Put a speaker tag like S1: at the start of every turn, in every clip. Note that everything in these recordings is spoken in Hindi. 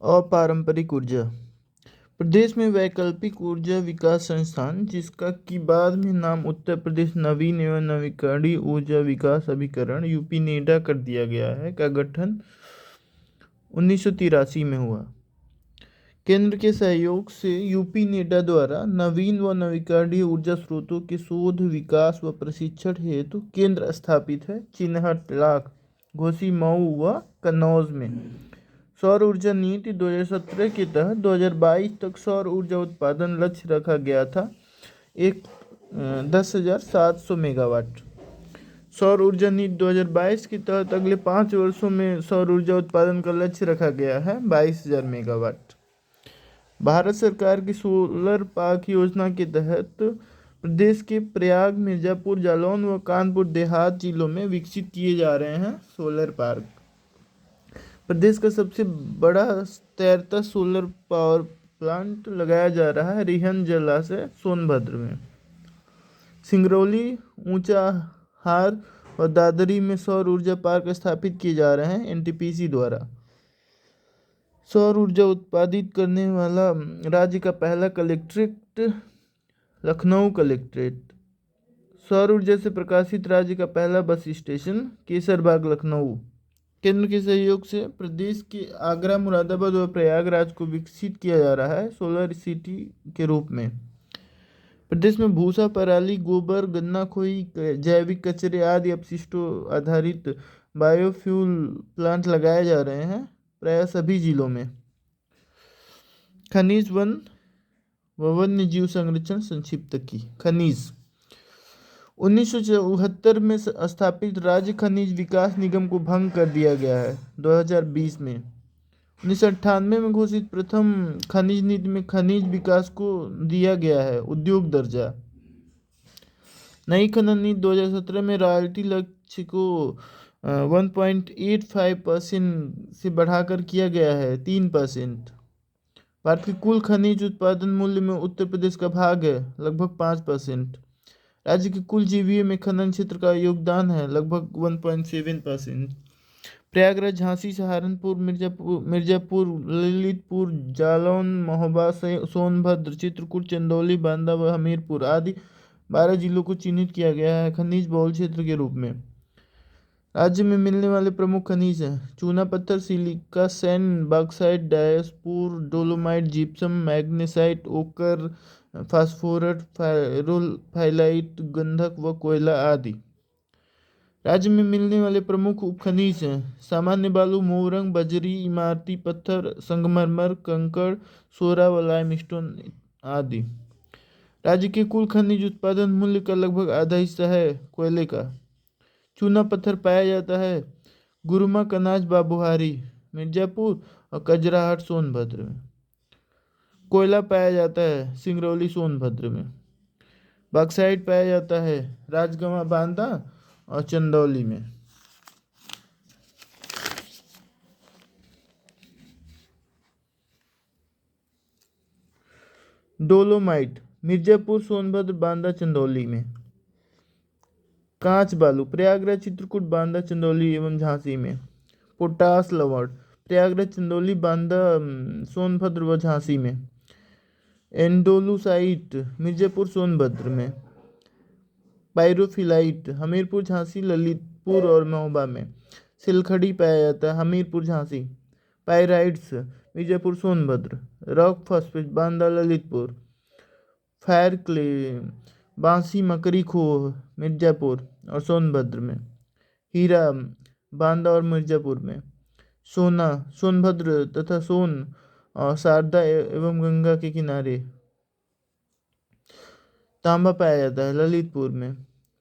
S1: अपारंपरिक ऊर्जा। प्रदेश में वैकल्पिक ऊर्जा विकास संस्थान, जिसका कि बाद में नाम उत्तर प्रदेश नवीन एवं नवीकरणीय ऊर्जा विकास अभिकरण यूपी नेडा कर दिया गया है, का गठन 1983 में हुआ। केंद्र के सहयोग से यूपी नेडा द्वारा नवीन व नवीकरणीय ऊर्जा स्रोतों के शोध, विकास व प्रशिक्षण हेतु केंद्र स्थापित है। चिन्हट लाख, घोसी, मऊ व कन्नौज में। सौर ऊर्जा नीति 2017 के तहत 2022 तक सौर ऊर्जा उत्पादन लक्ष्य रखा गया था, 10,700 मेगावाट। सौर ऊर्जा नीति 2022 के तहत अगले 5 वर्षों में सौर ऊर्जा उत्पादन का लक्ष्य रखा गया है 22,000 मेगावाट। भारत सरकार की सोलर पार्क योजना के तहत प्रदेश के प्रयाग, मिर्जापुर, जालौन व कानपुर देहात जिलों में विकसित किए जा रहे हैं सोलर पार्क। प्रदेश का सबसे बड़ा तैरता सोलर पावर प्लांट लगाया जा रहा है रिहन जलाशय सोनभद्र में। सिंगरौली, ऊंचाहार और दादरी में सौर ऊर्जा पार्क स्थापित किए जा रहे हैं एनटीपीसी द्वारा। सौर ऊर्जा उत्पादित करने वाला राज्य का पहला कलेक्ट्रेट लखनऊ कलेक्ट्रेट। सौर ऊर्जा से प्रकाशित राज्य का पहला बस स्टेशन केसरबाग लखनऊ। केंद्र के सहयोग से प्रदेश के आगरा, मुरादाबाद और प्रयागराज को विकसित किया जा रहा है सोलर सिटी के रूप में। प्रदेश में भूसा, पराली, गोबर, गन्ना खोई, जैविक कचरे आदि अपशिष्टों आधारित बायोफ्यूल प्लांट लगाए जा रहे हैं प्राय सभी जिलों में। खनिज, वन व वन्य जीव संरक्षण संक्षिप्त की। खनिज 1974 में स्थापित राज्य खनिज विकास निगम को भंग कर दिया गया है 2020 में। 1998 में घोषित प्रथम खनिज नीति में खनिज विकास को दिया गया है उद्योग दर्जा। नई खनन नीति 2017 में रॉयल्टी लक्ष्य को 1.85% से बढ़ाकर किया गया है 3%। भारत के कुल खनिज उत्पादन मूल्य में उत्तर प्रदेश का भाग है लगभग 5%। राज्य के कुल जीडीपी में खनन क्षेत्र का योगदान है लगभग 1.7%। प्रयागराज, झांसी, सहारनपुर, मिर्जापुर, ललितपुर, जालौन, महोबा, सोनभद्र, चित्रकूट, चंदौली, बांदा व हमीरपुर आदि 12 जिलों को चिन्हित किया गया है खनिज बहुल क्षेत्र के रूप में। राज्य में मिलने वाले प्रमुख खनिज हैं चूना पत्थर, silica, sand, bauxite, diaspore, dolomite, gypsum, magnesite, ochre, phosphorus, phyllite, गंधक व कोयला आदि। राज्य में मिलने वाले प्रमुख उपखनिज हैं सामान्य बालू, मोरंग, बजरी, इमारती पत्थर, संगमरमर, कंकड़, सोरा व लाइमस्टोन आदि। राज्य के कुल खनिज उत्पादन मूल्य का लगभग आधा हिस्सा है कोयले का। चूना पत्थर पाया जाता है गुरुमा, कनाज, बाबुहारी, मिर्जापुर और कजराहट सोनभद्र में। कोयला पाया जाता है सिंगरौली, सोनभद्र में। बॉक्साइट पाया जाता है राजगंवा, बांदा और चंदौली में। डोलोमाइट मिर्जापुर, सोनभद्र, बांदा, चंदौली में। कांच बालू प्रयागराज, चित्रकूट, बांदा, चंदौली एवं झांसी में। पोटास लवण प्रयागराज, चंदौली, बांदा, सोनभद्र व झांसी में। एंडोलूसाइट मिर्जापुर, सोनभद्र में। पायरोफिलाइट हमीरपुर, झांसी, ललितपुर और महोबा में। सिलखड़ी पाया जाता है Hamirpur, Jhansi. Pyrites Mirzapur, Sonbhadra. Rock phosphate Banda, Lalitpur. Fire clay Bansi, मकरी खोह मिर्जापुर और सोनभद्र में। हीरा बांदा और मिर्जापुर में। सोना सोनभद्र तथा सोन और शारदा एवं गंगा के किनारे। तांबा पाया जाता है ललितपुर में।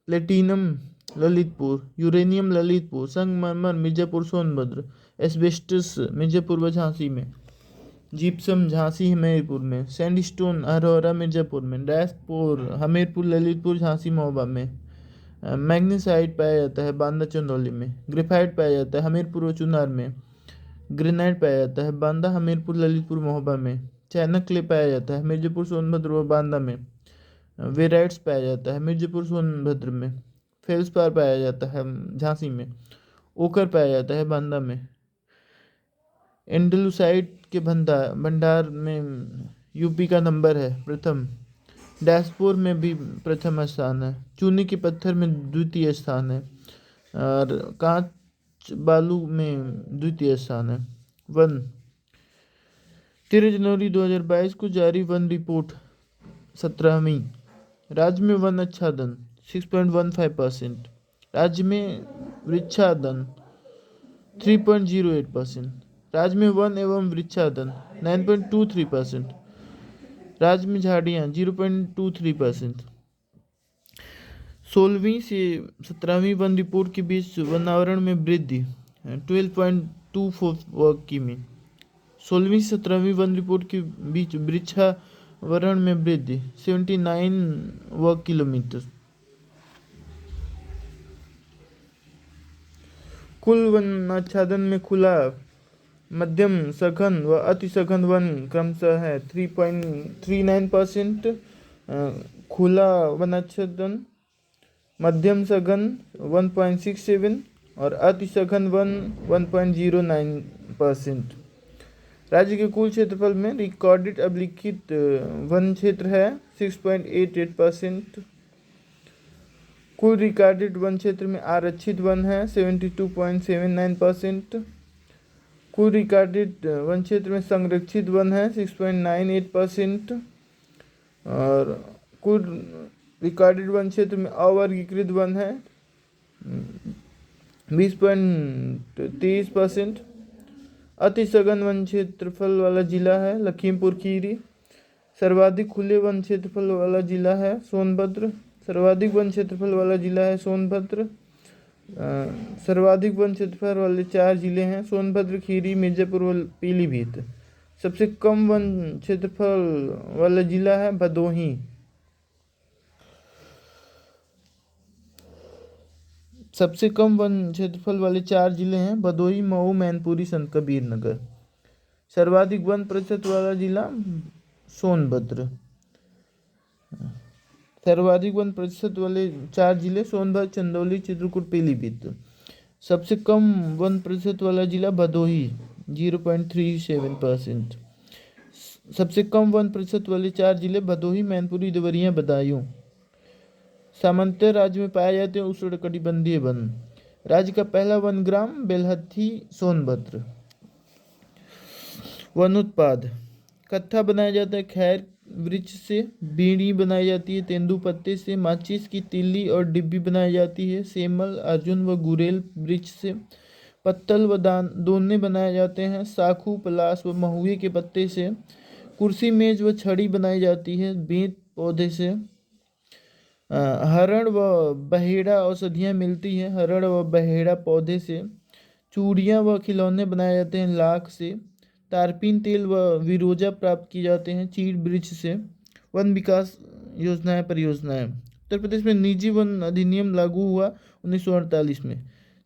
S1: प्लेटिनम ललितपुर, यूरेनियम ललितपुर, संगमरमर मिर्जापुर, सोनभद्र। एस्बेस्टस मिर्जापुर व झांसी में। जिप्सम झांसी, हमीरपुर में। सैंडस्टोन अरोरा मिर्जापुर में। डायस्पोर हमीरपुर, ललितपुर, झांसी, महोबा में। मैग्नेसाइट पाया जाता है बांदा, चंदौली में। ग्रेफाइट पाया जाता है हमीरपुर व चुनार में। ग्रेनाइट पाया जाता है बांदा, हमीरपुर, ललितपुर, महोबा में। चाइना क्ले पाया जाता है मिर्जापुर, सोनभद्र व बांदा में। वेराइट्स पाया जाता है मिर्जापुर, सोनभद्र में। फेल्सपार पाया जाता है झांसी में। ओकर पाया जाता है बांदा में। एंडलूसाइट के भंडार में यूपी का नंबर है प्रथम। डैशबोर्ड में भी प्रथम स्थान है। चूने के पत्थर में द्वितीय स्थान है। और कांच बालू में द्वितीय स्थान है। 13 जनवरी 2022 को जारी वन रिपोर्ट 17वीं। राज्य में वन आच्छादन 6.15%। राज्य में वृक्षादन 3.08%। राज्य में वन एवं वृक्षादन 9.23%। राज्य में झाड़ियाँ 0.23%। 16वीं से 17वीं वन रिपोर्ट के बीच वनावरण में वृद्धि 12.24 वर्ग किमी। 16वीं से 17वीं वन रिपोर्ट के बीच वृक्षावरण में वृद्धि 79 वर्ग किलोमीटर। कुल वनाच्छादन में खुला, मध्यम, सघन व अति सघन वन क्रमशः है 3.39%। खुला वनाच्छादन, मध्यम सघन 1.67 और अति सघन वन 1.09%। राज्य के कुल क्षेत्रफल में रिकॉर्डेड अभिलिखित वन क्षेत्र है 6.88%। कुल रिकॉर्डेड वन क्षेत्र में आरक्षित वन है 72.79%। कुल रिकॉर्डेड वन क्षेत्र में संरक्षित वन है 6.98%। और कुल रिकॉर्डेड वन क्षेत्र में अवर्गीकृत वन है 20.23%। अति सघन वन क्षेत्रफल वाला जिला है लखीमपुर खीरी। सर्वाधिक खुले वन क्षेत्रफल वाला जिला है सोनभद्र। सर्वाधिक वन क्षेत्रफल वाला जिला है सोनभद्र। सर्वाधिक वन क्षेत्रफल वाले 4 जिले हैं सोनभद्र, खीरी, मिर्जापुर व पीलीभीत। सबसे कम वन क्षेत्रफल वाला जिला है भदोही। सबसे कम वन क्षेत्रफल वाले 4 जिले हैं भदोही, मऊ, मैनपुरी, संत कबीर नगर। सर्वाधिक वन प्रतिशत वाला जिला सोनभद्र। सर्वाधिक वन प्रतिशत वाले 4 जिले सोनभद्र, चंदौली, चित्रकूट, पीलीभीत। सबसे कम वन प्रतिशत वाला जिला भदोही 0.37%। सबसे कम वन प्रतिशत वाले 4 जिले भदोही, मैनपुरी, देवरिया, बदायूं। सामान्यतः राज्य में पाए जाते हैं उष्णकटिबंधीय वन। राज्य का पहला वनग्राम बेलहत्थी, सोनभद्र। वन उत्पाद, कत्था बनाया जाता है खैर वृक्ष से। बीड़ी बनाई जाती है तेंदू पत्ते से। माचिस की तिल्ली और डिब्बी बनाई जाती है सेमल, अर्जुन व गुरेल वृक्ष से। पत्तल व दोने बनाए जाते हैं साखू, पलाश व महुए के पत्ते से। कुर्सी, मेज व छड़ी बनाई जाती है बेंत पौधे से। हरण व बहेड़ा औषधियाँ मिलती हैं हरण व बहेड़ा पौधे से। चूड़ियाँ व खिलौने बनाए जाते हैं लाख से। तारपीन तेल व विरोजा प्राप्त किए जाते हैं चीड़ वृक्ष से। वन विकास योजनाएं परियोजनाएं। उत्तर प्रदेश में निजी वन अधिनियम लागू हुआ 1948 में।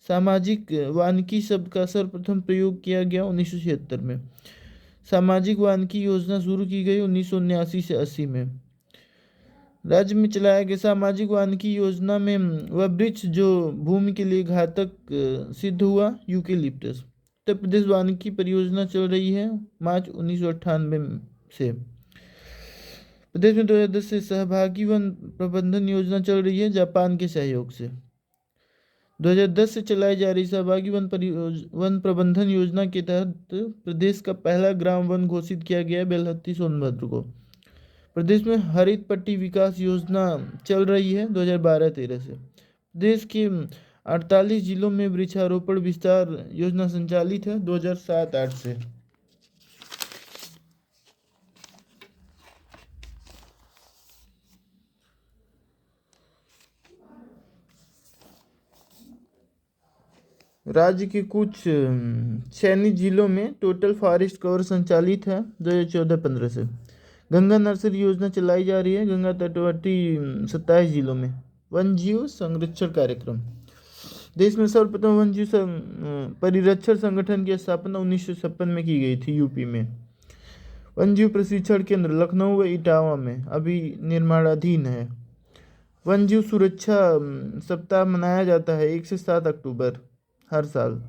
S1: सामाजिक वानिकी शब्द का सर्वप्रथम प्रयोग किया गया 1976 में। सामाजिक वानिकी योजना शुरू की गई 1979 से 80 में। राज्य में चलाया गया सामाजिक वानिकी योजना में वह वृक्ष जो भूमि के लिए घातक सिद्ध हुआ यूकेलिप्टस। उत्तर प्रदेश वानिकी परियोजना चल रही है मार्च 1998 से। प्रदेश में 2010 से सहभागी वन प्रबंधन योजना चल रही है जापान के सहयोग से। 2010 से चलाई जा रही सहभागी वन प्रबंधन योजना के तहत प्रदेश का पहला ग्राम वन घोषित किया गया बेलहत्थी, सोनभद्र को। प्रदेश में हरित पट्टी विकास योजना चल रही है 2012-13 से। प्रदेश के 48 जिलों में वृक्षारोपण विस्तार योजना संचालित है 2007-8 से। राज्य के कुछ चयनित जिलों में टोटल फॉरेस्ट कवर संचालित है 2014-15 से। गंगा नर्सरी योजना चलाई जा रही है गंगा तटवर्ती 27 जिलों में। वन जीव संरक्षण कार्यक्रम। देश में सर्वप्रथम वन जीव परिरक्षण संगठन की स्थापना 1956 में की गई थी यूपी में। वन जीव प्रशिक्षण केंद्र लखनऊ व इटावा में अभी निर्माणाधीन है। वन जीव सुरक्षा सप्ताह मनाया जाता है 1 से 7 अक्टूबर हर साल।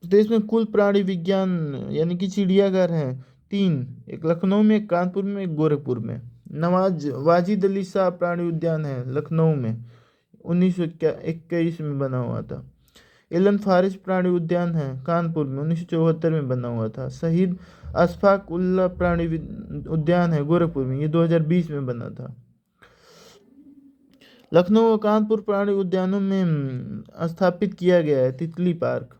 S1: देश में कुल प्राणी विज्ञान यानी कि चिड़ियाघर हैं 3, एक लखनऊ में, एक कानपुर में, एक गोरखपुर में। नवाज वाजिद अली शाह प्राणी उद्यान है लखनऊ में, 1921 में बना हुआ था। एलन फारिस प्राणी उद्यान है कानपुर में, 1974 में बना हुआ था। शहीद अशफाक उल्लाह प्राणी उद्यान है गोरखपुर में, ये 2020 में बना था। लखनऊ और कानपुर प्राणी उद्यानों में स्थापित किया गया है तितली पार्क।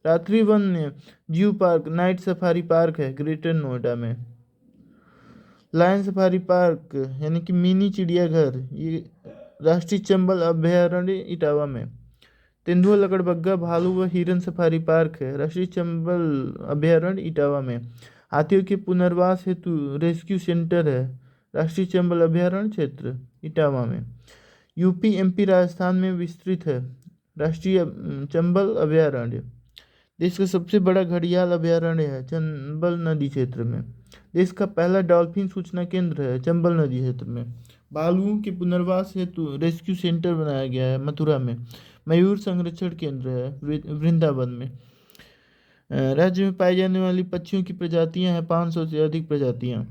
S1: रात्रि वन्य जीव पार्क नाइट सफारी पार्क है ग्रेटर नोएडा में। लायन सफारी पार्क यानी कि मिनी चिड़ियाघर ये राष्ट्रीय चंबल अभयारण्य इटावा में। तेंदुआ लकड़बग्गा भालू व हिरन सफारी पार्क है राष्ट्रीय चंबल अभयारण्य इटावा में। हाथियों के पुनर्वास हेतु रेस्क्यू सेंटर है राष्ट्रीय चंबल अभयारण्य क्षेत्र इटावा में। यूपी एमपी राजस्थान में विस्तृत है राष्ट्रीय चंबल अभयारण्य। देश का सबसे बड़ा घड़ियाल अभयारण्य है चंबल नदी क्षेत्र में। देश का पहला डॉल्फिन सूचना केंद्र है चंबल नदी क्षेत्र में। भालुओं के पुनर्वास हेतु रेस्क्यू सेंटर बनाया गया है मथुरा में। मयूर संरक्षण केंद्र है वृंदावन में। राज्य में पाई जाने वाली पक्षियों की प्रजातियां हैं 500 से अधिक प्रजातियां।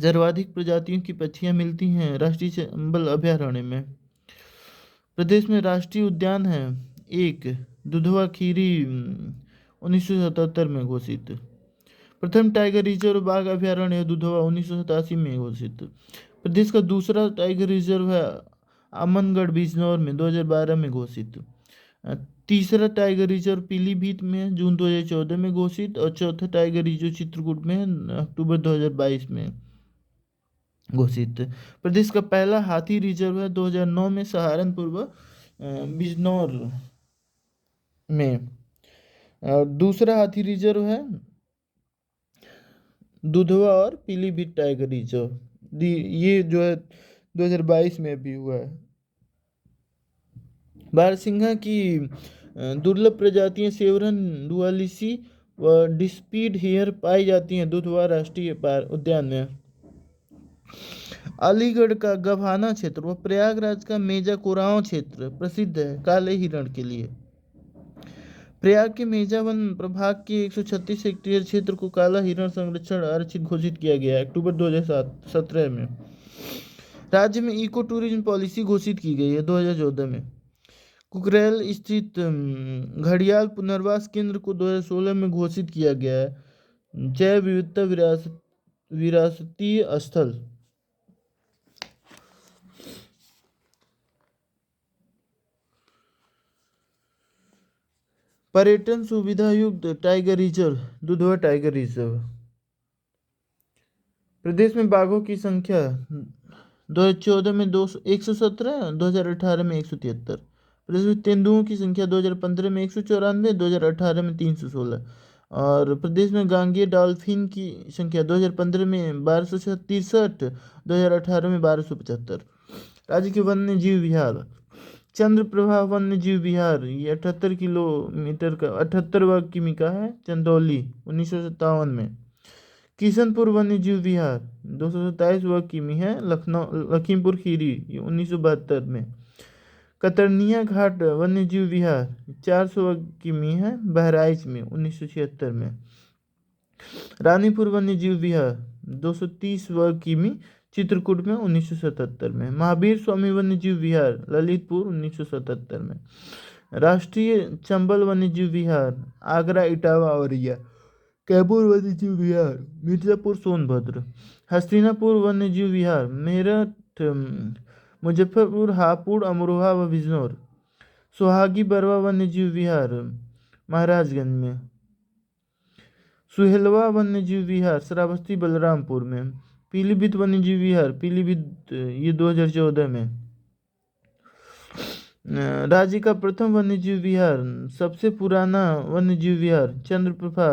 S1: सर्वाधिक प्रजातियों की पक्षियां मिलती हैं राष्ट्रीय चंबल अभयारण्य में। प्रदेश में राष्ट्रीय उद्यान है एक दुधवा खीरी 1977 में घोषित। प्रथम टाइगर रिजर्व बाघ अभयारण्य है दुधवा 1987 में घोषित। प्रदेश का दूसरा टाइगर रिजर्व है अमनगढ़ बिजनौर में 2012 में घोषित। तीसरा टाइगर रिजर्व पीलीभीत में जून 2014 में घोषित और चौथा टाइगर रिजर्व चित्रकूट में अक्टूबर 2022 में घोषित। प्रदेश का पहला हाथी रिजर्व है 2009 में सहारनपुर व बिजनौर में। दूसरा हाथी रिजर्व है दुधवा और पीलीभीत टाइगर रिजर्व ये जो है 2022 में भी हुआ है। बारहसिंघा की दुर्लभ प्रजातियां सेवरन डुआलिसी व डिस्पीड हेयर पाई जाती हैं दुधवा राष्ट्रीय उद्यान में। अलीगढ़ का गभाना क्षेत्र व प्रयागराज का मेजा कोराओं क्षेत्र प्रसिद्ध है काले हिरण के लिए। प्रयाग के मेजा वन प्रभाग के 136 हेक्टेयर क्षेत्र को काला हिरण संरक्षण आरक्षित घोषित किया गया है अक्टूबर 2017 में। राज्य में इको टूरिज्म पॉलिसी घोषित की गई है 2014 में। कुकरेल स्थित घड़ियाल पुनर्वास केंद्र को 2016 में घोषित किया गया है जैव विविधता विरासतीय स्थल। पर्यटन सुविधा युक्त tiger reserve Dudhwa tiger reserve. प्रदेश में बाघों की संख्या 2014 में 117, 2018 में 173। प्रदेश में तेंदुओं की संख्या 2015 में 194, 2018 में 316। और प्रदेश में गांगेय डॉल्फिन की संख्या 2015 में 1263, 2018 में 1275। राज्य के वन्य जीव विहार चंद्रप्रभा वन्य जीव विहार ये 78 किलोमीटर का 78 वर्ग किमी का है चंदौली 1957 में। किशनपुर वन्य जीव विहार 227 वर्ग किमी है लखनऊ लखीमपुर खीरी ये 1972 में। कतरनिया घाट वन्य जीव विहार 400 वर्ग किमी है बहराइच में 1976 में। रानीपुर वन्य जीव विहार 230 वर्ग किमी चित्रकूट में 1977 में। महावीर स्वामी वन्य जीव विहार ललितपुर 1977 में। राष्ट्रीय चंबल वन्य जीव विहार आगरा इटावा औरैया। कैमूर वन्य जीव विहार मिर्जापुर सोनभद्र। हस्तिनापुर वन्य जीव विहार मेरठ मुजफ्फरपुर हापुड़ अमरोहा व बिजनौर। सुहागी बरवा वन्य जीव विहार महाराजगंज में। सुहेलवा वन्य जीव विहार श्रावस्ती बलरामपुर में। पीलीभीत वन्य जीव विहार पीलीभीत ये 2014 में। राज्य का प्रथम वन्य जीव विहार सबसे पुराना वन्य जीव विहार चंद्रप्रभा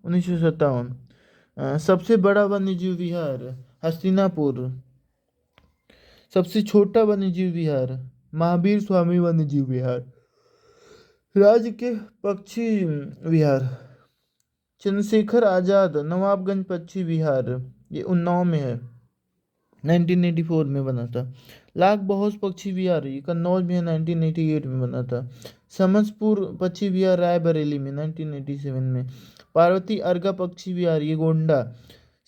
S1: 1957। सबसे बड़ा वन्य जीव विहार हस्तिनापुर। सबसे छोटा वन्य जीव विहार महावीर स्वामी वन्य जीव विहार। राज्य के पक्षी विहार चंद्रशेखर आजाद नवाबगंज पक्षी विहार ये उन्नाव में है 1984 में बना था। लाख बहौज पक्षी विहार ये कन्नौज में 1988 में बना था। समसपुर पक्षी विहार रायबरेली में 1987 में। पार्वती अर्गा पक्षी विहार ये गोंडा।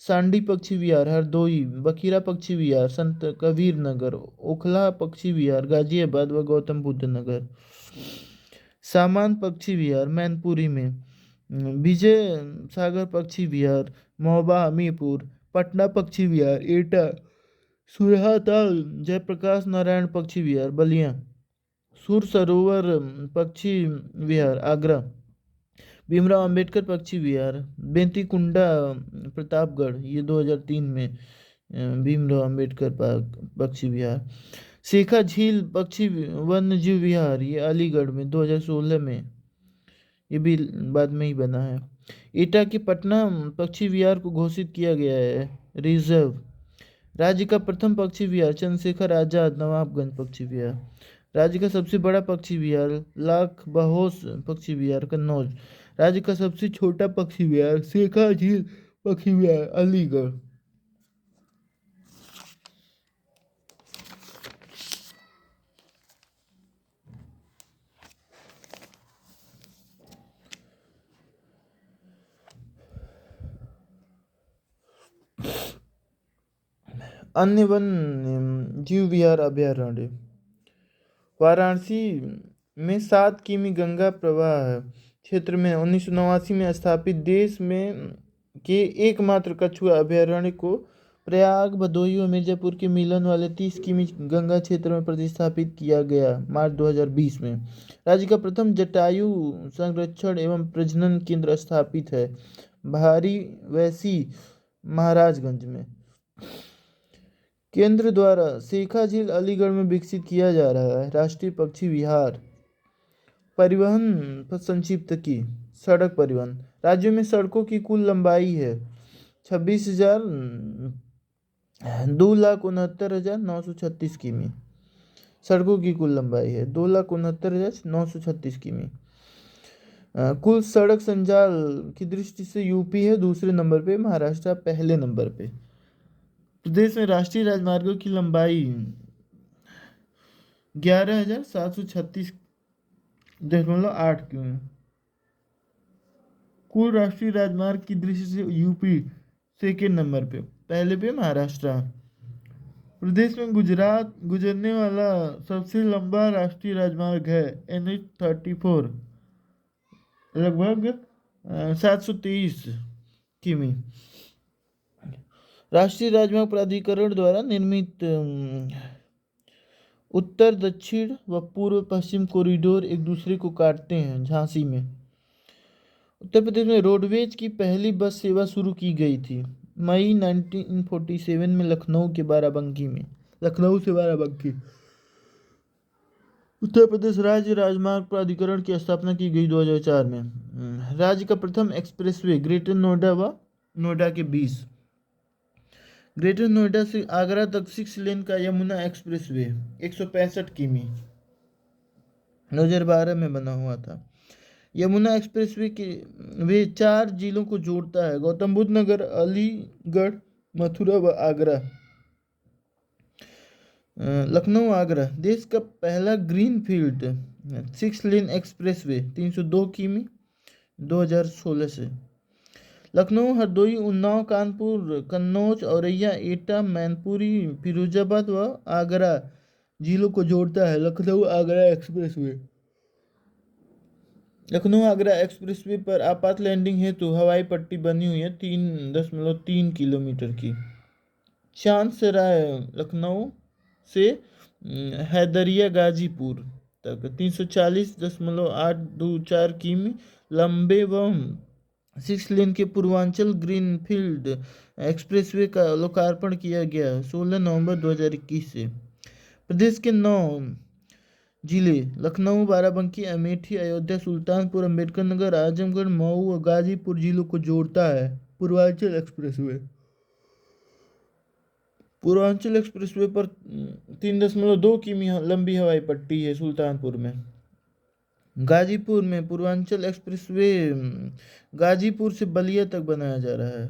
S1: सांडी पक्षी विहार हरदोई। बखीरा पक्षी विहार संत कबीर नगर। ओखला पक्षी विहार गाजियाबाद व गौतम बुद्ध नगर। सामान पक्षी विहार मैनपुरी में। विजय सागर पक्षी विहार मोहबा हमीरपुर। पटना पक्षी विहार एटा। सुरहाताल जयप्रकाश नारायण पक्षी विहार बलिया। सुर सरोवर पक्षी विहार आगरा। भीमराव अंबेडकर पक्षी विहार बेंतीकुंडा प्रतापगढ़ ये 2003 में भीमराव अंबेडकर पक्षी विहार। शेखा झील पक्षी वन्य जीव विहार ये अलीगढ़ में 2016 में, ये भी बाद में ही बना है। एटा के पटना पक्षी विहार को घोषित किया गया है रिजर्व। राज्य का प्रथम पक्षी विहार चंद्रशेखर आजाद नवाबगंज पक्षी विहार। राज्य का सबसे बड़ा पक्षी विहार लाख बहोश पक्षी विहार कन्नौज। राज्य का सबसे छोटा पक्षी विहार शेखा झील पक्षी विहार अलीगढ़। अन्य वन जीव विहार अभयारण्य वाराणसी में 7 किमी गंगा प्रवाह क्षेत्र में 1989 में स्थापित देश में के एकमात्र कछुआ अभयारण्य को प्रयाग भदोही और मिर्जापुर के मिलन वाले 30 किमी गंगा क्षेत्र में प्रतिस्थापित किया गया मार्च 2020 में। राज्य का प्रथम जटायु संरक्षण एवं प्रजनन केंद्र स्थापित है भारी वैसी महाराजगंज में। केंद्र द्वारा शेखा झील अलीगढ़ में विकसित किया जा रहा है। राष्ट्रीय पक्षी विहार परिवहन संक्षिप्त की सड़क परिवहन राज्यों में सड़कों की कुल लंबाई है 2,69,936 किमी। सड़कों की कुल लंबाई है 2,69,936 किमी। कुल सड़क संजाल की दृष्टि से यूपी है दूसरे नंबर पे, महाराष्ट्र पहले नंबर पे। प्रदेश में राष्ट्रीय राजमार्गों की लंबाई 11,736.8 किमी। कुल राष्ट्रीय राजमार्ग की दृष्टि से यूपी सेकेंड नंबर पे, पहले पे महाराष्ट्र। प्रदेश में गुजरात गुजरने वाला सबसे लंबा राष्ट्रीय राजमार्ग है NH-34 लगभग 723 किमी। राष्ट्रीय राजमार्ग प्राधिकरण द्वारा निर्मित उत्तर दक्षिण व पूर्व पश्चिम कॉरिडोर एक दूसरे को काटते हैं। झांसी में उत्तर प्रदेश में रोडवेज की पहली बस सेवा शुरू की गई थी मई 1947 में लखनऊ से बाराबंकी। उत्तर प्रदेश राज्य राजमार्ग प्राधिकरण की स्थापना की गई 2004 में। राज्य का प्रथम एक्सप्रेसवे ग्रेटर नोएडा व नोएडा के बीच। ग्रेटर नोएडा से आगरा तक 6 लेन का यमुना एक्सप्रेसवे 165 किमी 2012 में बना हुआ था। यमुना एक्सप्रेसवे के वे 4 जिलों को जोड़ता है गौतम बुद्ध नगर अलीगढ़ मथुरा व आगरा। लखनऊ आगरा देश का पहला ग्रीनफील्ड 6 लेन एक्सप्रेसवे 302 किमी 2016 से। लखनऊ हरदोई उन्नाव कानपुर कन्नौज औरैया एटा मैनपुरी फिरोजाबाद व आगरा जिलों को जोड़ता है लखनऊ आगरा एक्सप्रेसवे। लखनऊ आगरा एक्सप्रेसवे पर आपात लैंडिंग हेतु हवाई पट्टी बनी हुई है 3.3 किलोमीटर की। चांद सराय लखनऊ से हैदरिया गाजीपुर तक 340.824 किमी लंबे व 6 लेन के पूर्वांचल ग्रीनफील्ड एक्सप्रेसवे का लोकार्पण किया गया 16 नवंबर 2021 से। प्रदेश के 9 जिले लखनऊ बाराबंकी अमेठी अयोध्या सुल्तानपुर अम्बेडकर नगर आजमगढ़ मऊ और गाजीपुर जिलों को जोड़ता है पूर्वांचल एक्सप्रेसवे। पूर्वांचल एक्सप्रेसवे पर 3.2 किमी लंबी हवाई पट्टी है सुल्तानपुर में। गाजीपुर में पूर्वांचल एक्सप्रेसवे गाजीपुर से बलिया तक बनाया जा रहा है।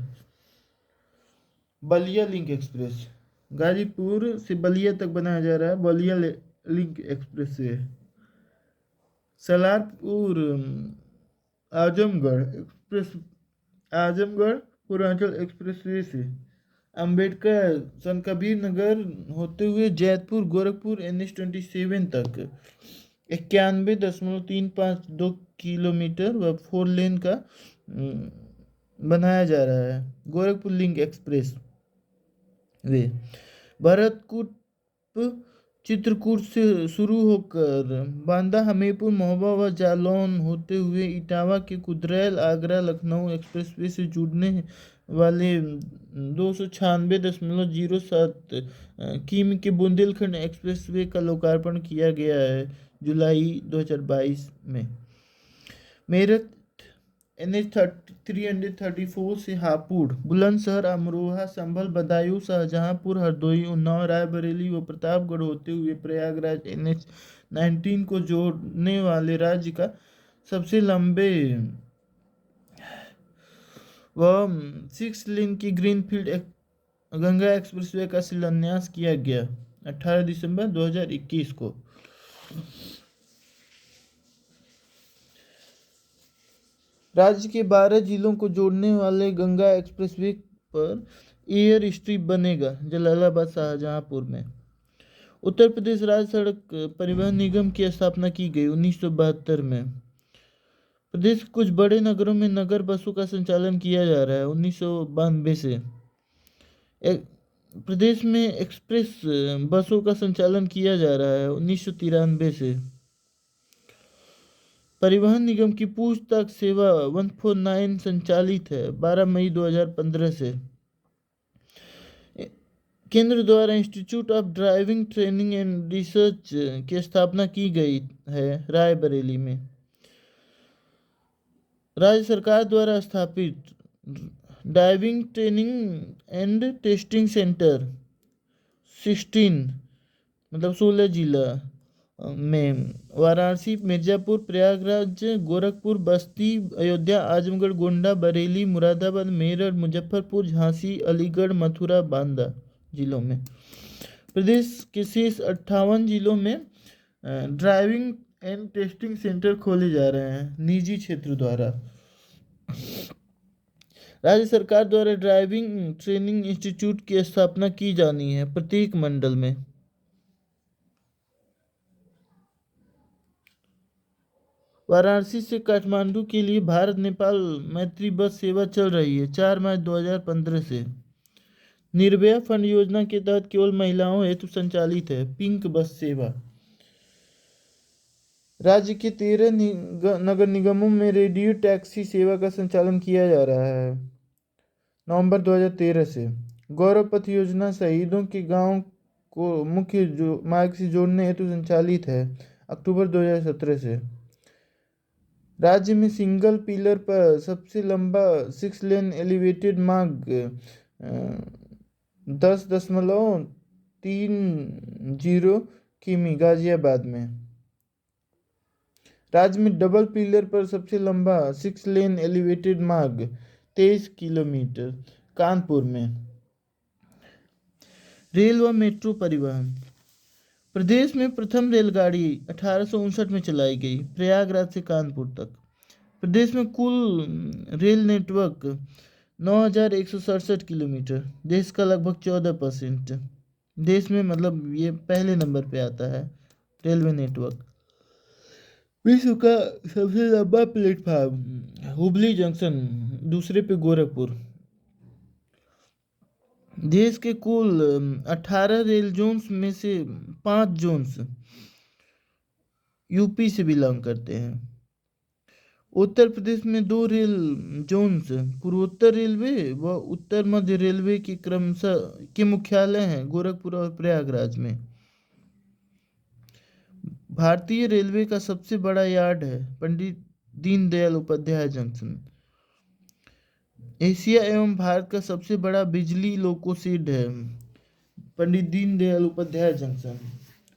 S1: बलिया लिंक एक्सप्रेस गाजीपुर से बलिया तक बनाया जा रहा है Ballia link expressway. Salarpur Azamgarh express Azamgarh Purvanchal expressway से अंबेडकर संत कबीर नगर होते हुए जैतपुर गोरखपुर NH-27 तक 91.352 किलोमीटर व 4 लेन का बनाया जा रहा है। Gorakhpur link express way Bharatkoop Chitrakoot से शुरू होकर बांदा हमीरपुर महोबा व जालौन होते हुए इटावा के कुदरैल आगरा लखनऊ एक्सप्रेसवे से जुड़ने वाले 296.07 किमी के बुंदेलखंड एक्सप्रेसवे का लोकार्पण किया गया है जुलाई 2022 में। मेरठ NH-334 से हापुड़ बुलंदशहर अमरोहा संभल बदायूं शाहजहांपुर हरदोई उन्नाव रायबरेली व प्रतापगढ़ होते हुए प्रयागराज NH-19 को जोड़ने वाले राज्य का सबसे लंबे व 6 लेन की ग्रीनफील्ड गंगा एक्सप्रेसवे का शिलान्यास किया गया 18 दिसंबर 2021 को। राज्य के 12 जिलों को जोड़ने वाले गंगा एक्सप्रेसवे पर एयर स्ट्रिप बनेगा जलालाबाद शाहजहांपुर में। उत्तर प्रदेश राज्य सड़क परिवहन निगम की स्थापना की गई 1972 में। प्रदेश के कुछ बड़े नगरों में नगर बसों का संचालन किया जा रहा है 1992 से। प्रदेश में एक्सप्रेस बसों का संचालन किया जा रहा है 1993 से। परिवहन निगम की पूछताछ सेवा 149 संचालित है 12 मई 2015 से। केंद्र द्वारा institute of driving training and research की स्थापना की गई है रायबरेली में। राज्य सरकार द्वारा स्थापित driving training and testing centre 16 जिला में वाराणसी मिर्जापुर प्रयागराज गोरखपुर बस्ती अयोध्या आजमगढ़ गोंडा बरेली मुरादाबाद मेरठ मुजफ्फरपुर झांसी अलीगढ़ मथुरा बांदा जिलों में। प्रदेश के शेष 58 जिलों में ड्राइविंग एंड टेस्टिंग सेंटर खोले जा रहे हैं निजी क्षेत्र द्वारा। राज्य सरकार द्वारा ड्राइविंग ट्रेनिंग इंस्टीट्यूट की स्थापना की जानी है प्रत्येक मंडल में। वाराणसी से काठमांडू के लिए भारत नेपाल मैत्री बस सेवा चल रही है 4 मार्च 2015 से। निर्भया फंड योजना के तहत केवल महिलाओं हेतु संचालित है पिंक बस सेवा। राज्य के 13 नगर निगमों में रेडियो टैक्सी सेवा का संचालन किया जा रहा है नवंबर 2013 से। गौरव पथ योजना शहीदों के गांव को मुख्य मार्ग से जोड़ने हेतु संचालित है अक्टूबर 2017 से। राज्य में सिंगल पिलर पर सबसे लंबा 6 लेन एलिवेटेड मार्ग 10.30 किमी गाजियाबाद में। राज्य में डबल पिलर पर सबसे लंबा 6 लेन एलिवेटेड मार्ग 23 किलोमीटर कानपुर में। रेल व मेट्रो परिवहन प्रदेश में प्रथम रेलगाड़ी 1859 में चलाई गई प्रयागराज से कानपुर तक। प्रदेश में कुल रेल नेटवर्क 9,167 किलोमीटर, देश का लगभग 14%। देश में मतलब ये पहले नंबर पे आता है रेलवे नेटवर्क। विश्व का सबसे लंबा प्लेटफार्म हुबली जंक्शन, दूसरे पे गोरखपुर। देश के कुल 18 रेल जोन्स में से 5 जोन्स यूपी से बिलोंग करते हैं। उत्तर प्रदेश में 2 रेल जोन्स पूर्वोत्तर रेलवे व उत्तर मध्य रेलवे के क्रमशः के मुख्यालय हैं गोरखपुर और प्रयागराज में। भारतीय रेलवे का सबसे बड़ा यार्ड है पंडित दीनदयाल उपाध्याय जंक्शन। एशिया एवं भारत का सबसे बड़ा बिजली लोको शेड है पंडित दीनदयाल उपाध्याय जंक्शन।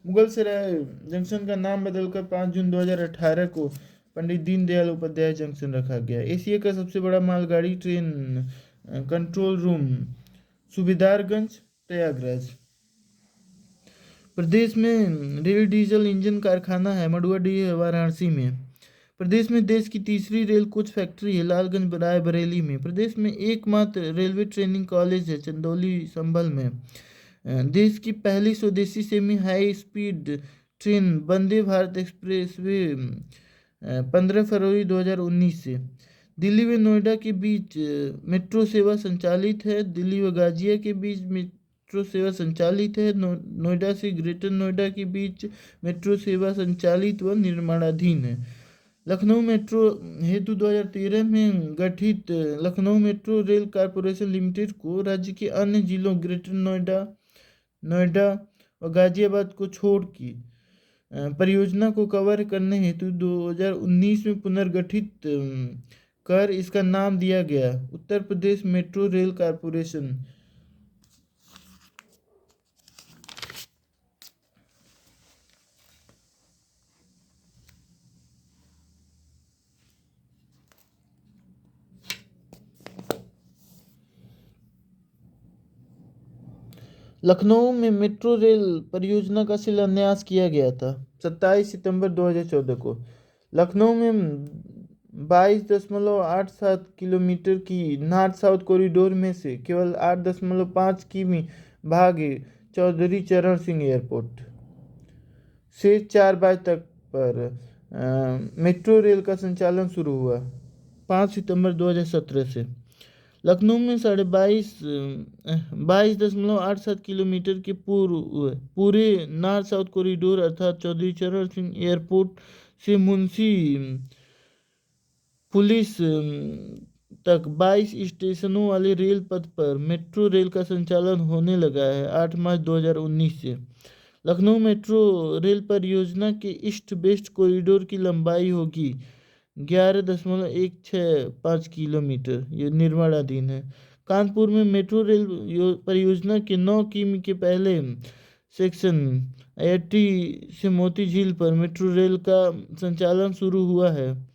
S1: मुगलसराय जंक्शन का नाम बदलकर 5 जून 2018 को पंडित दीनदयाल उपाध्याय जंक्शन रखा गया। एशिया का सबसे बड़ा मालगाड़ी train control room Subedarganj Prayagraj. प्रदेश में रेल डीजल इंजन कारखाना है मडुआडीह वाराणसी में। प्रदेश में देश की तीसरी रेल कोच फैक्ट्री है लालगंज रायबरेली में। प्रदेश में एकमात्र रेलवे ट्रेनिंग कॉलेज है चंदौली संभल में। देश की पहली स्वदेशी semi high speed train Vande Bharat express way 15 फरवरी 2019 से दिल्ली व नोएडा के बीच मेट्रो सेवा संचालित है। दिल्ली व गाजिया के बीच मेट्रो सेवा संचालित है। नोएडा से ग्रेटर नोएडा के बीच मेट्रो सेवा संचालित व निर्माणाधीन है। लखनऊ मेट्रो हेतु 2013 में गठित Lucknow metro rail corporation limited को राज्य के अन्य जिलों ग्रेटर नोएडा नोएडा और गाजियाबाद को छोड़ की परियोजना को कवर करने हेतु 2019 में पुनर्गठित कर इसका नाम दिया गया Uttar Pradesh metro rail corporation. Lucknow में मेट्रो रेल परियोजना का शिलान्यास किया गया था 27 सितंबर 2014 को। लखनऊ में 22.87 किलोमीटर की नॉर्थ साउथ कॉरिडोर में से केवल 8.5 किमी भाग चौधरी चरण सिंह एयरपोर्ट से 4 बार तक पर मेट्रो रेल का संचालन शुरू हुआ 5 सितंबर 2017 से। लखनऊ में 22.87 किलोमीटर के पूरे नॉर्थ साउथ कॉरिडोर अर्थात चौधरी चरण सिंह एयरपोर्ट से मुंशी पुलिस तक 22 स्टेशनों वाले रेल पथ पर मेट्रो रेल का संचालन होने लगा है 8 मार्च 2019 से। लखनऊ मेट्रो रेल परियोजना के ईस्ट वेस्ट कॉरिडोर की लंबाई होगी 11.165 किलोमीटर, ये निर्माणाधीन है। कानपुर में मेट्रो रेल परियोजना के 9 किमी के पहले सेक्शन IIT से मोती झील पर मेट्रो रेल का संचालन शुरू हुआ है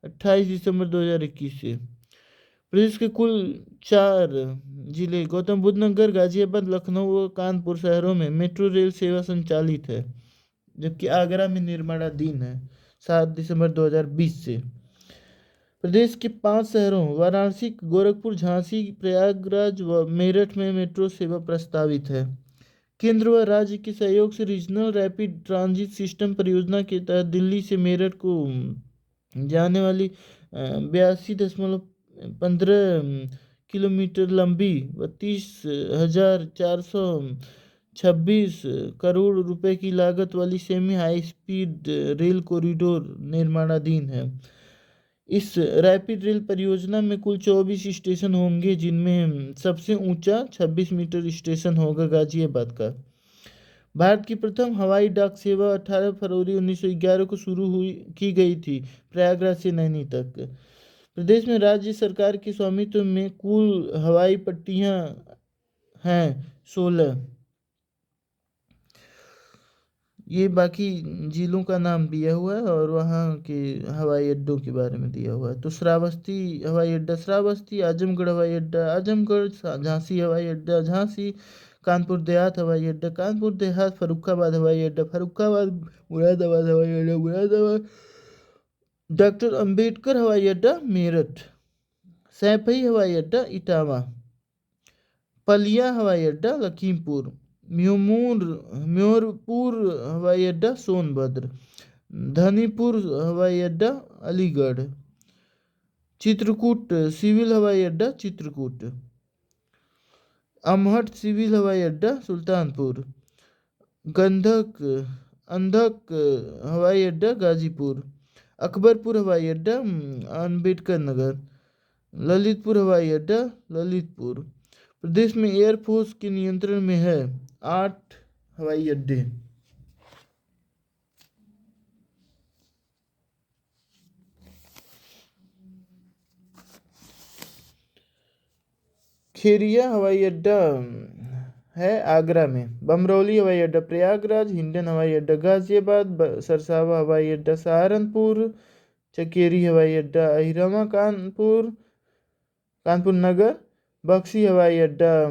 S1: 28 दिसंबर 2021 से। प्रदेश के कुल 4 जिले गौतम बुद्ध नगर, गाजियाबाद, लखनऊ व कानपुर शहरों में मेट्रो रेल सेवा संचालित है, जबकि आगरा में निर्माणाधीन है 7 दिसंबर 2020 से। प्रदेश के 5 शहरों वाराणसी, गोरखपुर, झांसी, प्रयागराज व मेरठ में मेट्रो सेवा प्रस्तावित है। केंद्र व राज्य के सहयोग से रीजनल रैपिड ट्रांजिट सिस्टम परियोजना के तहत दिल्ली से मेरठ को जाने वाली 82.15 किलोमीटर लंबी व 30,426 करोड़ रुपए की लागत वाली semi high speed rail corridor निर्माणाधीन है। इस रैपिड रेल परियोजना में कुल 24 स्टेशन होंगे, जिनमें सबसे ऊंचा 26 मीटर स्टेशन होगा गाजियाबाद का। भारत की प्रथम हवाई डाक सेवा 18 फरवरी 1911 को शुरू की गई थी प्रयागराज से नैनी तक। प्रदेश में राज्य सरकार के स्वामित्व में कुल हवाई पट्टियां हैं 16। ये बाकी जिलों का नाम दिया हुआ है और वहाँ के हवाई अड्डों के बारे में दिया हुआ है। तो श्रावस्ती हवाई अड्डा श्रावस्ती, आजमगढ़ हवाई अड्डा आजमगढ़, झांसी हवाई अड्डा झांसी, कानपुर देहात हवाई अड्डा कानपुर देहात, फरुखाबाद हवाई अड्डा फरुखाबाद, मुरादाबाद हवाई अड्डा मुरादाबाद, डॉक्टर अंबेडकर हवाई अड्डा मेरठ, सैफई हवाई अड्डा इटावा, पलिया हवाई अड्डा लखीमपुर, म्योरपुर हवाई अड्डा सोनभद्र, धनीपुर हवाई अड्डा अलीगढ़, चित्रकूट सिविल हवाई अड्डा चित्रकूट, अमहट सिविल हवाई अड्डा सुल्तानपुर, अंधक हवाई अड्डा गाजीपुर, अकबरपुर हवाई अड्डा अम्बेडकर नगर, ललितपुर हवाई अड्डा ललितपुर। प्रदेश में एयरफोर्स के नियंत्रण में है 8 हवाई अड्डे। खेरिया हवाई अड्डा है आगरा में, बमरौली हवाई अड्डा प्रयागराज, हिंडन हवाई अड्डा गाजियाबाद, सरसावा हवाई अड्डा सहारनपुर, चकेरी हवाई अड्डा अहिरमा कानपुर नगर, बक्सी हवाई अड्डा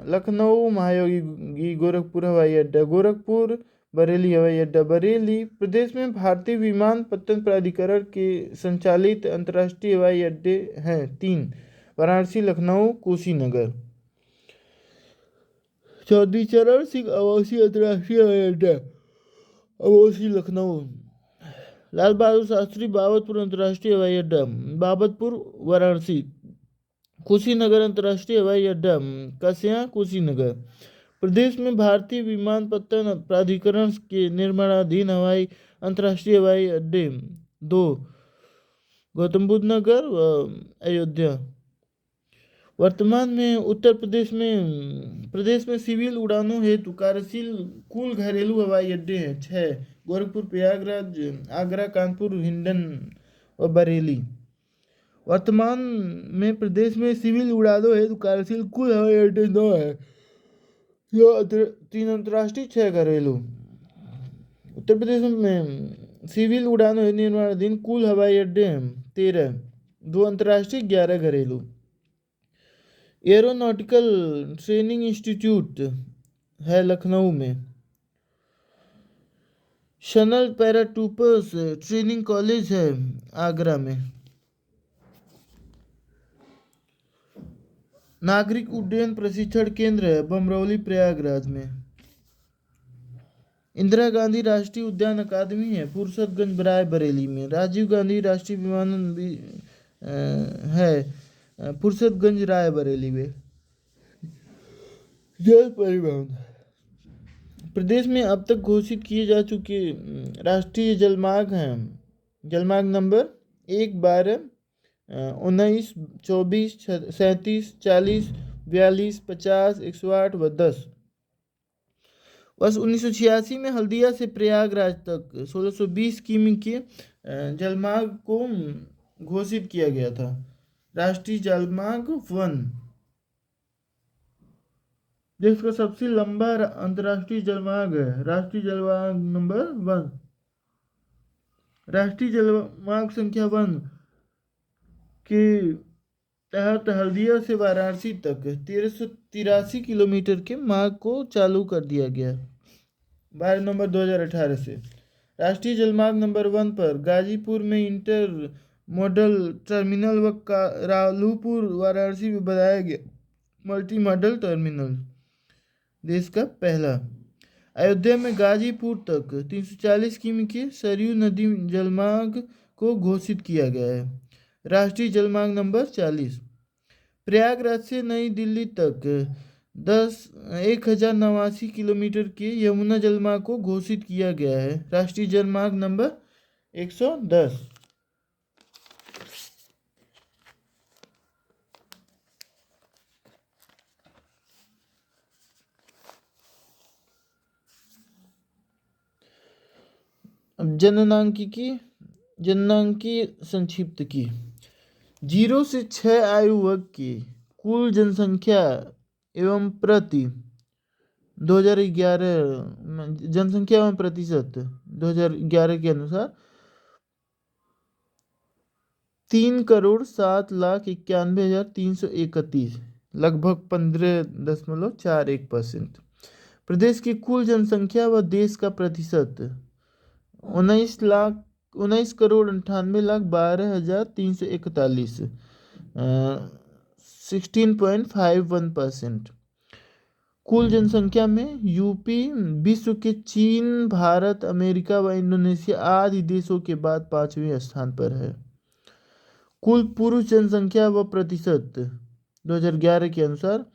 S1: लखनऊ, महायोगी गोरखपुर हवाई अड्डा गोरखपुर, बरेली हवाई अड्डा बरेली प्रदेश में भारतीय विमानपत्तन प्राधिकरण के संचालित अंतर्राष्ट्रीय हवाई अड्डे हैं 3, वाराणसी, लखनऊ, कुशीनगर। चौधरी चरण सिंह आवासीय अंतर्राष्ट्रीय हवाई अड्डा अवासी, लखनऊ। लाल बहादुर शास्त्री बाबतपुर अंतर्राष्ट्रीय हवाई अड्डा बाबतपुर, वाराणसी। कुशीनगर अंतर्राष्ट्रीय हवाई अड्डा कसिया, कुशीनगर। प्रदेश में भारतीय विमानपत्तन प्राधिकरण के निर्माणाधीन अंतर्राष्ट्रीय हवाई अड्डे 2, गौतम बुद्ध नगर व अयोध्या। वर्तमान में उत्तर प्रदेश में सिविल उड़ानों हेतु कार्यशील कुल घरेलू हवाई अड्डे हैं 6, गोरखपुर, प्रयागराज, आगरा, कानपुर, हिंडन और बरेली। वर्तमान में प्रदेश में सिविल उड़ानों हेतु कार्यशील कुल हवाई अड्डे 9 है, 3 अंतर्राष्ट्रीय, 6 घरेलू। उत्तर प्रदेश में सिविल उड़ानों हेतु निर्माणाधीन कुल हवाई अड्डे हैं 13, 2 अंतर्राष्ट्रीय, 11 घरेलू। एरोनॉटिकल ट्रेनिंग इंस्टीट्यूट है लखनऊ में। शनल पैराट्रूपर्स ट्रेनिंग कॉलेज है आगरा में। नागरिक उड्डयन प्रशिक्षण केंद्र है बमरौली, प्रयागराज में। इंदिरा गांधी राष्ट्रीय उद्यान अकादमी है फुर्सतगंज, रायबरेली में। राजीव गांधी राष्ट्रीय विमानन है फुर्सतगंज, रायबरेली में। जल परिवहन प्रदेश में अब तक घोषित किए जा चुके राष्ट्रीय जलमार्ग हैं। जलमार्ग नंबर 1, 12, 19, 24, 37, 40, 42, 50, 108 व 10। वर्ष 1986 में हल्दिया से प्रयागराज तक 1620 किमी के जलमार्ग को घोषित किया गया था। राष्ट्रीय जलमार्ग 1 देश का सबसे लंबा अंतर्राष्ट्रीय जलमार्ग है। राष्ट्रीय जलमार्ग नंबर 1, राष्ट्रीय जलमार्ग संख्या 1 के तहत हल्दिया से वाराणसी तक 1383 किलोमीटर के मार्ग को चालू कर दिया गया 12 नवंबर 2018 से। राष्ट्रीय जलमार्ग नंबर 1 पर गाजीपुर में इंटर मॉडल टर्मिनल व रालूपुर, वाराणसी में बनाया गया मल्टी मॉडल टर्मिनल, देश का पहला। अयोध्या में गाजीपुर तक 340 किमी के सरयू नदी जलमार्ग को घोषित किया गया है। राष्ट्रीय जलमार्ग नंबर 40 प्रयागराज से नई दिल्ली तक 1089 किलोमीटर के यमुना जलमार्ग को घोषित किया गया है। राष्ट्रीय जलमार्ग नंबर 110। अब जननांकी संक्षिप्त की 0 से 6 आयु वर्ग की कुल जनसंख्या एवं प्रति 2011 जनसंख्या एवं प्रतिशत 2011 के अनुसार 3,07,91,331, लगभग 15.41%। प्रदेश की कुल जनसंख्या व देश का प्रतिशत 19,98,12,341, 16.51%। कुल जनसंख्या में यूपी विश्व के चीन, भारत, अमेरिका व इंडोनेशिया आदि देशों के बाद 5वें स्थान पर है। कुल पुरुष जनसंख्या व प्रतिशत 2011 के अनुसार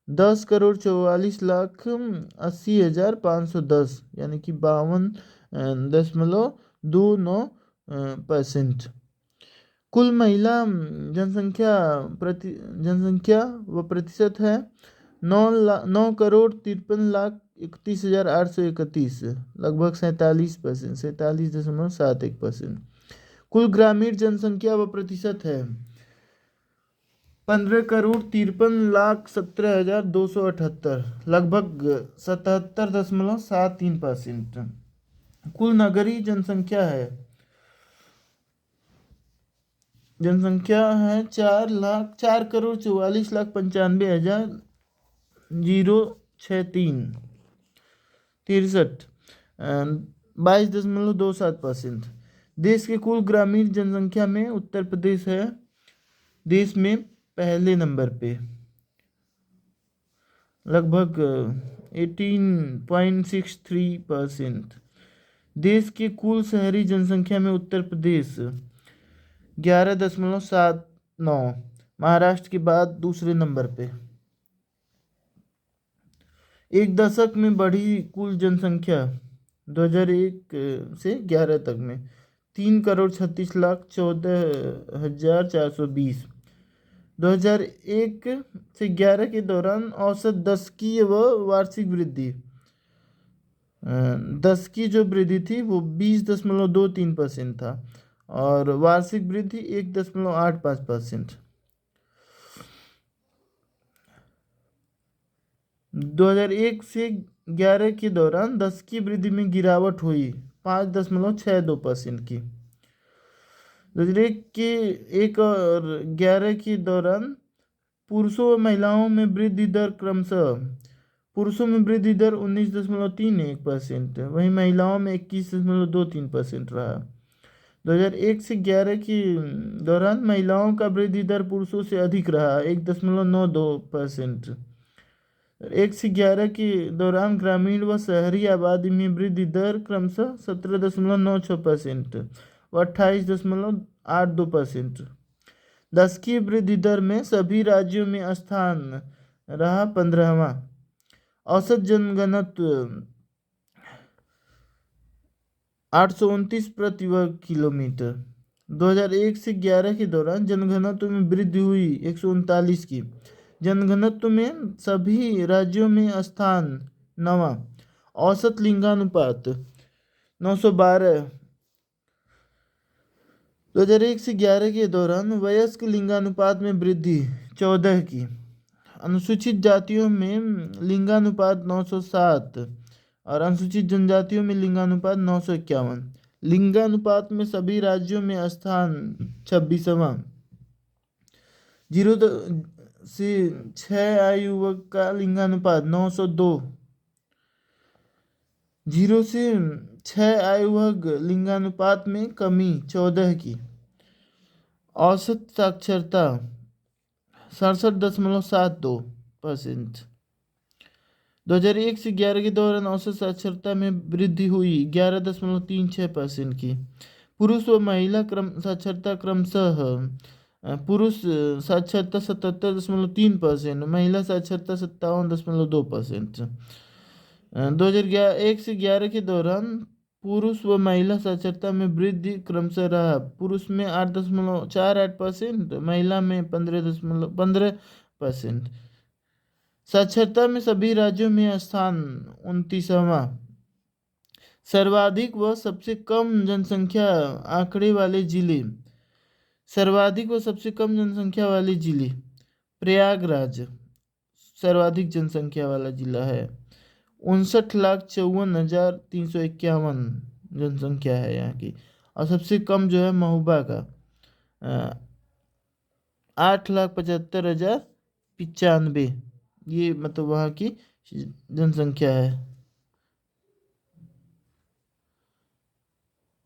S1: 10,44,80,510, यानी कि 52.29%। कुल महिला जनसंख्या व प्रतिशत है 9,53,31,831, लगभग 47%, 47.71%। कुल ग्रामीण जनसंख्या व प्रतिशत है 15,53,17,278, लगभग 77.73%। कुल नगरीय जनसंख्या है 4,44,95,063, 22.27%। देश के कुल ग्रामीण जनसंख्या में उत्तर प्रदेश है देश में पहले नंबर पे, लगभग 18.63%। देश के कुल शहरी जनसंख्या में उत्तर प्रदेश 11.79, महाराष्ट्र के बाद दूसरे नंबर पे। एक दशक में बढ़ी कुल जनसंख्या 2001 से 11 तक में 3,36,14,420। 2001 से 11 के दौरान औसत दशकीय व वार्षिक वृद्धि, दशकीय जो वृद्धि थी वो 20.23% था और वार्षिक वृद्धि 1.85%। 2001 से 11 के दौरान दशकीय वृद्धि में गिरावट हुई 5.62% की। 2001 के 1 और 11 के दौरान पुरुषों व महिलाओं में वृद्धि दर क्रमशः, पुरुषों में वृद्धि दर 19.31%, वहीं महिलाओं में 21.23% रहा। 2001 से 11 के दौरान महिलाओं का वृद्धि दर पुरुषों से अधिक रहा 1.92%। 1 से 11 के दौरान ग्रामीण व शहरी आबादी में वृद्धि दर क्रमशः 17.96% व 28.82%। दशकीय वृद्धि दर में सभी राज्यों में स्थान रहा 15वां। औसत जनघनत्व 829 प्रति वर्ग किलोमीटर। 2001 से 11 के दौरान जनघनत्व में वृद्धि हुई 139 की। जनघनत्व में सभी राज्यों में स्थान 9वां। औसत लिंगानुपात 912। 2001 से 11 के दौरान वयस्क लिंगानुपात में वृद्धि 14 की। अनुसूचित जातियों में लिंगानुपात 907 और अनुसूचित जनजातियों में लिंगानुपात 951। लिंगानुपात में सभी राज्यों में स्थान 26वां। 0 से 6 आयु वर्ग का लिंगानुपात 902। 0 से 6 आयु वर्ग लिंगानुपात में कमी 14 की। औसत साक्षरता 67.72%। 2001 से 11 के दौरान औसत साक्षरता में वृद्धि हुई 11.36% की। पुरुष व महिला साक्षरता क्रमशः पुरुष साक्षरता 77.3%, महिला साक्षरता 57.2%। 2001 से 11 के दौरान पुरुष व महिला साक्षरता में वृद्धि क्रमशः रहा, पुरुष में 8.48%, महिला में 15%। साक्षरता में सभी राज्यों में स्थान 29वां। सर्वाधिक व सबसे कम जनसंख्या आंकड़े वाले जिले। सर्वाधिक व सबसे कम जनसंख्या वाले जिले प्रयागराज सर्वाधिक जनसंख्या वाला जिला है, 59,54,351 जनसंख्या है यहाँ की। और सबसे कम जो है महोबा का 8,75,095, ये मतलब वहाँ की जनसंख्या है।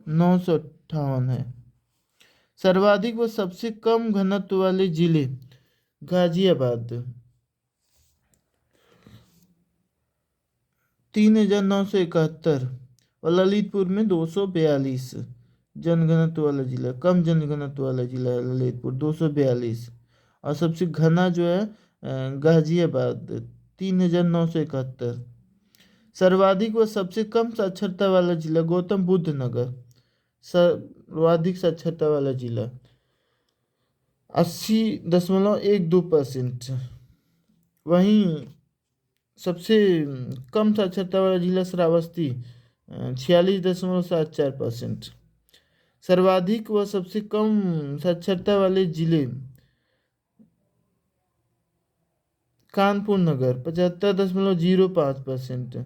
S1: 958 है। सर्वाधिक व सबसे कम घनत्व वाले जिले गाजियाबाद 3,971 और ललितपुर में 242 जनघनत्व वाला जिला, कम जनघनत्व वाला जिला है ललितपुर 242। और सबसे घना जो है गाजियाबाद 3,971। सर्वाधिक व सबसे कम साक्षरता वाला जिला गौतम बुद्ध नगर, सर्वाधिक साक्षरता वाला जिला 80.12%। वहीं सबसे कम साक्षरता वाला जिला श्रावस्ती 46.74%। सर्वाधिक व सबसे कम साक्षरता वाले जिले कानपुर नगर 75.05%,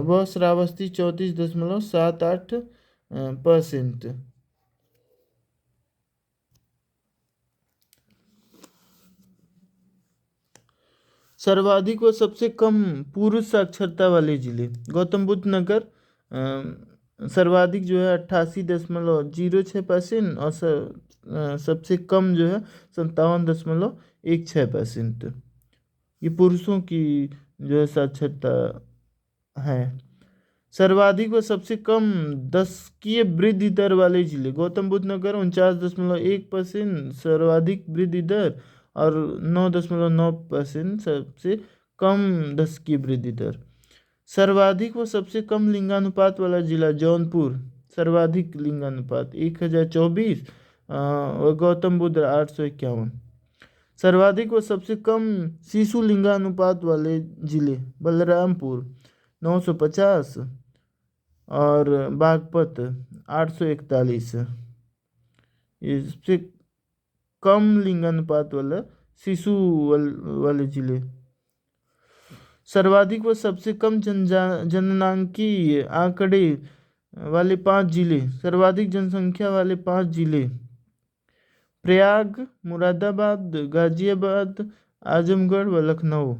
S1: व श्रावस्ती 34.78%। सर्वाधिक व सबसे कम पुरुष साक्षरता वाले जिले गौतम बुद्ध नगर सर्वाधिक जो है 88.06% और सबसे कम जो है 57.16%। ये पुरुषों की जो है साक्षरता है। सर्वाधिक व सबसे कम दशकीय वृद्धि दर वाले जिले गौतम बुद्ध नगर 49.1% सर्वाधिक वृद्धि दर और 9.9% सबसे कम दशकीय वृद्धि दर। सर्वाधिक व सबसे कम लिंगानुपात वाला जिला जौनपुर सर्वाधिक लिंगानुपात 1024 और गौतम बुद्ध 851। सर्वाधिक व सबसे कम शिशु लिंगानुपात वाले जिले बलरामपुर 950 और बागपत 841। इससे कम लिंगानुपात वाला शिशु वाले जिले। सर्वाधिक व सबसे कम जननांकीय आंकड़े वाले 5 जिले सर्वाधिक जनसंख्या वाले 5 जिले प्रयाग, मुरादाबाद, गाजियाबाद, आजमगढ़ व लखनऊ।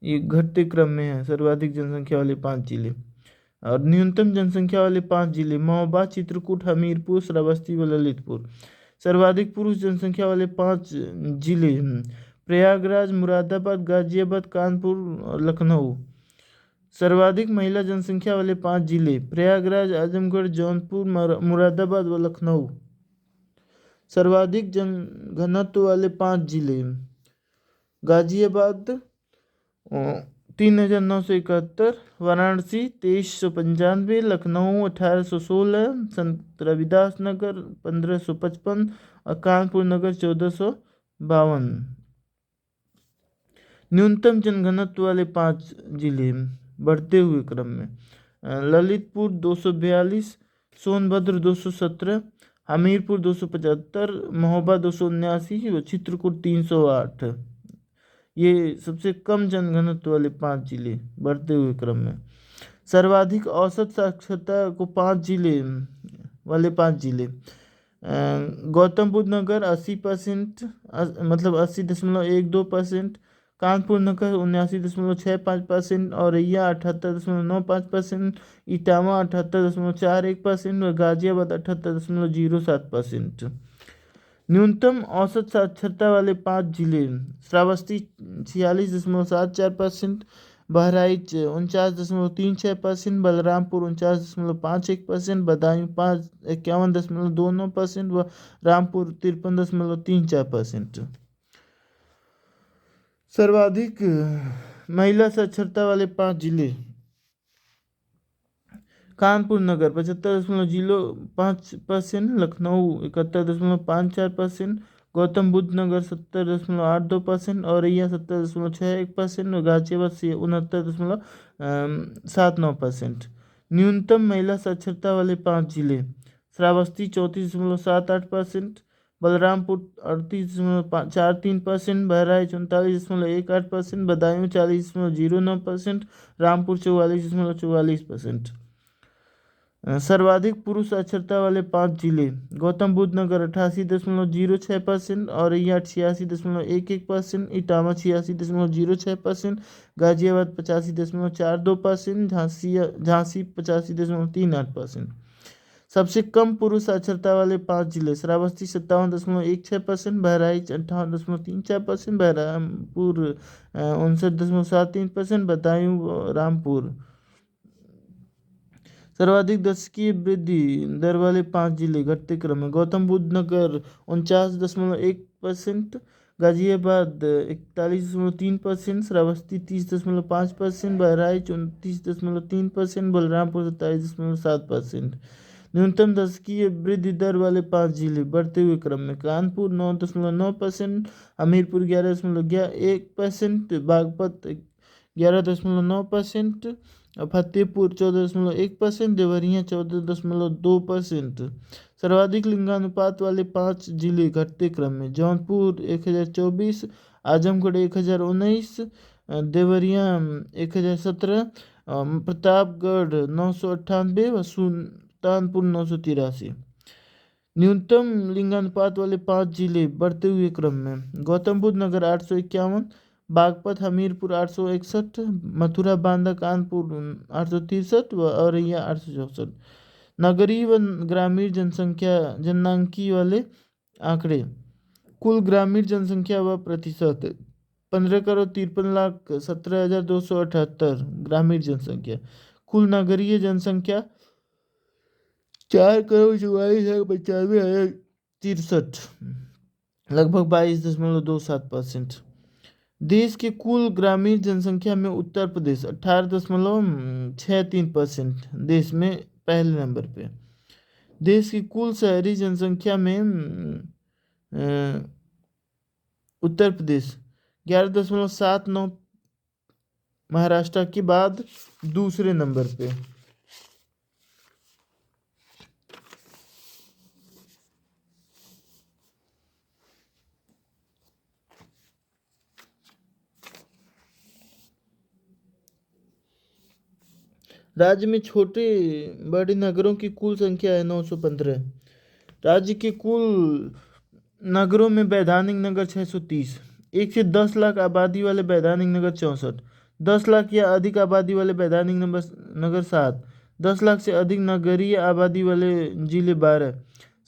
S1: ये घटते क्रम में है सर्वाधिक जनसंख्या वाले 5 जिले। और न्यूनतम जनसंख्या वाले 5 जिले महोबा, चित्रकूट, हमीरपुर, श्रावस्ती व ललितपुर। सर्वाधिक पुरुष जनसंख्या वाले 5 जिले प्रयागराज, मुरादाबाद, गाजियाबाद, कानपुर और लखनऊ। सर्वाधिक महिला जनसंख्या वाले 5 जिले प्रयागराज, आजमगढ़, जौनपुर, मुरादाबाद व लखनऊ। सर्वाधिक जनघनत्व वाले 5 जिले गाजियाबाद 3971, वाराणसी 2395, लखनऊ 1816, संत रविदास नगर 1555 और कानपुर नगर 1452। न्यूनतम जनघनत्व वाले 5 जिले बढ़ते हुए क्रम में ललितपुर 242, सोनभद्र 217, हमीरपुर 275, महोबा 279 व चित्रकूट 308। ये सबसे कम जनघनत्व वाले 5 जिले बढ़ते हुए क्रम में। सर्वाधिक औसत साक्षरता को 5 जिले वाले 5 जिले गौतम बुद्ध नगर 80%, मतलब 80.12%, कानपुर नगर 79.65%, औरैया 78.95%, इटावा 78.41% व गाजियाबाद 78.07%। न्यूनतम औसत साक्षरता वाले 5 जिले श्रावस्ती 46.74%, बहराइच 49.36%, बलरामपुर 49.51%, बदायूं 51.29% व रामपुर 53.34%। सर्वाधिक महिला साक्षरता वाले 5 जिले कानपुर नगर 75.05%, लखनऊ 71.54%, गौतम बुद्ध नगर 70.82%, औरैया 70.61% और गाजियाबाद 69.79%। न्यूनतम महिला साक्षरता वाले 5 जिले श्रावस्ती 34.78%, बलरामपुर 38.43%, बहराइच 39.18%, बदायूं 40.09%, रामपुर 44.44%। सर्वाधिक पुरुष साक्षरता वाले 5 जिले गौतम बुद्ध नगर 88.06%, औरैया 86.11%, इटावा 86.06%, गाजियाबाद 85.42%, झांसी 85.38%। सबसे कम पुरुष साक्षरता वाले 5 जिले श्रावस्ती 57.16%, बहराइच 58.34%, बहरामपुर 59.73%, बदायूं रामपुर। सर्वाधिक दशकीय वृद्धि दर वाले 5 जिले घटते क्रम में गौतम बुद्ध नगर 49.1%, गाजियाबाद 41.3%, श्रावस्ती 30.5%, बहराइच 29.3%, बलरामपुर 27.7%। न्यूनतम दशकीय वृद्धि दर वाले 5 जिले बढ़ते हुए क्रम में कानपुर 9.9%, हमीरपुर 11.1%, बागपत 11.9%, फतेहपुर 14.1%, देवरिया 14.2%। सर्वाधिक लिंगानुपात वाले 5 जिले घटते क्रम में जौनपुर 1024, आजमगढ़ 1019, देवरिया 1017, प्रतापगढ़ 998 व सुल्तानपुर 983। न्यूनतम लिंगानुपात वाले 5 जिले बढ़ते हुए क्रम में गौतम बुद्ध नगर 851, बागपत हमीरपुर 861, मथुरा बांदा कानपुर 863 व औरैया 864। नगरीय व ग्रामीण जननांकी वाले आंकड़े। कुल ग्रामीण जनसंख्या व प्रतिशत 15,53,17,278 ग्रामीण जनसंख्या। कुल नगरीय जनसंख्या 4,44,95,63 लगभग 22.27%। देश के कुल ग्रामीण जनसंख्या में उत्तर प्रदेश 18.63% देश में पहले नंबर पे। देश की कुल शहरी जनसंख्या में उत्तर प्रदेश 11.79, महाराष्ट्र के बाद दूसरे नंबर पे। राज्य में छोटे बड़े नगरों की कुल संख्या है 915। राज्य के कुल नगरों में वैधानिक नगर 630, 1 से 10 लाख आबादी वाले वैधानिक नगर 64, 10 लाख या अधिक आबादी वाले वैधानिक नगर 7, 10 लाख से अधिक नगरीय आबादी वाले जिले 12,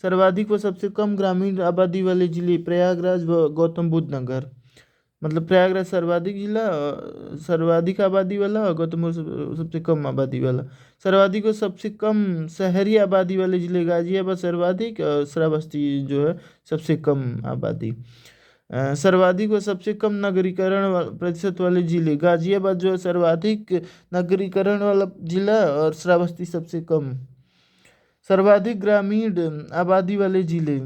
S1: सर्वाधिक व सबसे कम ग्रामीण आबादी वाले जिले प्रयागराज व गौतम बुद्ध नगर। मतलब प्रयागराज सर्वाधिक जिला, सर्वाधिक आबादी वाला, और गौतम बुद्ध सबसे कम आबादी वाला। सर्वाधिक और सबसे कम शहरी आबादी वाले जिले गाजियाबाद सर्वाधिक, और श्रावस्ती जो है सबसे कम आबादी। सर्वाधिक और सबसे कम नगरीकरण प्रतिशत वाले जिले गाजियाबाद जो है सर्वाधिक नगरीकरण वाला जिला, और श्रावस्ती सबसे कम। सर्वाधिक ग्रामीण आबादी वाले जिले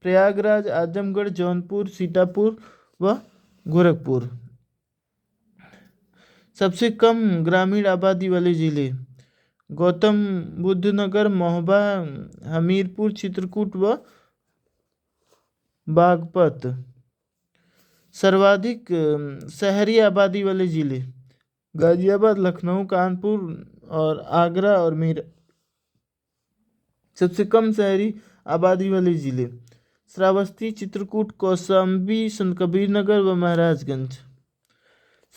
S1: प्रयागराज, आजमगढ़, जौनपुर, सीतापुर व गोरखपुर। सबसे कम ग्रामीण आबादी वाले जिले गौतम बुद्ध नगर, महोबा, हमीरपुर, चित्रकूट व बागपत। सर्वाधिक शहरी आबादी वाले जिले गाजियाबाद, लखनऊ, कानपुर और आगरा और मेरठ। सबसे कम शहरी आबादी वाले जिले श्रावस्ती, चित्रकूट, कौशाम्बी, संत कबीर नगर व महाराजगंज।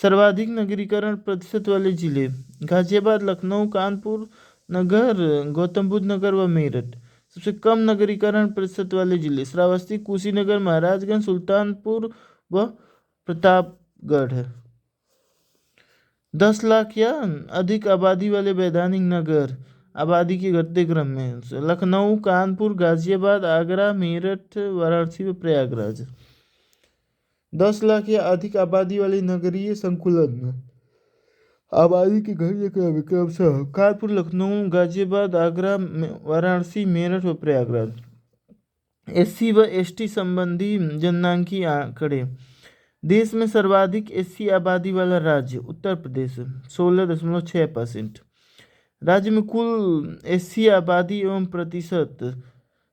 S1: सर्वाधिक नगरीकरण प्रतिशत वाले जिले गाजियाबाद, लखनऊ, कानपुर नगर, गौतम बुद्ध नगर व मेरठ। सबसे कम नगरीकरण प्रतिशत वाले जिले श्रावस्ती, कुशीनगर, महाराजगंज, सुल्तानपुर व प्रतापगढ़। 10 लाख या अधिक आबादी वाले वैधानिक नगर आबादी के घटते क्रम में लखनऊ, कानपुर, गाजियाबाद, आगरा, मेरठ, वाराणसी व प्रयागराज। 10 लाख या अधिक आबादी वाले नगरीय संकुलन आबादी के घटते क्रमशः कानपुर, लखनऊ, गाजियाबाद, आगरा, वाराणसी, मेरठ व प्रयागराज। एससी व एसटी संबंधी जननांकी आंकड़े। देश में सर्वाधिक एससी आबादी वाला राज्य उत्तर प्रदेश 16.6%। राज्य में कुल एससी आबादी एवं प्रतिशत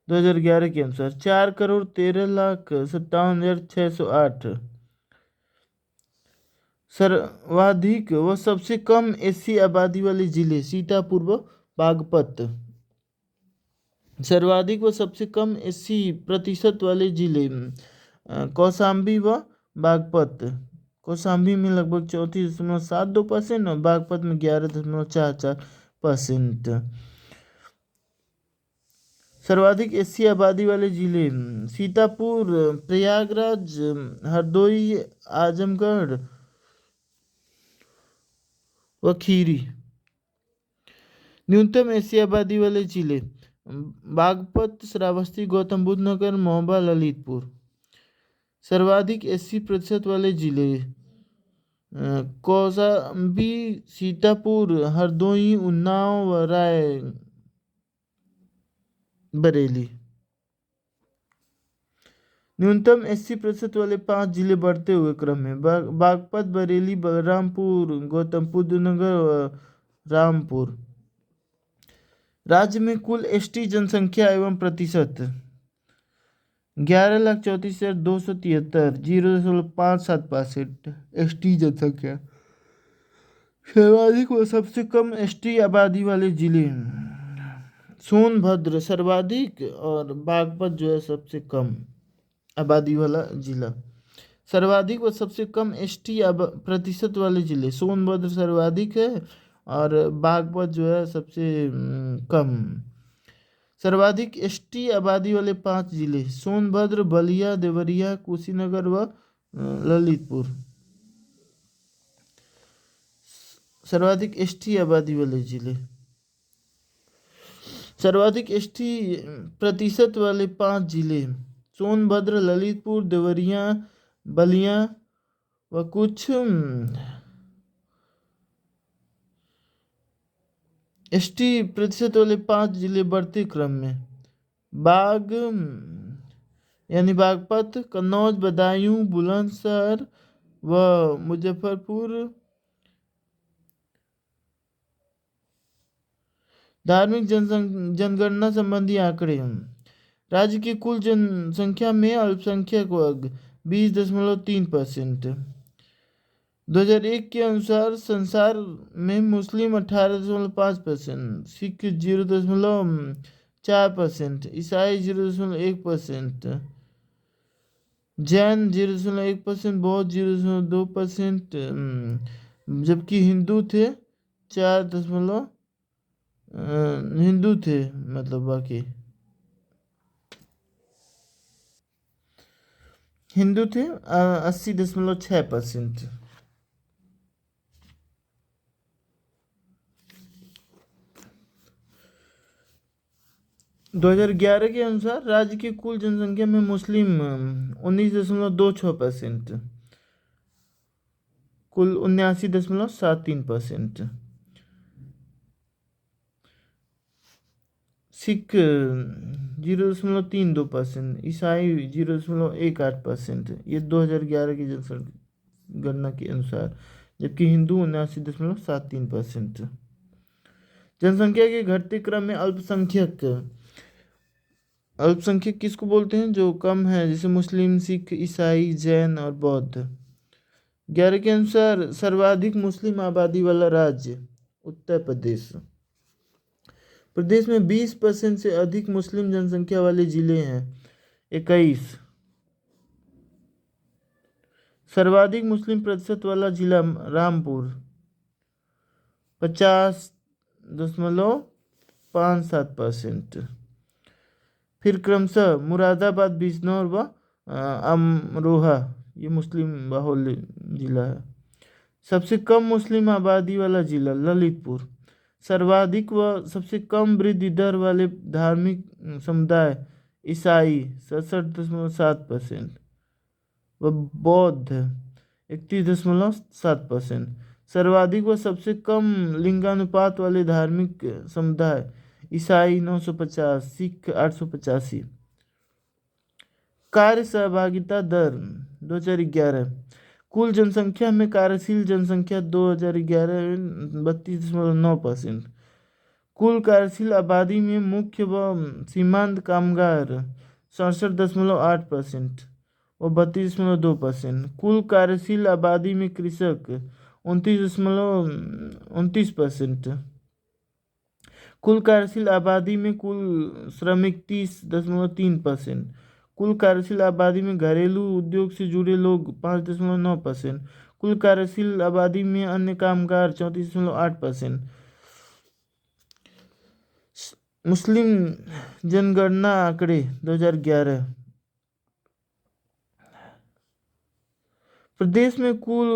S1: 2011 के अनुसार 4,13,57,608। सर्वाधिक व सबसे कम एससी आबादी वाले जिले सीतापुर व बागपत। सर्वाधिक व सबसे कम एससी प्रतिशत वाले जिले कौशाम्बी व बागपत। कौशाम्बी में लगभग 34.72% और बागपत में 11.44%। सर्वाधिक एससी आबादी वाले जिले सीतापुर, प्रयागराज, हरदोई, आजमगढ़ व खीरी। न्यूनतम एससी आबादी वाले जिले बागपत, श्रावस्ती, गौतम बुद्ध नगर, महोबा, ललितपुर। सर्वाधिक एससी प्रतिशत वाले जिले कौशाम्बी, सीतापुर, हरदोई, उन्नाव व रायबरेली। न्यूनतम एससी प्रतिशत वाले 5 जिले बढ़ते हुए क्रम में बागपत, बरेली, बलरामपुर, गौतम बुद्ध नगर व रामपुर। राज्य में कुल एसटी जनसंख्या एवं प्रतिशत 11,34,273 0.57% एसटी जनसंख्या। सर्वाधिक व सबसे कम एसटी आबादी वाले जिले सोनभद्र सर्वाधिक और बागपत जो है सबसे कम आबादी वाला जिला। सर्वाधिक व सबसे कम एसटी प्रतिशत वाले जिले, सोनभद्र सर्वाधिक है और बागपत जो है सबसे कम। सर्वाधिक एसटी आबादी वाले 5 जिले, सोनभद्र, बलिया, देवरिया, कुशीनगर व ललितपुर। सर्वाधिक एसटी आबादी वाले जिले, सर्वाधिक एसटी प्रतिशत वाले 5 जिले, सोनभद्र, ललितपुर, देवरिया, बलिया व कुछ एसटी प्रतिशत वाले 5 जिले बढ़ते क्रम में, यानी बागपत, कन्नौज, बदायूं, बुलंदशहर व मुजफ्फरपुर। धार्मिक जनगणना संबंधी आंकड़े, राज्य की कुल जनसंख्या में अल्पसंख्यक वर्ग 20.3%। 2001 के अनुसार संसार में मुस्लिम 18.5%, सिख 0.4%, ईसाई 0.1%, जैन 0.1%, बौद्ध 0.2%, जबकि हिंदू थे 4 हिंदू थे, मतलब बाकी हिंदू थे 80.6%। 2011 के अनुसार राज्य की कुल जनसंख्या में मुस्लिम 19.26%, कुल 79.73%, सिख 0.32%, ईसाई 0.18%, ये 2011 की जनगणना के अनुसार, जबकि हिंदू 79.73%। जनसंख्या के घटते क्रम में अल्पसंख्यक किसको बोलते हैं, जो कम है, जैसे मुस्लिम, सिख, ईसाई, जैन और बौद्ध। 11 के अनुसार सर्वाधिक मुस्लिम आबादी वाला राज्य उत्तर प्रदेश। प्रदेश में 20% से अधिक मुस्लिम जनसंख्या वाले जिले हैं 21। सर्वाधिक मुस्लिम प्रतिशत वाला जिला रामपुर 50.57%। फिर क्रमशः मुरादाबाद, बिजनौर व अमरोहा, ये मुस्लिम बाहुल्य जिला है। सबसे कम मुस्लिम आबादी वाला जिला ललितपुर। सर्वाधिक व सबसे कम वृद्धि दर वाले धार्मिक समुदाय ईसाई 67.7% व बौद्ध 31.7%। सर्वाधिक व सबसे कम लिंगानुपात वाले धार्मिक समुदाय ईसाई 950, सिख 885। कार्य सहभागिता दर 2011, कुल जनसंख्या में कार्यशील जनसंख्या 2011 32.9%। कुल कार्यशील आबादी में मुख्य व सीमांत कामगार 67.8% और 32.2%। कुल कार्यशील आबादी में कृषक 29.29%। कुल कार्यशील आबादी में कुल श्रमिक 30.3%। कुल कार्यशील आबादी में घरेलू उद्योग से जुड़े लोग 5.9%। कुल कार्यशील आबादी में अन्य कामगार 34.8%। मुस्लिम जनगणना आंकड़े 2011। प्रदेश में कुल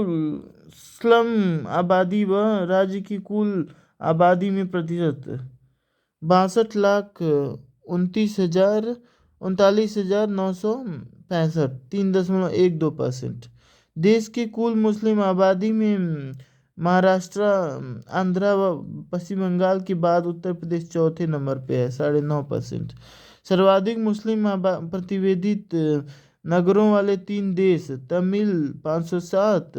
S1: स्लम आबादी व राज्य की कुल आबादी में प्रतिशत 62,39,965, 3.12%। देश की कुल मुस्लिम आबादी में महाराष्ट्र, आंध्र व पश्चिम बंगाल के बाद उत्तर प्रदेश चौथे नंबर पे है 9.5%। सर्वाधिक मुस्लिम प्रतिवेदित नगरों वाले 3 देश तमिल 507,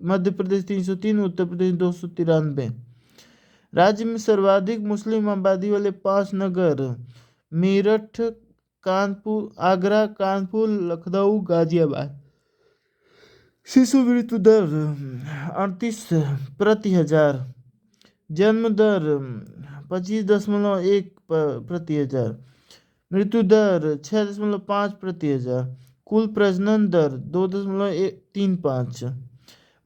S1: मध्य प्रदेश 303, उत्तर प्रदेश 293। राज्य में सर्वाधिक मुस्लिम आबादी वाले 5 नगर मेरठ, कानपुर, आगरा, कानपुर, लखनऊ, गाजियाबाद। शिशु मृत्यु दर 38/1000, जन्म दर 25.1 प्रति हजार, मृत्यु दर 6.5 प्रति हजार। कुल प्रजनन दर 2.35,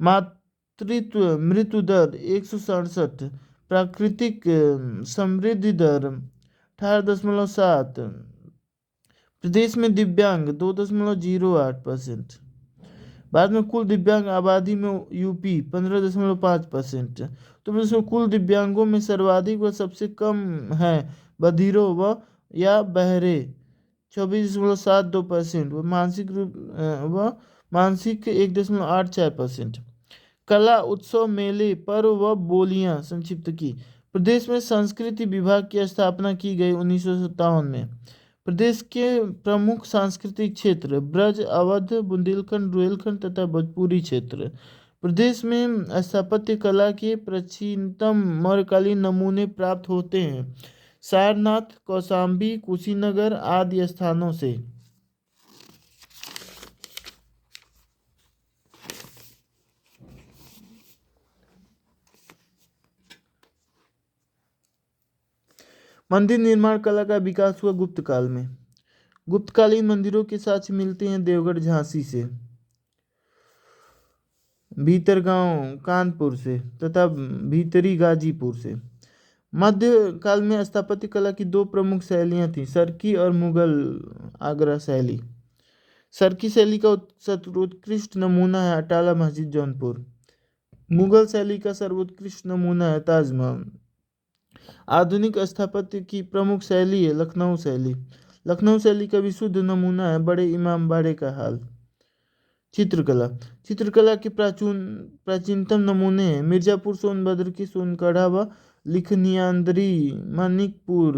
S1: मातृत्व मृत्यु दर 167, प्राकृतिक समृद्धि दर 18.7, प्रदेश में दिव्यांग 2.08%। बाद में कुल दिव्यांग आबादी में यूपी 15.5%। तो प्रदेश में कुल दिव्यांगों में सर्वाधिक व सबसे कम है बधिरों व या बहरे 24.72%, व मानसिक 1.84%। कला उत्सव मेले पर्व व बोलियां संक्षिप्त की। प्रदेश में संस्कृति विभाग की स्थापना की गई 1957 में। प्रदेश के प्रमुख सांस्कृतिक क्षेत्र ब्रज, अवध, बुंदेलखंड, रुहेलखंड तथा भोजपुरी क्षेत्र। प्रदेश में स्थापत्य कला के प्राचीनतम मौर्यकालीन नमूने प्राप्त होते हैं सारनाथ, कौशाम्बी, कुशीनगर आदि स्थानों से। मंदिर निर्माण कला का विकास हुआ गुप्त काल में। गुप्तकालीन मंदिरों के साक्ष्य मिलते हैं देवगढ़ झांसी से, भीतरगांव कानपुर से तथा भीतरी गाजीपुर से। मध्य काल में स्थापत्य कला की दो प्रमुख शैलियाँ थीं, सरकी और मुगल आगरा शैली। सरकी शैली का सर्वोत्कृष्ट नमूना है अटाला मस्जिद जौनपुर। मुगल शैली का सर्वोत्कृष्ट नमूना है ताजमहल। आधुनिक स्थापत्य की प्रमुख शैली है लखनऊ शैली। लखनऊ शैली का विशुद्ध नमूना है बड़े इमाम बाड़े का हाल। चित्रकला। चित्रकला के प्राचीनतम नमूने हैं मिर्जापुर, सोनभद्र की सोनकढ़ा व लिखनियांदरी, मानिकपुर,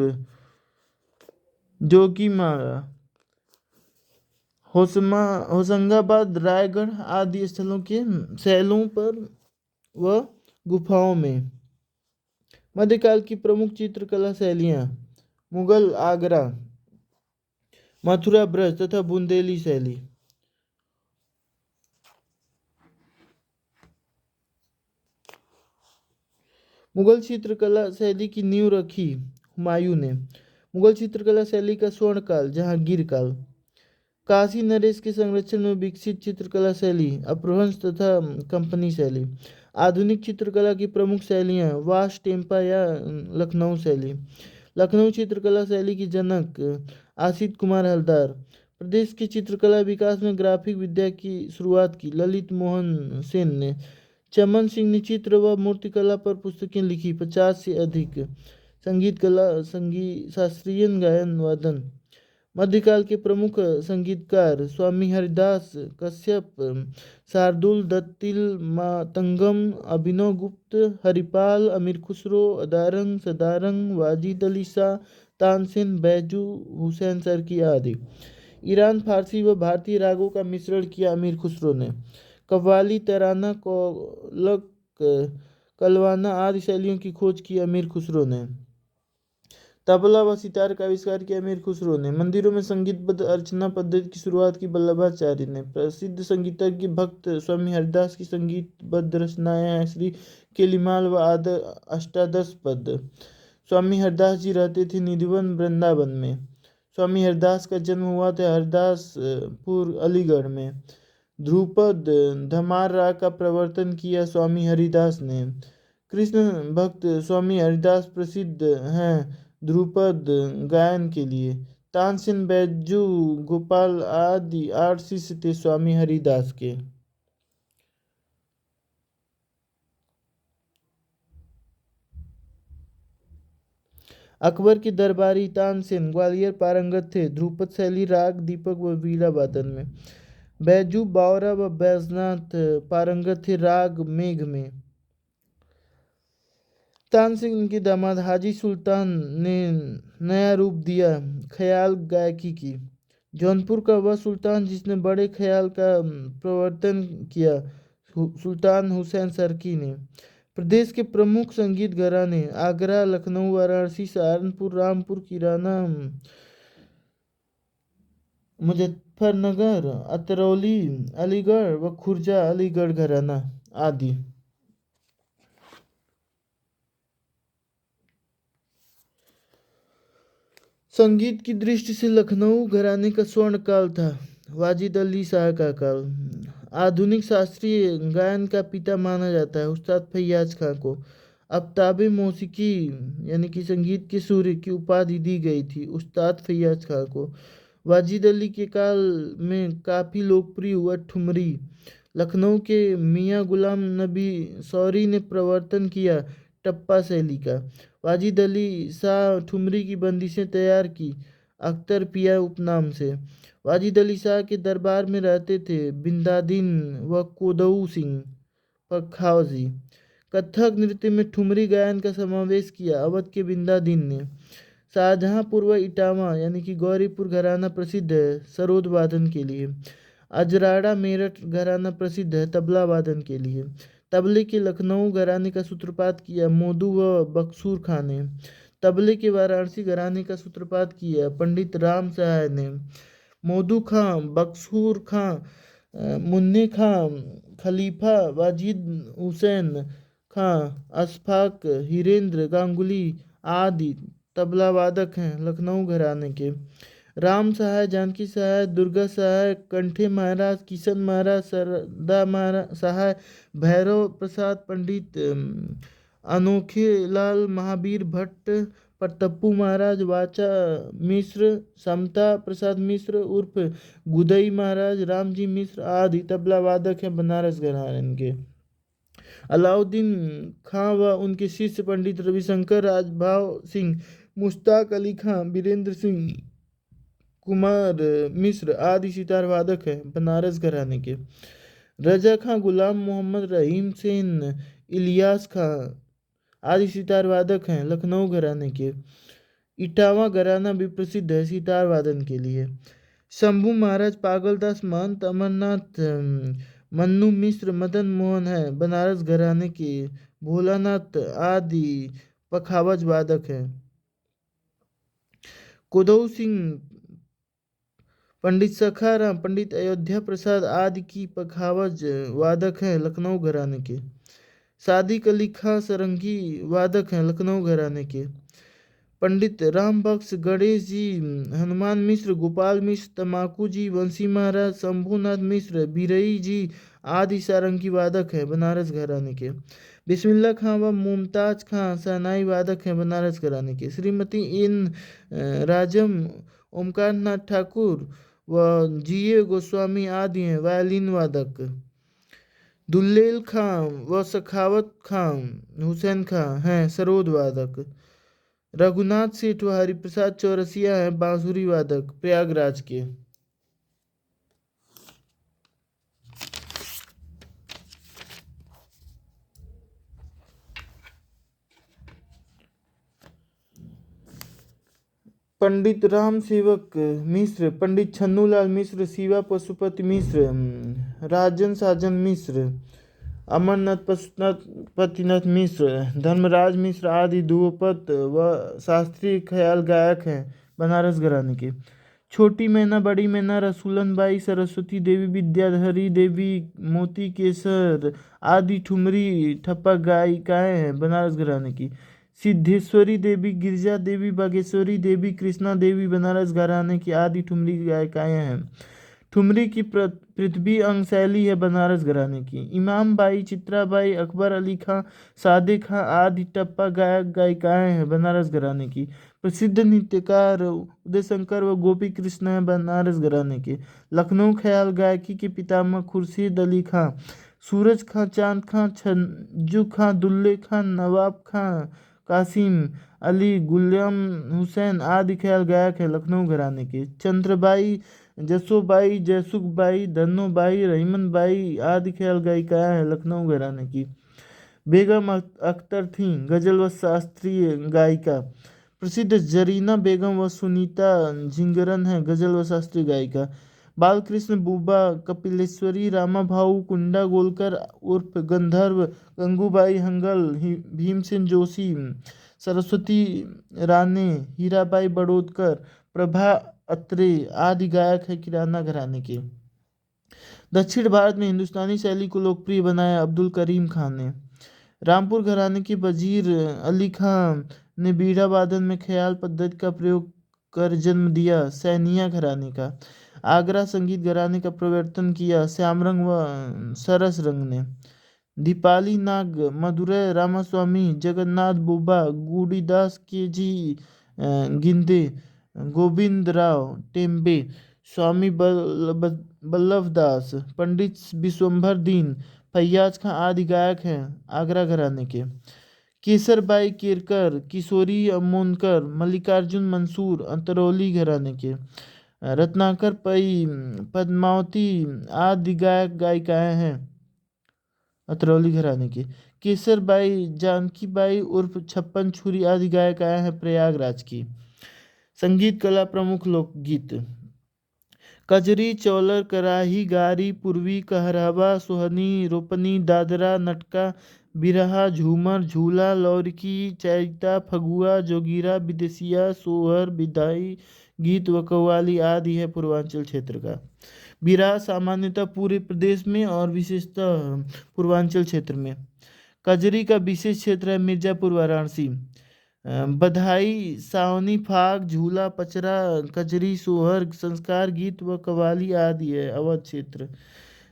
S1: जोगीमारा, होशंगाबाद, रायगढ़ आदि स्थलों के शैलों पर व गुफाओं में। मध्यकाल की प्रमुख चित्रकला शैलियाँ मुगल आगरा, मथुरा ब्रज तथा बुंदेली शैली। मुगल चित्रकला शैली की नींव रखी हुमायूं ने। मुगल चित्रकला शैली का स्वर्णकाल जहांगीर काल। काशी नरेश के संरक्षण में विकसित चित्रकला शैली अपभ्रंश तथा कंपनी शैली। आधुनिक चित्रकला की प्रमुख शैलियाँ वाश, टेम्पा या लखनऊ शैली। लखनऊ चित्रकला शैली की जनक आसित कुमार हलदार। प्रदेश की चित्रकला विकास में ग्राफिक विद्या की शुरुआत की ललित मोहन सेन ने। चमन सिंह ने चित्र व मूर्तिकला पर पुस्तकें लिखी 50 से अधिक। संगीत कला, शास्त्रीय गायन वादन। मध्यकाल के प्रमुख संगीतकार स्वामी हरिदास कश्यप, शार्दुल, दत्तिल, मातंगम, अभिनव गुप्त, हरिपाल, अमीर खुसरो, अदारंग, सदारंग, वाजिद अली शाह, तानसेन, बैजू, हुसैन सरकी आदि। ईरान, फारसी व भारतीय रागों का मिश्रण किया अमीर खुसरो ने। कव्वाली, तराना, कौलक, कलवाना आदि शैलियों की खोज की अमीर खुसरो ने। तबला व सितार का आविष्कार किया अमीर खुसरो ने। मंदिरों में संगीतबद्ध अर्चना पद्धति की शुरुआत की वल्लभाचार्य ने। प्रसिद्ध संगीतज्ञ भक्त स्वामी हरिदास की संगीतबद्ध रचनाएं हैं श्री केलीमाल व अष्टादश पद। स्वामी हरिदास जी रहते थे निधिवन वृंदावन में। स्वामी हरिदास का जन्म हुआ था हरदासपुर अलीगढ़ में। ध्रुपद धमार राग का प्रवर्तन किया स्वामी हरिदास ने। कृष्ण भक्त स्वामी हरिदास प्रसिद्ध हैं ध्रुपद गायन के लिए। तानसेन, बैजू, गोपाल आदि 8 शिष्य थे स्वामी हरिदास के। अकबर के दरबारी तानसेन ग्वालियर पारंगत थे ध्रुपद शैली, राग, दीपक व वीणा वादन में। बैजू, बावरा व बैजनाथ पारंगत थे राग मेघ में। तानसेन के दामाद हाजी सुल्तान ने नया रूप दिया ख्याल गायकी की। जौनपुर का वह सुल्तान जिसने बड़े ख्याल का प्रवर्तन किया सुल्तान हुसैन सरकी ने। प्रदेश के प्रमुख संगीत घराने आगरा, लखनऊ, वाराणसी, सहारनपुर, रामपुर, किराना, मुजफ्फरनगर, अतरौली, अलीगढ़ व खुर्जा अलीगढ़ घराना आदि। संगीत की दृष्टि से लखनऊ घराने का स्वर्ण काल था। वाजिद अली शाह का काल। आधुनिक शास्त्रीय गायन का पिता माना जाता है उस्ताद फैयाज खां को। आफ्ताब मौसीकी यानी कि संगीत के सूर्य की उपाधि दी गई थी उस्ताद फैयाज खां को। वाजिद अली के काल में काफ़ी लोकप्रिय हुआ ठुमरी। लखनऊ के मियाँ गुलाम नबी सौरी ने प्रवर्तन किया टप्पा शैली का। वाजिद अली शाह ठुमरी की बंदिशें तैयार की अख्तर पिया उपनाम से। वाजिद अली शाह के दरबार में रहते थे बिंदादिन व कोदऊ सिंह पखावजी। कथक नृत्य में ठुमरी गायन का समावेश किया अवध के बिंदादिन ने। शाहजहांपुर व इटावा यानी कि गौरीपुर घराना प्रसिद्ध है सरोद वादन के लिए। अजराड़ा मेरठ घराना प्रसिद्ध है तबला वादन के लिए। तबले के लखनऊ घराने का सूत्रपात किया मोदू व बक्सूर खां ने। तबले के वाराणसी घराने का सूत्रपात किया पंडित राम सहाय ने। मोदू खां, बक्सूर खां, मुन्ने खां, खलीफा वाजिद हुसैन खां, अशफाक, हीरेंद्र गांगुली आदि तबला वादक हैं लखनऊ घराने के। राम सहाय, जानकी सहाय, दुर्गा सहाय, कंठे महाराज, किशन महाराज, सरदा महाराज सहाय, भैरव प्रसाद पंडित, अनोखे लाल महावीर भट्ट, प्रतप्पू महाराज, वाचा मिश्र, समता प्रसाद मिश्र उर्फ गुदई महाराज, रामजी मिश्र आदि तबला वादक हैं बनारस घराने के। अलाउद्दीन खां व उनके शिष्य पंडित रविशंकर राजभाव सिंह, मुश्ताक अली खां, बीरेंद्र सिंह कुमार मिश्र आदि सितार वादक हैं बनारस घराने के। रजा खां, गुलाम मोहम्मद, रहीम सेन, इलियास खां आदि सितार वादक हैं लखनऊ घराने के। इटावा घराना भी प्रसिद्ध है सितार वादन के लिए। शंभू महाराज, पागलदास महंत, अमरनाथ, मन्नू मिश्र, मदन मोहन है बनारस घराने के। भोलानाथ आदि पखावज वादक हैं। कोदऊ सिंह, पंडित सखाराम, पंडित अयोध्या प्रसाद आदि की पखावज वादक हैं लखनऊ घराने के। सादिक अली खां सरंगी वादक हैं लखनऊ घराने के। पंडित राम बख्श, गणेश जी, हनुमान मिश्र, गोपाल मिश्र, तमाकू जी, वंशी महाराज, शंभूनाथ मिश्र, बिरई जी आदि सारंगी वादक हैं बनारस घराने के। बिस्मिल्ला खां व मुमताज खां शहनाई वादक हैं बनारस घराने के। श्रीमती एन राजम, ओमकार नाथ ठाकुर व जीए गोस्वामी आदि हैं वायलिन वादक। दुल्लेल खां व सखावत खां हुसैन खां हैं सरोद वादक। रघुनाथ सेठ व हरिप्रसाद चौरसिया हैं बांसुरी वादक प्रयागराज के। पंडित राम सेवक मिश्र, पंडित छन्नूलाल मिश्र, शिवा पशुपति मिश्र, राजन साजन मिश्र, अमरनाथ पशुपतिनाथ मिश्र, धर्मराज मिश्र आदि ध्रुपद व शास्त्रीय ख्याल गायक हैं बनारस घराने के। छोटी मैना, बड़ी मैना, रसूलन बाई, सरस्वती देवी, विद्याधरी देवी, मोती केसर आदि ठुमरी ठप्पा गायिकाएं हैं बनारस घराने की। सिद्धेश्वरी देवी, गिरिजा देवी, बागेश्वरी देवी, कृष्णा देवी बनारस घराने की आदि ठुमरी गायिकाएं हैं। ठुमरी की पृथ्वी अंग शैली है बनारस घराने की। इमाम बाई, चित्राबाई, अकबर अली खां, सादे खां आदि टप्पा गायक गायिकाएं हैं बनारस घराने की। प्रसिद्ध नृत्यकार उदय शंकर व गोपी कृष्ण हैं बनारस घराने के। लखनऊ ख्याल गायकी के पितामह खुर्शीद अली खां, सूरज खां, चांद खां, छज्जू खां, दुल्ले खां, नवाब खां, कासिम अली, गुलाम हुसैन आदि ख्याल गायक हैं लखनऊ घराने के। चंद्रबाई, जसोबाई, जयसुखबाई, धन्नोबाई, रहीमनबाई आदि ख्याल गायिकाएं हैं लखनऊ घराने की। बेगम अख्तर थीं गजल व शास्त्रीय गायिका। प्रसिद्ध जरीना बेगम व सुनीता झिंगरन है गजल व शास्त्रीय गायिका। बालकृष्ण बुबा, कपिलेश्वरी, रामा भाऊ, कुंडा गोलकर उर्फ गंधर्व, गंगूबाई हंगल, भीमसेन जोशी, सरस्वती राणे, हीराबाई बड़ौदकर, प्रभा अत्रे आदि गायक है किराना घराने के। दक्षिण भारत में हिंदुस्तानी शैली को लोकप्रिय बनाया अब्दुल करीम खान ने। रामपुर घराने के वजीर अली खान ने बीड़ा वादन में ख्याल पद्धति का प्रयोग कर जन्म दिया सैनिया घराने का। आगरा संगीत घराने का प्रवर्तन किया श्यामरंग व सरस रंग ने। दीपाली नाग, मदुरै रामास्वामी, जगन्नाथ बुब्बा, गुड़ीदास के जी गिंदे, गोविंदराव टेम्बे, स्वामी बल्लभ दास, पंडित विश्वंभर दीन, फैयाज खां आदि गायक हैं आगरा घराने के। केसरबाई केरकर, किशोरी अमोनकर, मल्लिकार्जुन मंसूर अंतरौली घराने के। रत्नाकर पई, पद्मावती आदि गायक गायिकाएं हैं अतरौली घराने के। केसरबाई, जानकीबाई उर्फ छप्पन छुरी आदि गायिकाएं हैं प्रयागराज की। संगीत कला प्रमुख लोकगीत कजरी, चौलर, कराही, गारी, पूर्वी, कहरवा, सोहनी, रोपनी, दादरा, नटका, बिरहा, झूमर, झूला, लौरिकी, चैता, फगुआ, जोगीरा, विदेसिया, सोहर, विदाई गीत व कव्वाली आदि है पूर्वांचल क्षेत्र का। बिरहा सामान्यतः पूरे प्रदेश में और विशेषतः पूर्वांचल क्षेत्र में। कजरी का विशेष क्षेत्र है मिर्जापुर, वाराणसी। बधाई, सावनी, फाग, झूला, पचरा, कजरी, सोहर, संस्कार गीत व कव्वाली आदि है अवध क्षेत्र।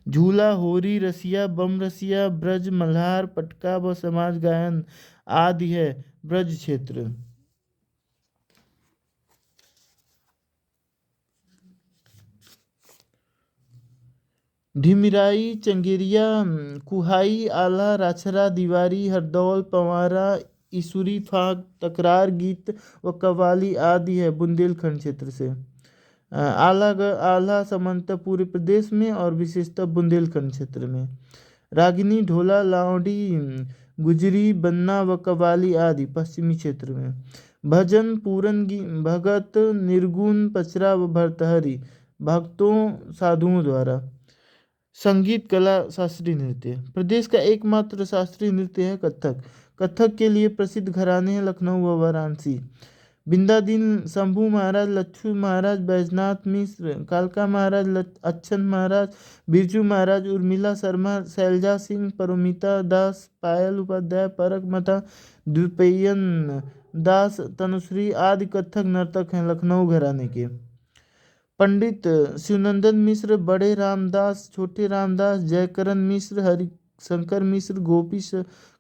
S1: झूला, होरी, रसिया, बम रसिया, ब्रज, मल्हार, पटका व समाज गायन आदि है ब्रज क्षेत्र। ढिमिराई, चंगेरिया, कुहाई, आला, राछरा, दीवारी, हरदौल, पंवारा, ईसुरी, फाग, तकरार गीत व कव्वाली आदि है बुंदेलखंड क्षेत्र से। आला सामान्यतः पूरे प्रदेश में और विशेषतः बुंदेलखंड क्षेत्र में। रागिनी, ढोला, लावड़ी, गुजरी, बन्ना व कव्वाली आदि पश्चिमी क्षेत्र में। भजन, पूरन, भगत, निर्गुण, पचरा व भर्तहरी भक्तों साधुओं द्वारा। संगीत कला शास्त्रीय नृत्य प्रदेश का एकमात्र शास्त्रीय नृत्य है कथक। कथक के लिए प्रसिद्ध घराने हैं लखनऊ व वाराणसी। बिंदादीन, शंभू महाराज, लच्छू महाराज, बैजनाथ मिश्र, कालका महाराज, अच्छन महाराज, बिरजू महाराज, उर्मिला शर्मा, शैलजा सिंह, परोमिता दास, पायल उपाध्याय, परक मता, द्विपयन दास, तनुश्री आदि कथक नर्तक हैं लखनऊ घराने के। पंडित शिवनंदन मिश्र, बड़े रामदास, छोटे रामदास, जयकरण मिश्र, हरिशंकर मिश्र, गोपी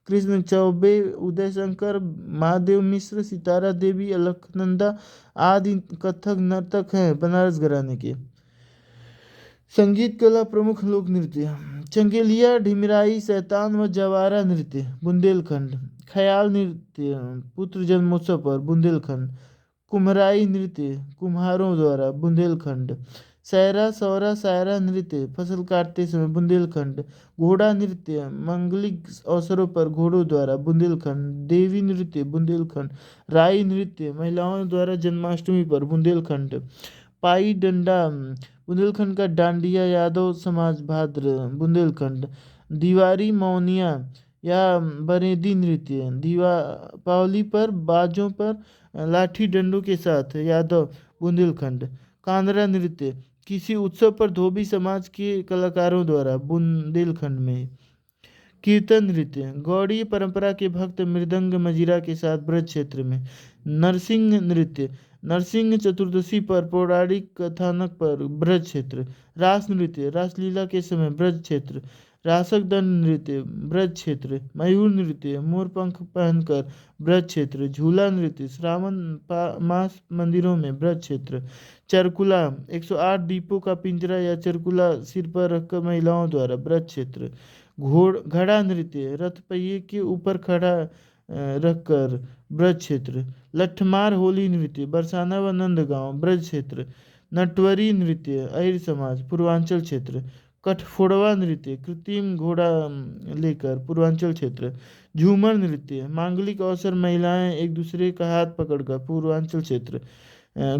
S1: कृष्ण चौबे, उदय शंकर, महादेव मिश्र, सितारा देवी, अलखनंदा आदि कथक नर्तक हैं बनारस घराने के। संगीत कला प्रमुख लोक नृत्य चंगेलिया, ढिमराई, शैतान व जवारा नृत्य बुंदेलखंड। ख्याल नृत्य पुत्र जन्मोत्सव पर बुंदेलखंड। कुम्हराई नृत्य कुम्हारों द्वारा बुंदेलखंड। सैरा, सौरा, सायरा नृत्य फसल काटते समय बुंदेलखंड। घोड़ा नृत्य मंगलिक अवसरों पर घोड़ों द्वारा बुंदेलखंड। देवी नृत्य बुंदेलखंड। राई नृत्य महिलाओं द्वारा जन्माष्टमी पर बुंदेलखंड। पाई डंडा बुंदेलखंड का डांडिया यादव समाज भाद्र बुंदेलखंड। दीवारी मौनिया या बरेदी नृत्य दीपावली पर बाजों पर लाठी डंडों के साथ यादव बुंदेलखंड। कांदरा नृत्य किसी उत्सव पर धोबी समाज के कलाकारों द्वारा बुंदेलखंड में। कीर्तन नृत्य गौड़ीय परंपरा के भक्त मृदंग मजीरा के साथ ब्रज क्षेत्र में। नरसिंह नृत्य नरसिंह चतुर्दशी पर पौराणिक कथानक पर ब्रज क्षेत्र। रास नृत्य रासलीला के समय ब्रज क्षेत्र। रासक दंड नृत्य ब्रज क्षेत्र। मयूर नृत्य मोरपंख पहनकर ब्रज क्षेत्र। झूला नृत्य श्रावण मास मंदिरों में ब्रज क्षेत्र। चरकुला 108 दीपों का पिंजरा या चरकुला सिर पर रखकर महिलाओं द्वारा ब्रज क्षेत्र। घड़ा नृत्य रथ पहिए के ऊपर खड़ा रखकर ब्रज क्षेत्र। लठमार होली नृत्य बरसाना व नंदगांव ब्रज क्षेत्र। नटवरी नृत्य अहिर समाज पूर्वांचल क्षेत्र। कठफोड़वा नृत्य कृत्रिम घोड़ा लेकर पूर्वांचल क्षेत्र। झूमर नृत्य मांगलिक अवसर महिलाएं एक दूसरे का हाथ पकड़कर पूर्वांचल क्षेत्र।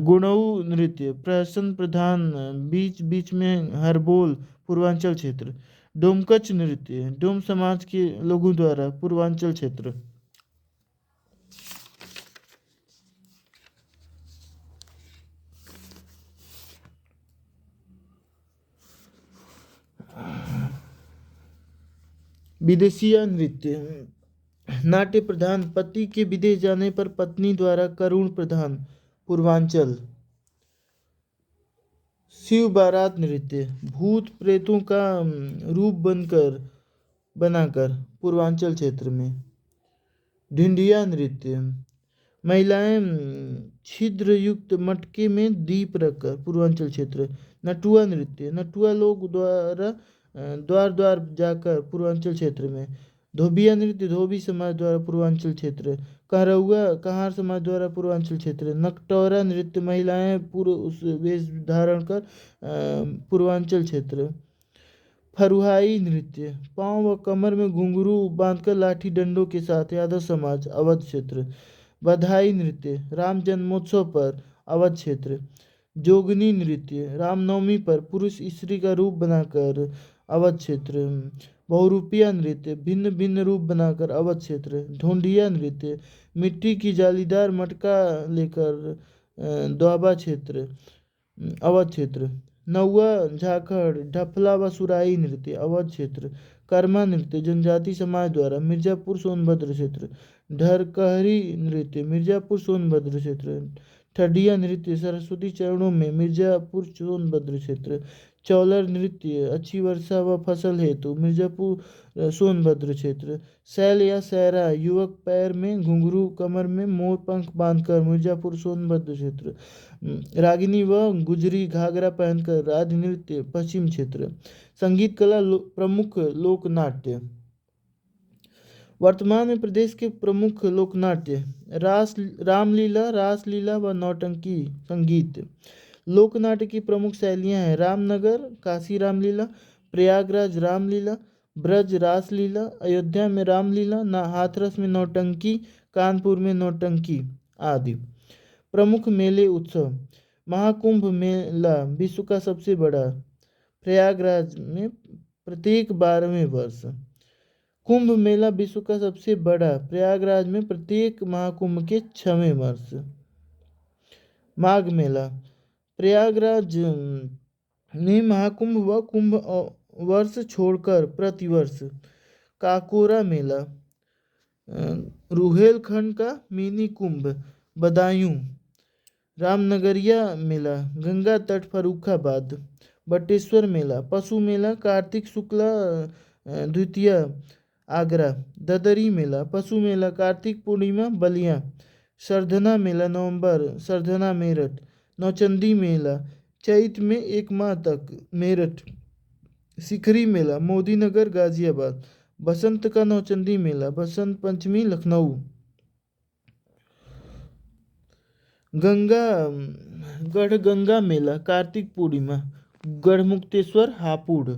S1: गुणऊ नृत्य प्रहसन प्रधान बीच बीच में हरबोल पूर्वांचल क्षेत्र। डोमकच नृत्य डोम समाज के लोगों द्वारा पूर्वांचल क्षेत्र। विदेशिया नृत्य नाट्य प्रधान पति के विदेश जाने पर पत्नी द्वारा करुण प्रधान पूर्वांचल। शिव बारात नृत्य भूत प्रेतों का रूप बनाकर पूर्वांचल क्षेत्र में। ढिंढिया नृत्य महिलाएं छिद्र युक्त मटके में दीप रखकर पूर्वांचल क्षेत्र। नटुआ नृत्य नटुआ लोग द्वार द्वार जाकर पूर्वांचल क्षेत्र में। धोबिया नृत्य धोबी समाज द्वारा पूर्वांचल क्षेत्र। कहरौआ कहार समाज द्वारा पूर्वांचल क्षेत्र। नकटोरा नृत्य महिलाएं पूर्व उस वेश धारण कर पूर्वांचल क्षेत्र। फरुहाई नृत्य पांव व कमर में घुंघरू बांधकर लाठी डंडों के साथ यादव समाज अवध क्षेत्र। बधाई नृत्य राम जन्मोत्सव पर अवध क्षेत्र। जोगनी नृत्य रामनवमी पर पुरुष स्त्री का रूप बनाकर अवध क्षेत्र। बहुरूपिया नृत्य भिन्न भिन्न रूप बनाकर अवध क्षेत्र। ढोंढिया नृत्य मिट्टी की जालीदार मटका लेकर द्वाबा क्षेत्र अवध क्षेत्र। नौआ झाखड़ ढफला व सुराही नृत्य अवध क्षेत्र। कर्मा नृत्य जनजाति समाज द्वारा मिर्जापुर सोनभद्र क्षेत्र। ढरकहरी नृत्य मिर्जापुर सोनभद्र क्षेत्र। ठडिया नृत्य सरस्वती चरणों में मिर्जापुर सोनभद्र क्षेत्र। चौलर नृत्य अच्छी वर्षा व फसल हेतु मिर्जापुर सोनभद्र क्षेत्र। सैल या सैरा युवक पैर में घुंघरू कमर में मोर पंख बांधकर मिर्जापुर सोनभद्र क्षेत्र। रागिनी व गुजरी घाघरा पहनकर राज नृत्य पश्चिम क्षेत्र। संगीत कला प्रमुख लोकनाट्य वर्तमान में प्रदेश के प्रमुख लोकनाट्य रामलीला व नौटंकी संगीत। लोकनाट्य की प्रमुख शैलियाँ हैं रामनगर काशी रामलीला, प्रयागराज रामलीला, ब्रज रासलीला, अयोध्या में रामलीला, हाथरस में नौटंकी, कानपुर में नौटंकी आदि। प्रमुख मेले उत्सव महाकुंभ मेला विश्व का सबसे बड़ा प्रयागराज में प्रत्येक 12वें वर्ष। कुंभ मेला विश्व का सबसे बड़ा प्रयागराज में प्रत्येक महाकुंभ के 6वें वर्ष। माघ मेला प्रयागराज में महाकुंभ व कुंभ वर्ष छोड़कर प्रतिवर्ष। काकोरा मेला रुहेलखंड का मिनी कुंभ बदायूं। रामनगरिया मेला गंगा तट फर्रुखाबाद। बटेश्वर मेला पशु मेला कार्तिक शुक्ला द्वितीया आगरा। ददरी मेला पशु मेला कार्तिक पूर्णिमा बलिया। सरधना मेला नवंबर सरधना मेरठ। नौचंदी मेला चैत में 1 माह तक मेरठ। शिखरी मेला मोदीनगर गाजियाबाद। बसंत का नौचंदी मेला बसंत पंचमी लखनऊ। गढ़गंगा मेला कार्तिक पूर्णिमा गढ़मुक्तेश्वर हापुड़।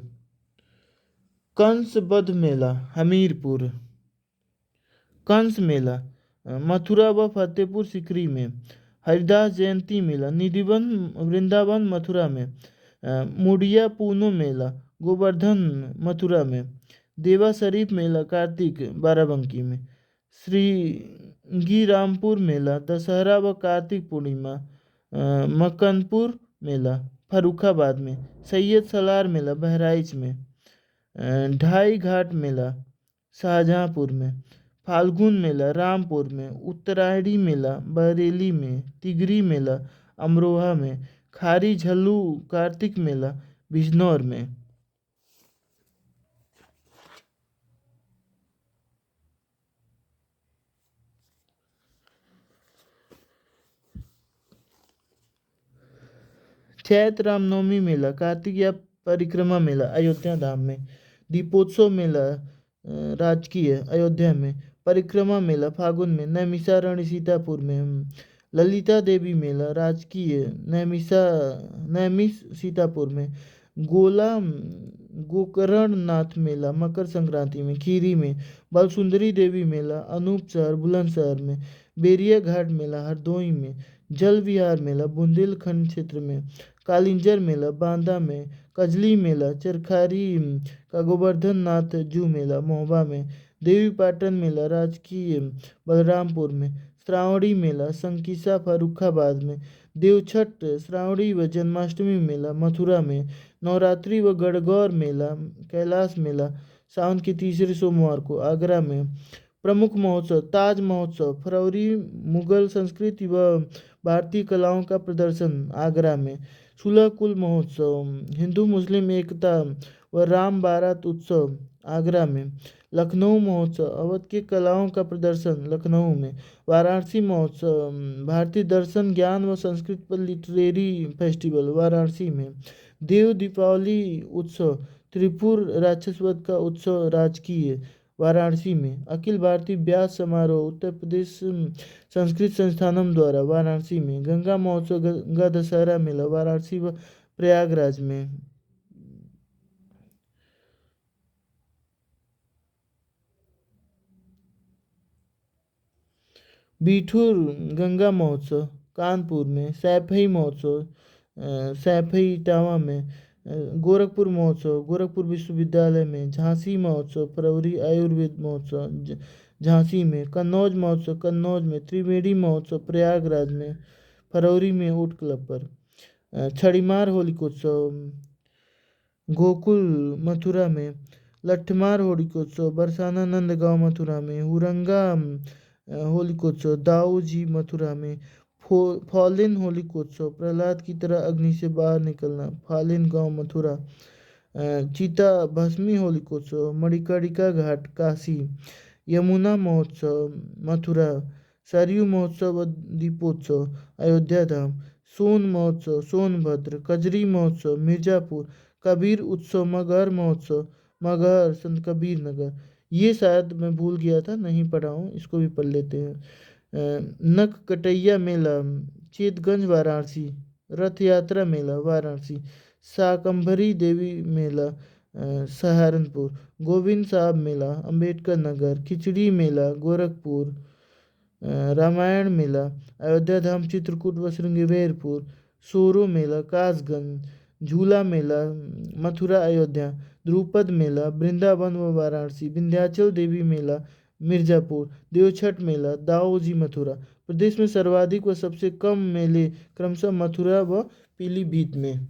S1: कंस बध मेला हमीरपुर। कंस मेला मथुरा व फतेहपुर सीकरी में। हरिदास जयंती मेला निधिवन वृंदावन मथुरा में। मुड़िया पूनो मेला गोवर्धन मथुरा में। देवा शरीफ मेला कार्तिक बाराबंकी में। श्रींगीरामपुर मेला दशहरा व कार्तिक पूर्णिमा। मकनपुर मेला फर्रुखाबाद में। सैयद सलार मेला बहराइच में। ढाई घाट मेला शाहजहाँपुर में। फाल्गुन मेला रामपुर में। उत्तरायणी मेला बरेली में। तिगरी मेला अमरोहा में। खारी झल्लू कार्तिक मेला बिजनौर में। चैत्र रामनवमी मेला कार्तिक या परिक्रमा मेला अयोध्या धाम में। दीपोत्सव मेला राजकीय अयोध्या में। परिक्रमा मेला फागुन में नैमिषारण्य सीतापुर में। ललिता देवी मेला राजकीय नैमिष सीतापुर में। गोकर्णनाथ मेला मकर संक्रांति में खीरी में। बालसुंदरी देवी मेला अनूपसर बुलंदशहर में। बेरिया घाट मेला हरदोई में। जल विहार मेला बुंदेलखंड क्षेत्र में। कालिंजर मेला बांदा में। कजली मेला चरखारी का गोवर्धन नाथ जू मेला महोबा में। देवी पाटन मेला राजकीय बलरामपुर में। श्रावणी मेला संकिसा फर्रुखाबाद में। देवछठ श्रावणी व जन्माष्टमी मेला मथुरा में। नवरात्रि व गणगौर मेला कैलाश मेला सावन के तीसरे सोमवार को आगरा में। प्रमुख महोत्सव ताज महोत्सव फरवरी मुगल संस्कृति व भारतीय कलाओं का प्रदर्शन आगरा में। सुलह कुल महोत्सव, हिंदू मुस्लिम एकता व राम बारात उत्सव आगरा में। लखनऊ महोत्सव, अवध की कलाओं का प्रदर्शन लखनऊ में। वाराणसी महोत्सव, भारतीय दर्शन ज्ञान व संस्कृत पर लिटरेरी फेस्टिवल वाराणसी में। देव दीपावली उत्सव, त्रिपुर राक्षसवध का उत्सव राजकीय वाराणसी में। अखिल भारतीय व्यास समारोह उत्तर प्रदेश संस्कृत संस्थानम द्वारा वाराणसी में। गंगा महोत्सव, गंगा दशहरा मेला वाराणसी व प्रयागराज में। बिठूर गंगा महोत्सव कानपुर में। सैफई महोत्सव सैफई इटावा में। गोरखपुर महोत्सव गोरखपुर विश्वविद्यालय में। झांसी महोत्सव फरवरी आयुर्वेद महोत्सव झांसी में। कन्नौज महोत्सव कन्नौज में। त्रिवेणी महोत्सव प्रयागराज में फरवरी में ऊट क्लब पर। छड़ीमार होलिकोत्सव गोकुल मथुरा में। लट्ठमार होलिकोत्सव बरसाना नंदगांव मथुरा में। हुरंगा होलिकोत्सव दाऊ जी मथुरा में। फॉलिन होलिकोत्सव प्रहलाद की तरह अग्नि से बाहर निकलना फालिन गांव मथुरा। चिता भस्मी होलिकोत्सव मणिकर्णिका घाट काशी। यमुना महोत्सव मथुरा। सरयू महोत्सव व दीपोत्सव अयोध्या धाम। सोन महोत्सव सोनभद्र। कजरी महोत्सव मिर्जापुर। कबीर उत्सव मगहर महोत्सव मगहर संत कबीर नगर। ये शायद मैं भूल गया था, नहीं पढ़ा हूँ, इसको भी पढ़ लेते हैं। नककटैया मेला चेतगंज वाराणसी। रथ यात्रा मेला वाराणसी। शाकंभरी देवी मेला सहारनपुर। गोविंद साहब मेला अंबेडकर नगर। खिचड़ी मेला गोरखपुर। रामायण मेला अयोध्या धाम चित्रकूट व श्रृंगेरपुर। सोरो मेला कासगंज। झूला मेला मथुरा अयोध्या। ध्रुपद मेला वृंदावन व वाराणसी। विंध्याचल देवी मेला मिर्जापुर। देवछठ मेला दाऊ जी मथुरा। प्रदेश में सर्वाधिक व सबसे कम मेले क्रमशः मथुरा व पीलीभीत में।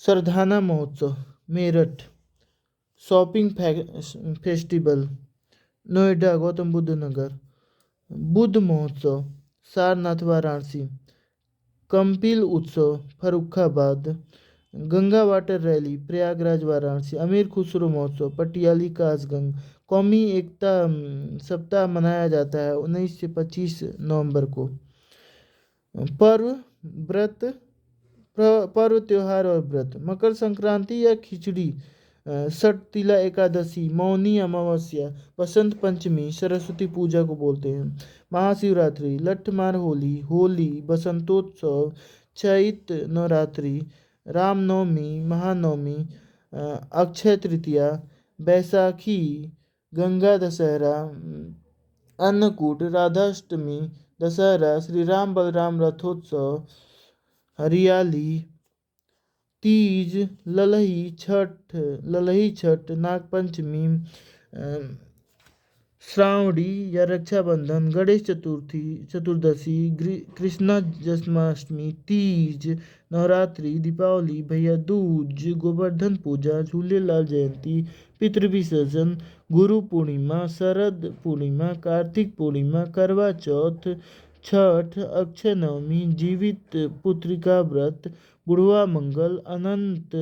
S1: सरधाना महोत्सव मेरठ। Shopping festival Noida Gautam Buddh Nagar. बुद्ध महोत्सव सारनाथ वाराणसी। कंपिल उत्सव फर्रुखाबाद। Ganga water rally Prayagraj Varanasi. अमीर खुसरो महोत्सव पटियाली कासगंज। कौमी एकता सप्ताह मनाया जाता है 19 से 25 नवंबर को। पर्व व्रत पर्व त्योहार और व्रत मकर संक्रांति या खिचड़ी। षटतिला एकादशी मौनी अमावस्या। बसंत पंचमी सरस्वती पूजा को बोलते हैं। महाशिवरात्रि लट्ठमार होली होली बसंतोत्सव चैत नवरात्रि। रामनवमी महानवमी। अक्षय तृतीया बैसाखी। गंगा दशहरा। अन्नकूट राधाष्टमी दशहरा। श्री राम बलराम रथोत्सव। हरियाली तीज ललही छठ नागपंचमी। श्रावणी या रक्षाबंधन। गणेश चतुर्दशी। कृष्णा जन्माष्टमी। तीज नवरात्रि दीपावली भैया दूज गोवर्धन पूजा झूलेलाल जयंती। पितृविसर्जन गुरु पूर्णिमा शरद पूर्णिमा कार्तिक पूर्णिमा करवा चौथ छठ अक्षय नवमी जीवित पुत्रिका व्रत बुढ़वा मंगल अनंत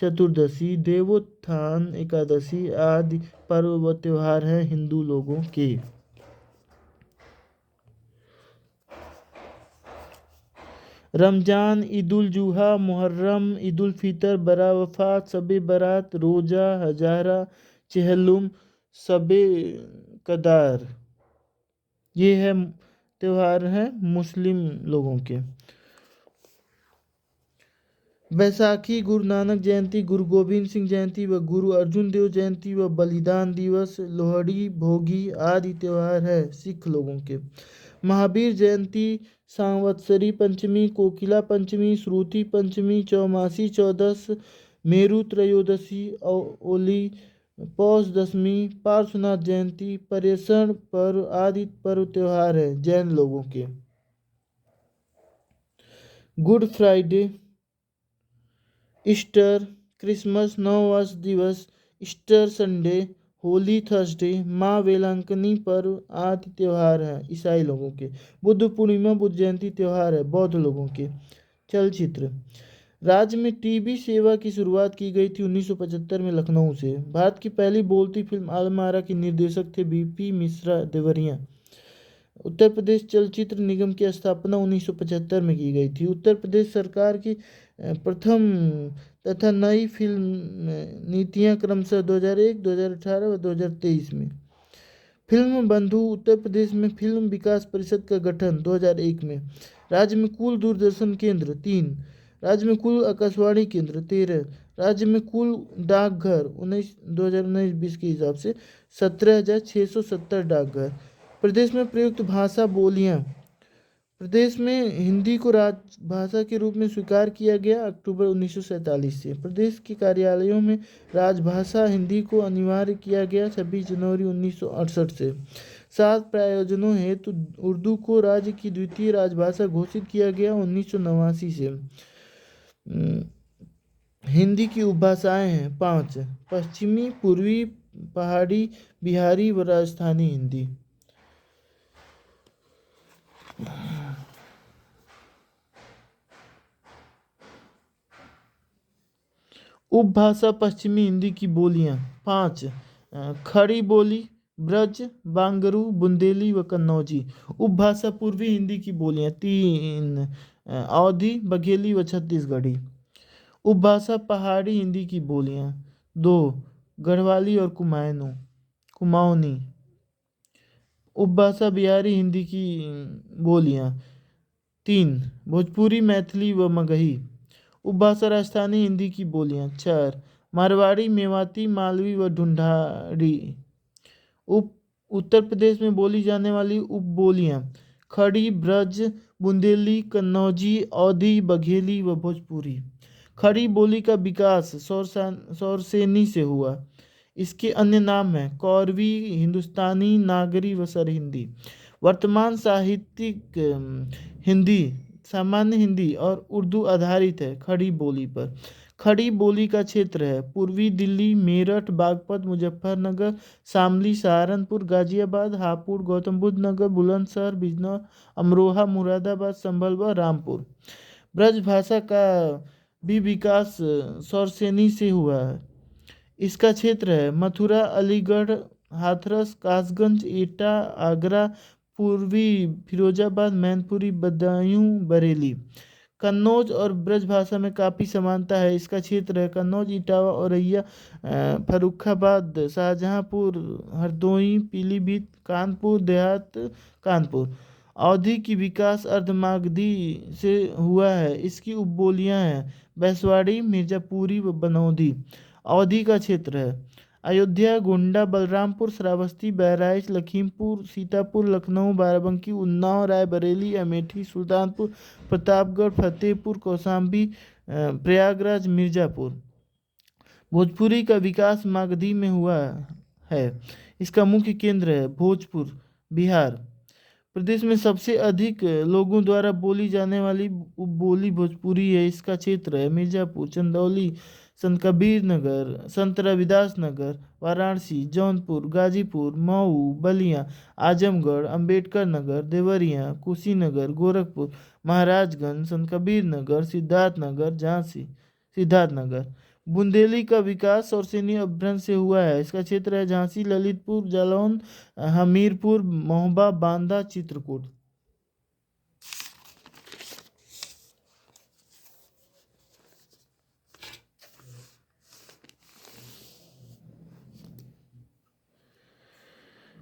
S1: चतुर्दशी देवोत्थान एकादशी आदि पर्व व त्योहार हैं हिंदू लोगों के। रमजान ईदुल जुहा मुहर्रम ईदुल फितर बरावफात शबे बारात रोजा हजारा चेहल्लुम शबे कदार। ये है त्योहार हैं मुस्लिम लोगों के। बैसाखी गुरु नानक जयंती गुरु गोविंद सिंह जयंती व गुरु अर्जुन देव जयंती व बलिदान दिवस लोहड़ी भोगी आदि त्योहार है सिख लोगों के। महावीर जयंती सांवत्सरी पंचमी कोकिला पंचमी श्रुति पंचमी चौमासी चौदस मेरु त्रयोदशी ओली पौष दशमी पार्श्वनाथ जयंती पर्यषण पर्व आदि पर्व त्योहार है जैन लोगों के। गुड फ्राइडे ईस्टर, क्रिसमस, नववर्ष दिवस, ईस्टर संडे, होली थर्सडे, माँ वेलांकनी पर्व आदि त्यौहार हैं ईसाई लोगों के। बुद्ध पूर्णिमा, बुद्ध जयंती त्यौहार है बौद्ध लोगों के। चलचित्र। राज्य में टीवी सेवा की शुरुआत की गई थी 1975 में लखनऊ से। भारत की पहली बोलती फिल्म आलमारा के निर्देशक थे बीपी मिश्रा देवरिया। उत्तर प्रदेश चलचित्र निगम की स्थापना 1975 में की गई थी। उत्तर प्रदेश सरकार की प्रथम तथा नई फिल्म नीतियां क्रमशः 2001, 2018 व 2023 में। फिल्म बंधु उत्तर प्रदेश में फिल्म विकास परिषद का गठन 2001 में। राज्य में कुल दूरदर्शन केंद्र 3। राज्य में कुल आकाशवाणी केंद्र 13। राज्य में कुल डाकघर 2019-20 के हिसाब से 17,670 डाकघर। प्रदेश में प्रयुक्त भाषा बोलियां। प्रदेश में हिंदी को राजभाषा के रूप में स्वीकार किया गया अक्टूबर 1947 से। प्रदेश के कार्यालयों में राजभाषा हिंदी को अनिवार्य किया गया 26 जनवरी 1968 से। 7 प्रयोजनों हेतु उर्दू को राज्य की द्वितीय राजभाषा घोषित किया गया 1989 से। हिंदी की उपभाषाएं हैं 5: पश्चिमी, पूर्वी, पहाड़ी, बिहारी व राजस्थानी हिंदी। उपभाषा पश्चिमी हिंदी की बोलियां 5: खड़ी बोली, ब्रज, बांगरू, बुंदेली व कन्नौजी। उपभाषा पूर्वी हिंदी की बोलियां 3: अवधी, बघेली व छत्तीसगढ़ी। उपभाषा पहाड़ी हिंदी की बोलियां 2: गढ़वाली और कुमाऊनी। उपभाषा बिहारी हिंदी की बोलियां 3: भोजपुरी, मैथिली व मगही। उपभाषा राजस्थानी हिंदी की बोलियां 4: मारवाड़ी, मेवाती, मालवी व ढूंढाड़ी। उत्तर प्रदेश में बोली जाने वाली उपबोलियां खड़ी, ब्रज, बुंदेली, कन्नौजी, अवधी, बघेली व भोजपुरी। खड़ी बोली का विकास सौरसेनी से हुआ। इसके अन्य नाम हैं कौरवी, हिंदुस्तानी, नागरी व सरहिंदी। वर्तमान साहित्यिक हिंदी, सामान्य हिंदी और उर्दू आधारित है खड़ी बोली पर। खड़ी बोली का क्षेत्र है पूर्वी दिल्ली, मेरठ, बागपत, मुजफ्फरनगर, शामली, सहारनपुर, गाजियाबाद, हापुड़, गौतम बुद्ध नगर, बुलंदशहर, बिजनौर, अमरोहा, मुरादाबाद, संभल व रामपुर। ब्रज भाषा का भी विकास सौरसेनी से हुआ है। इसका क्षेत्र है मथुरा, अलीगढ़, हाथरस, कासगंज, एटा, आगरा, पूर्वी फिरोजाबाद, मैनपुरी, बदायूं, बरेली। कन्नौज और ब्रज भाषा में काफ़ी समानता है। इसका क्षेत्र है कन्नौज, इटावा, औरैया, फर्रुखाबाद, शाहजहांपुर, हरदोई, पीलीभीत, कानपुर देहात, कानपुर। अवधी की विकास अर्धमागधी से हुआ है। इसकी उपबोलियां हैं बैसवाड़ी, मिर्जापुरी व बनौधी। अवधी का क्षेत्र है अयोध्या, गोंडा, बलरामपुर, श्रावस्ती, बहराइच, लखीमपुर, सीतापुर, लखनऊ, बाराबंकी, उन्नाव, रायबरेली, अमेठी, सुल्तानपुर, प्रतापगढ़, फतेहपुर, कौशाम्बी, प्रयागराज, मिर्ज़ापुर। भोजपुरी का विकास मागधी में हुआ है। इसका मुख्य केंद्र है भोजपुर, बिहार। प्रदेश में सबसे अधिक लोगों द्वारा बोली जाने वाली बोली भोजपुरी है। इसका क्षेत्र है मिर्ज़ापुर, चंदौली, संत कबीर नगर, संत रविदास नगर, वाराणसी, जौनपुर, गाजीपुर, मऊ, बलिया, आजमगढ़, अंबेडकर नगर, देवरिया, कुशीनगर, गोरखपुर, महाराजगंज, संत कबीर नगर, सिद्धार्थनगर, झांसी, सिद्धार्थनगर। बुंदेली का विकास सौरसेनी अपभ्रंश से हुआ है। इसका क्षेत्र है झांसी, ललितपुर, जालौन, हमीरपुर, महोबा, बांदा, चित्रकूट।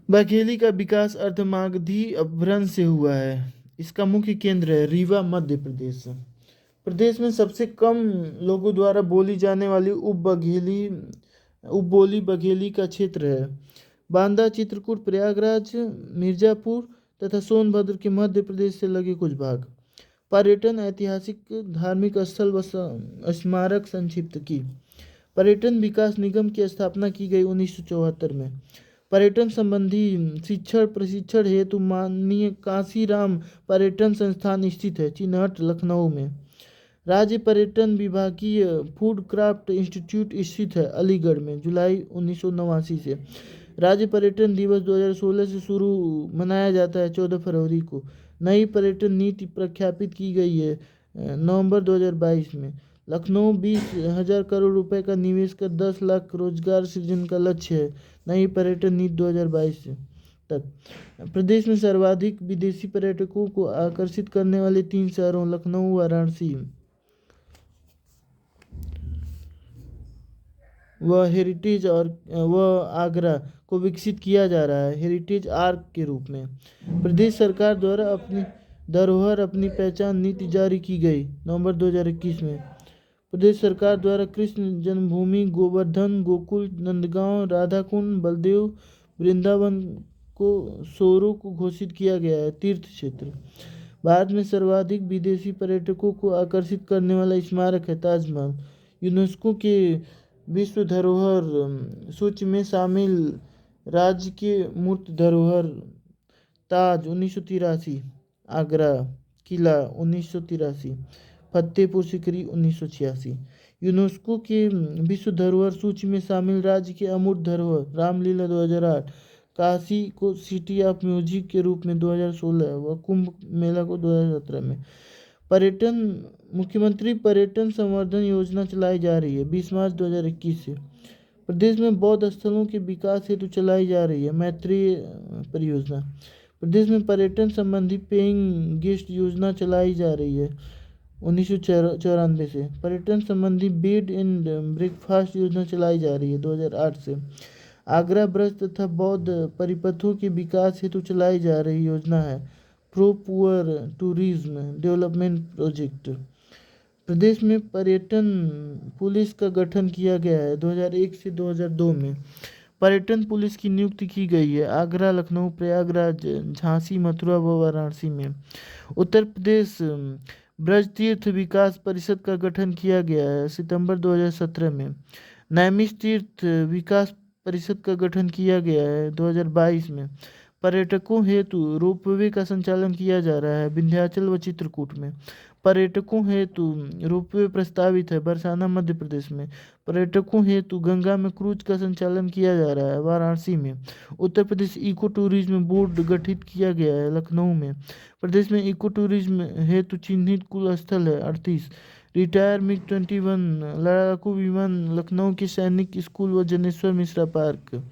S1: बघेली का विकास अर्धमागधी अपभ्रंश से हुआ है। इसका मुख्य केंद्र है रीवा, मध्य प्रदेश। प्रदेश में सबसे कम लोगों द्वारा बोली जाने वाली उपबोली बघेली का क्षेत्र है बांदा, चित्रकूट, प्रयागराज, मिर्ज़ापुर तथा सोनभद्र के मध्य प्रदेश से लगे कुछ भाग। पर्यटन, ऐतिहासिक, धार्मिक स्थल व स्मारक संक्षिप्त की। पर्यटन विकास निगम की स्थापना की गई 1974 में। पर्यटन संबंधी शिक्षण प्रशिक्षण हेतु माननीय कांसीराम पर्यटन संस्थान स्थित है चिनहट, लखनऊ में। राज्य पर्यटन विभागीय फूड क्राफ्ट इंस्टीट्यूट स्थित है अलीगढ़ में। जुलाई 1989 से राज्य पर्यटन दिवस 2016 से शुरू मनाया जाता है 14 फरवरी को। नई पर्यटन नीति प्रख्यापित की गई है नवंबर 2022 में। लखनऊ 20,000 करोड़ रुपए का निवेश कर 10 लाख रोजगार सृजन का लक्ष्य है नई पर्यटन नीति 2022 तक। प्रदेश में सर्वाधिक विदेशी पर्यटकों को आकर्षित करने वाले 3 शहरों लखनऊ, वाराणसी व आगरा को विकसित किया जा रहा है हेरिटेज आर्क के रूप में। प्रदेश सरकार द्वारा अपनी धरोहर अपनी पहचान नीति जारी की गई नवंबर 2021 में। प्रदेश सरकार द्वारा कृष्ण जन्मभूमि, गोवर्धन, गोकुल, नंदगांव, राधाकुंड, बलदेव, वृंदावन को सोरो को घोषित किया गया है तीर्थ क्षेत्र। भारत में सर्वाधिक विदेशी पर्यटकों को आकर्षित करने वाला स्मारक है ताजमहल। यूनेस्को के विश्व धरोहर सूची में शामिल राज्य के मूर्त धरोहर ताज 1983, आगरा किला 1983, फतेहपुर सीकरी 1986। यूनेस्को के विश्व धरोहर सूची में शामिल राज्य के अमूर्त धरोहर रामलीला 2008, काशी को सिटी ऑफ म्यूजिक के रूप में 2016 व कुंभ मेला को 2017 में। पर्यटन मुख्यमंत्री पर्यटन संवर्धन योजना चलाई जा रही है 20 मार्च 2021 से। प्रदेश में बौद्ध स्थलों के विकास हेतु चलाई जा रही है मैत्री परियोजना। प्रदेश में पर्यटन संबंधी पेइंग गेस्ट योजना चलाई जा रही है 1994 से। पर्यटन संबंधी बेड एंड ब्रेकफास्ट योजना चलाई जा रही है 2008 से। आगरा ब्रज तथा बौद्ध परिपथों के विकास हेतु चलाई जा रही योजना है pro poor tourism development project. प्रदेश में पर्यटन पुलिस का गठन किया गया है 2001 से 2002 में। पर्यटन पुलिस की नियुक्ति की गई है आगरा, लखनऊ, प्रयागराज, झांसी, मथुरा व वाराणसी में। उत्तर प्रदेश ब्रज तीर्थ विकास परिषद का गठन किया गया है सितंबर 2017 में। नैमिष तीर्थ विकास परिषद का गठन किया गया है 2022 में। पर्यटकों हेतु रोपवे का संचालन किया जा रहा है विंध्याचल व चित्रकूट में। पर्यटकों हेतु रोपवे प्रस्तावित है बरसाना मध्य प्रदेश में। पर्यटकों हेतु गंगा में क्रूज का संचालन किया जा रहा है वाराणसी में। Uttar Pradesh eco tourism board गठित किया गया है लखनऊ में। प्रदेश में इको टूरिज्म हेतु चिन्हित कुल स्थल है 38। रिटायर मिग 21 लड़ाकू विमान लखनऊ के सैनिक स्कूल व जनेश्वर मिश्रा पार्क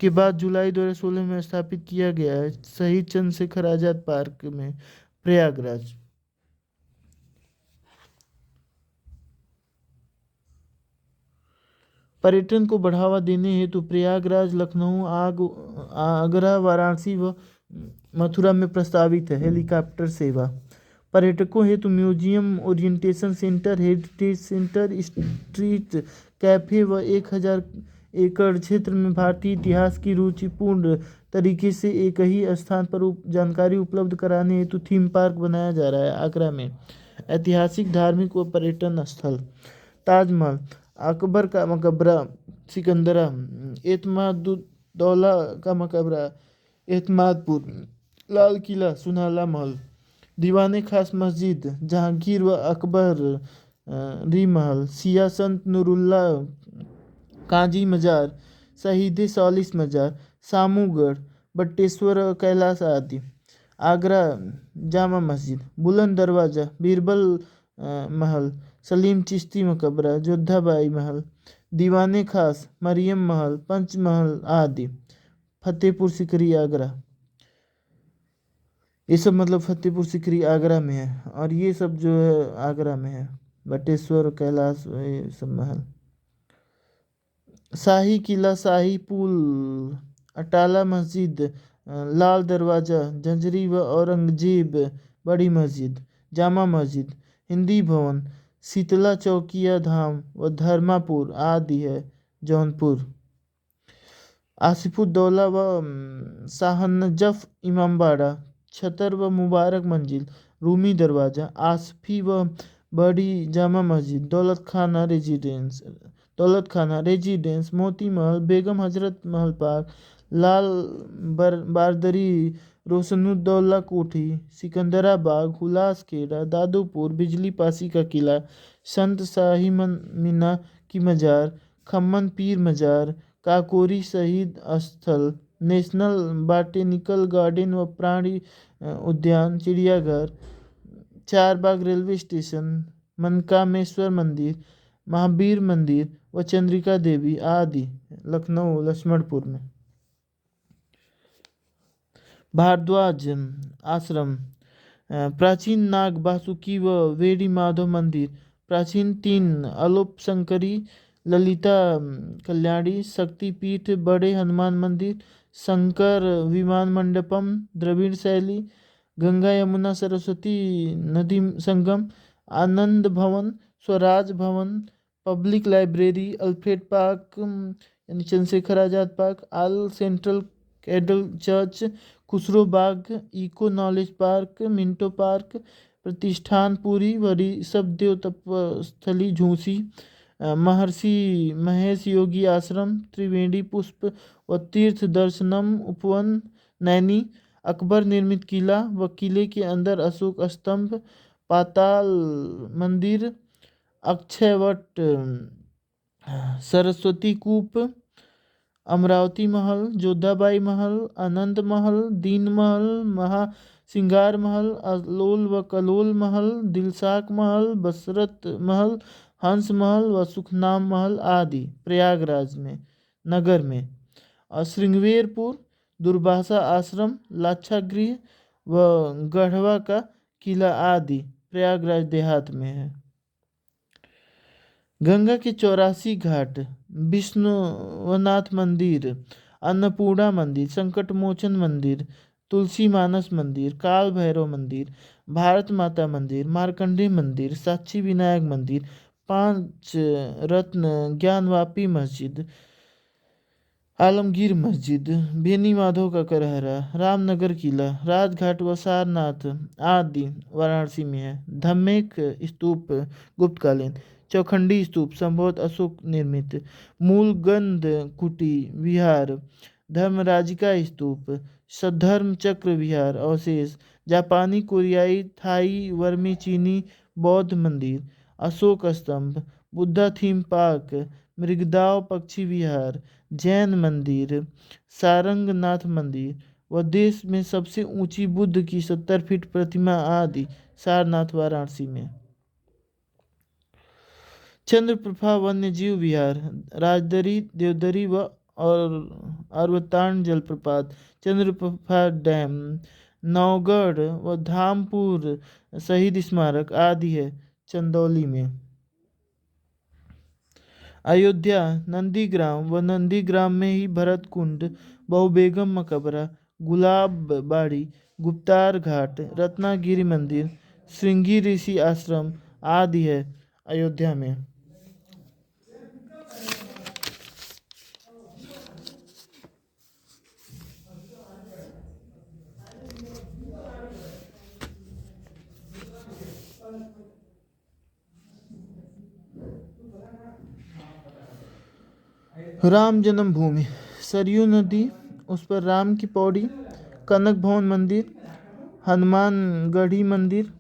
S1: के बाद जुलाई 2016 में स्थापित किया गया है शहीद चंद्रशेखर आजाद पार्क में प्रयागराज। पर्यटन को बढ़ावा देने हेतु प्रयागराज, लखनऊ, आगरा, वाराणसी व मथुरा में प्रस्तावित है हेलीकॉप्टर सेवा। पर्यटकों हेतु museum, orientation centre, heritage centre, street cafe व 1000 एकड़ क्षेत्र में भारतीय इतिहास की रुचिपूर्ण तरीके से एक ही स्थान पर जानकारी उपलब्ध कराने हेतु थीम पार्क बनाया जा रहा है आगरा में। ऐतिहासिक, धार्मिक व पर्यटन स्थल ताजमहल, अकबर का मकबरा सिकंदरा, एतमादुद्दौला का मकबरा एतमादपुर, लाल किला सुनहला महल, दीवाने खास मस्जिद जहांगीर व अकबर री महल, सिया संत नूरुल्ला काजी मजार, शहीद सौलिस मजार, सामूगढ़, बटेश्वर कैलाश आदि। आगरा जामा मस्जिद, बुलंद दरवाज़ा, बीरबल महल, सलीम चिश्ती मकबरा, जोधाबाई महल, दीवाने खास, मरियम महल, पंच महल आदि। फतेहपुर सीकरी आगरा, ये सब मतलब फतेहपुर सीकरी आगरा में है और ये सब जो है आगरा में है बटेश्वर कैलाश ये सब महल। शाही किला, शाही पुल, अटाला मस्जिद, लाल दरवाज़ा, जंजरी व औरंगजेब बड़ी मस्जिद, जामा मस्जिद, हिंदी भवन, शीतला चौकिया धाम व धर्मापुर आदि है जौनपुर। आसिफुद्दौला व शाहनजफ इमामबाड़ा, छतर व मुबारक मंजिल, रूमी दरवाज़ा, आसफी व बड़ी जामा मस्जिद, दौलत खाना रेजिडेंस, मोती महल, बेगम हजरत महल पार्क, लाल बारदरी रोशनुद्दौला कोठी, सिकंदराबाग, हुलास खेड़ा, दादूपुर, बिजली पासी का किला, संत शाही मीना की मजार, खम्मन पीर मजार, काकोरी शहीद स्थल, नेशनल बॉटेनिकल गार्डन व प्राणी उद्यान, चिड़ियाघर, चारबाग रेलवे स्टेशन, मनकामेश्वर मंदिर, महावीर मंदिर व चंद्रिका देवी आदि लखनऊ लक्ष्मणपुर में। भारद्वाज आश्रम, प्राचीन नाग वासुकी व वेड़ी माधव मंदिर, प्राचीन 3 अलोपशंकरी, ललिता कल्याणी शक्तिपीठ, बड़े हनुमान मंदिर, शंकर विमान मंडपम, द्रविड़ शैली, गंगा यमुना सरस्वती नदी संगम, आनंद भवन, स्वराज भवन, पब्लिक लाइब्रेरी, अल्फ्रेड पार्क यानी Chandrashekhar Azad park, all central cathedral church, Khusro Bagh, eco knowledge park, Minto park, Pratishthanpuri व ऋषभदेव तपस्थली झूसी, महर्षि महेश योगी आश्रम, त्रिवेणी पुष्प व तीर्थ दर्शनम उपवन, नैनी, अकबर निर्मित किला व किले के अंदर अशोक स्तंभ, पाताल मंदिर, अक्षयवट, सरस्वती कूप, अमरावती महल, जोधाबाई महल, आनंद महल, दीन महल, महासिंगार महल, अलोल व कलोल महल, दिलशाक महल, बसरत महल, हंस महल व सुखनाम महल आदि प्रयागराज में नगर में। और श्रृंगवेरपुर, दुर्वासा आश्रम, लाक्षागृह व गढ़वा का किला आदि प्रयागराज देहात में है। गंगा के 84 घाट, विष्णुनाथ मंदिर, अन्नपूर्णा मंदिर, संकट मोचन मंदिर, तुलसी मानस मंदिर, काल भैरव मंदिर, भारत माता मंदिर, मार्कंडेय मंदिर, साक्षी विनायक मंदिर, 5 रत्न ज्ञानवापी मस्जिद, आलमगीर मस्जिद, बेनी माधव का करहरा, रामनगर किला, राजघाट व सारनाथ आदि वाराणसी में है। धम्मेक स्तूप गुप्तकालीन, चौखंडी स्तूप संभवतः अशोक निर्मित, मूलगंध कुटी विहार, धर्मराजिका स्तूप, सद्धर्म चक्र विहार अवशेष, जापानी, कोरियाई, थाई, वर्मी चीनी बौद्ध मंदिर, अशोक स्तंभ, बुद्धा थीम पार्क, मृगदाव पक्षी विहार, जैन मंदिर, सारंगनाथ मंदिर व देश में सबसे ऊंची बुद्ध की 70 फीट प्रतिमा आदि सारनाथ वाराणसी में। चंद्रप्रभा वन्य जीव विहार, राजदरी, देवदरी व अरवतान जलप्रपात, चंद्रप्रभा डैम, नौगढ़ व धामपुर शहीद स्मारक आदि है चंदौली में। अयोध्या, नंदीग्राम व नंदीग्राम में ही भरत कुंड, बहुबेगम मकबरा, गुलाब बाड़ी, गुप्तार घाट, रत्नागिरी मंदिर, श्रृंगी ऋषि आश्रम आदि है अयोध्या में। राम जन्मभूमि, सरयू नदी, उस पर राम की पौड़ी, कनक भवन मंदिर, हनुमानगढ़ी मंदिर,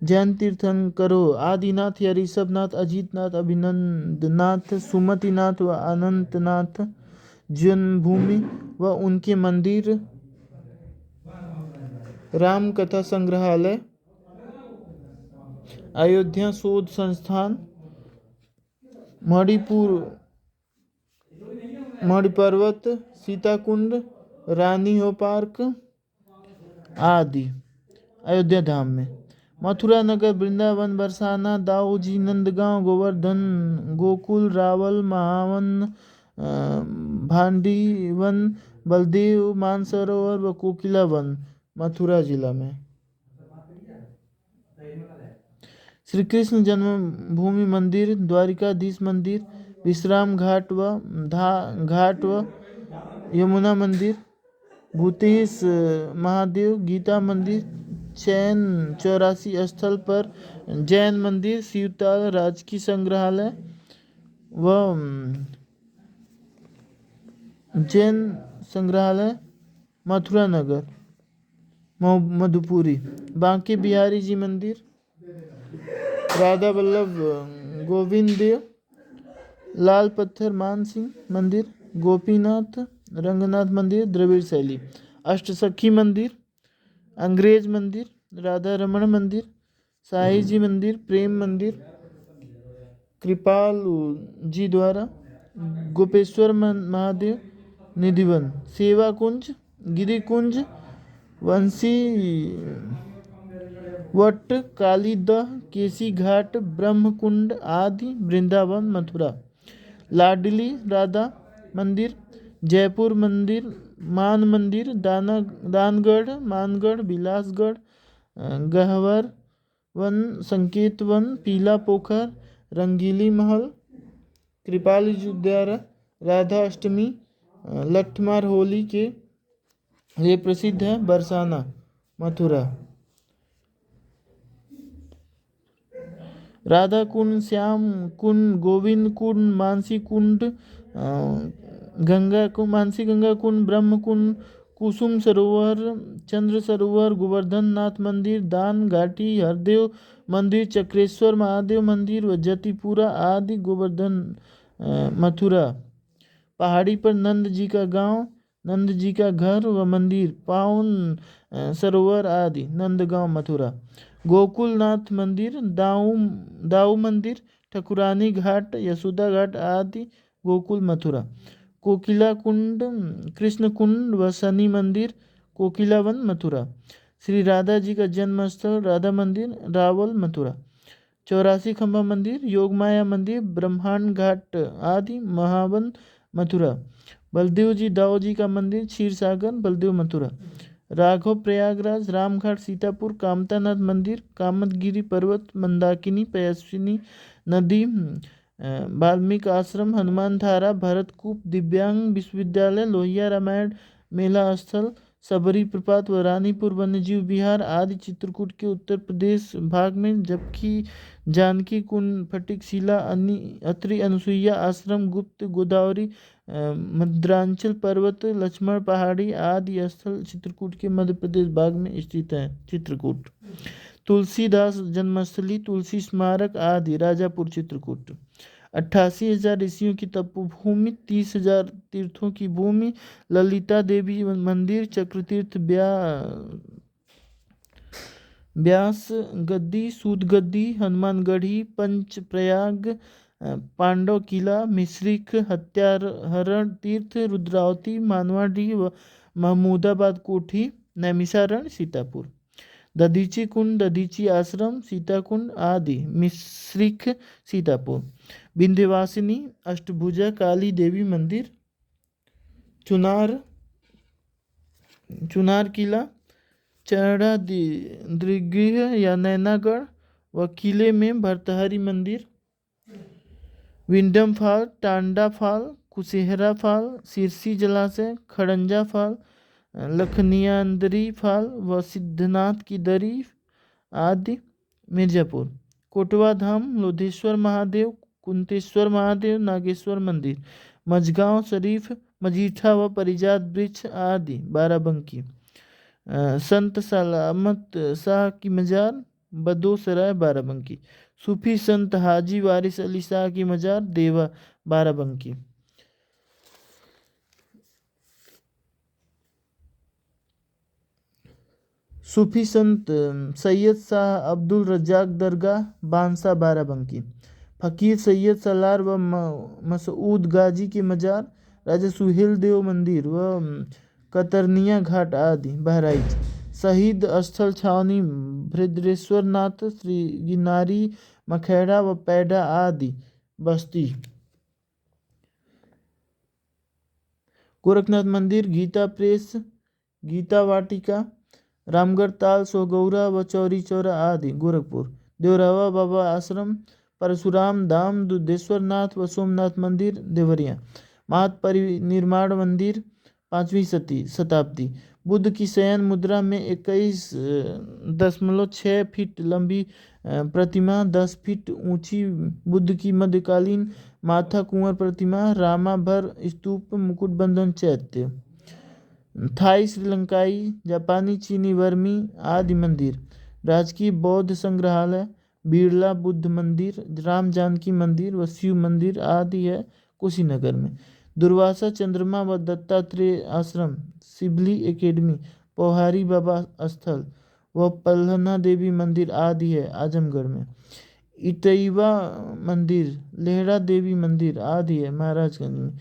S1: जैन तीर्थंकरों आदिनाथ या ऋषभनाथ, अजीतनाथ, अभिनंदनाथ, सुमतिनाथ व अनंतनाथ जन्मभूमि व उनके मंदिर, राम कथा संग्रहालय, अयोध्या शोध संस्थान, मणिपर्वत, सीताकुंड, रानी हो पार्क आदि अयोध्या धाम में। मथुरा नगर, वृंदावन, बरसाना, दाऊजी, नंदगांव, गोवर्धन, गोकुल, रावल, महावन, भांडीवन, बलदेव, मानसरोवर व कोकिला वन मथुरा जिला में। श्री कृष्ण जन्मभूमि मंदिर, द्वारिकाधीश मंदिर, विश्राम घाट व यमुना मंदिर, भूतेश महादेव, गीता मंदिर, चैन 84 स्थल पर जैन मंदिर, शिवताल राजकीय संग्रहालय व जैन संग्रहालय, मथुरा नगर। मधुपुरी। बांके बिहारी जी मंदिर, राधा वल्लभ गोविंद देव, लाल पत्थर मान सिंह मंदिर, गोपीनाथ रंगनाथ मंदिर द्रविड़ शैली, अष्टसखी मंदिर, अंग्रेज मंदिर, राधा रमण मंदिर, साई जी मंदिर, प्रेम मंदिर, कृपाल जी द्वारा, गोपेश्वर महादेव, निधिवन, सेवा कुंज, गिरी कुंज, वंशी वट, कालीदह, केसी घाट, ब्रह्म कुंड आदि, वृंदावन मथुरा, लाडली राधा मंदिर, जयपुर मंदिर, मान मंदिर, दानगढ़, मानगढ़, बिलासगढ़, गहवर वन, संकेत वन, पीला पोखर, रंगीली महल, कृपाल जी द्वारा, राधा अष्टमी, लठमार होली के लिए प्रसिद्ध है, बरसाना मथुरा, राधा कुंड, श्याम कुंड, गोविंद कुंड, मानसी कुंड, गंगा कुंड, मानसी गंगा कुंड, ब्रह्म कुंड, कुसुम सरोवर, चंद्र सरोवर, गोवर्धन नाथ मंदिर, दान घाटी, हरदेव मंदिर, चक्रेश्वर महादेव मंदिर व जतिपुरा आदि, गोवर्धन मथुरा, पहाड़ी पर नंद जी का गांव, नंद जी का घर व मंदिर, पावन सरोवर आदि, नंदगांव मथुरा, गोकुलनाथ मंदिर, दाऊ मंदिर, ठकुरानी घाट, यशोदा घाट आदि, गोकुल मथुरा, कोकिला कुंड, कृष्ण कुंड व शनि मंदिर, कोकिलावन मथुरा, श्री राधा जी का जन्म स्थल राधा मंदिर, रावल मथुरा, 84 खंबा मंदिर, योगमाया मंदिर, ब्रह्मांड घाट आदि, महावन मथुरा, बलदेव जी दाऊ जी का मंदिर, क्षीर सागर, बलदेव मथुरा, राघव प्रयागराज, रामघाट सीतापुर, कामतानाथ मंदिर, कामतगिरी पर्वत, मंदाकिनी, पयस्विनी नदी, वाल्मीकि आश्रम, हनुमान धारा, भरतकूप, दिव्यांग विश्वविद्यालय, लोहिया रामायण मेला स्थल, सबरी प्रपात व रानीपुर वन्यजीव विहार आदि, चित्रकूट के उत्तर प्रदेश भाग में, जबकि जानकी कुंड, फटिक शिला, अत्रि अनुसुईया आश्रम, गुप्त गोदावरी, मद्रांचल पर्वत, लक्ष्मण पहाड़ी आदि स्थल चित्रकूट के मध्य प्रदेश भाग में स्थित है। चित्रकूट, तुलसीदास जन्मस्थली, तुलसी स्मारक आदि, राजापुर चित्रकूट, 88,000 ऋषियों की तपोभूमि, 30,000 तीर्थों की भूमि, ललिता देवी मंदिर, चक्रतीर्थ, व्यास गद्दी, सूत गद्दी, हनुमानगढ़ी, पंच प्रयाग, पांडव किला, मिश्रिक, हत्याहरण तीर्थ, रुद्रावती, मानवाडी व महमूदाबाद कोठी, नैमिषारण, सीतापुर, दधीची कुंड, दधीची आश्रम, सीताकुंड आदि, मिश्रिक, सीतापुर, विंध्यवासिनी, अष्टभुजा काली देवी मंदिर, चुनार किला, चढ़ा दृगृह या नैनागढ़ व किले में भर्तहरी मंदिर, विंडम फाल, टांडा फाल, कुशेहरा फाल, सिरसी जलाशय, खड़ंजा फाल, लखनियांदरी फाल व सिद्धनाथ की दरी आदि, मिर्जापुर, कोटवा धाम, लोधेश्वर महादेव, कुंतेश्वर महादेव, नागेश्वर मंदिर, मझगांव शरीफ, मजीठा व परिजात वृक्ष आदि, बाराबंकी, संत सलामत शाह की मजार, बदोसराय, बाराबंकी, सूफी संत हाजी वारिस अली शाह की मजार, देवा, बाराबंकी, सूफी संत सैयद शाह अब्दुल रज्जाक दरगाह, बांसा, बाराबंकी, फ़कीर सैयद सलार व मसऊद गाजी की मजार, राजा सुहेल देव मंदिर व कतरनिया घाट आदि, बहराइच, शहीद स्थल छावनी, भद्रेश्वर नाथ, श्री गिनारी, मखेड़ा व पैडा आदि, बस्ती, गोरखनाथ मंदिर, गीता प्रेस, गीता वाटिका, रामगढ़ ताल, सोगौरा व चौरी चौरा आदि, गोरखपुर, देवरावा बाबा आश्रम, परशुराम धाम, दुधेश्वर नाथ व सोमनाथ मंदिर, देवरिया, मात परिनिर्माण मंदिर, 5वीं शताब्दी, बुद्ध की शयन मुद्रा में 21.6 फीट लंबी प्रतिमा, 10 फीट ऊंची बुद्ध की मध्यकालीन माथा कुंवर प्रतिमा, रामाभर स्तूप, मुकुट बंधन चैत्य, थाई, श्रीलंकाई, जापानी, चीनी, वर्मी आदि मंदिर। राजकीय बौद्ध संग्रहालय, बिरला बुद्ध मंदिर, राम जानकी मंदिर व शिव मंदिर आदि है कुशीनगर में। दुर्वासा चंद्रमा व दत्तात्रेय आश्रम, सिबली एकेडमी, पोहारी बाबा स्थल व पल्हना देवी मंदिर आदि है आजमगढ़ में। इटईवा मंदिर, लेहड़ा देवी मंदिर आदि है महाराजगंज में।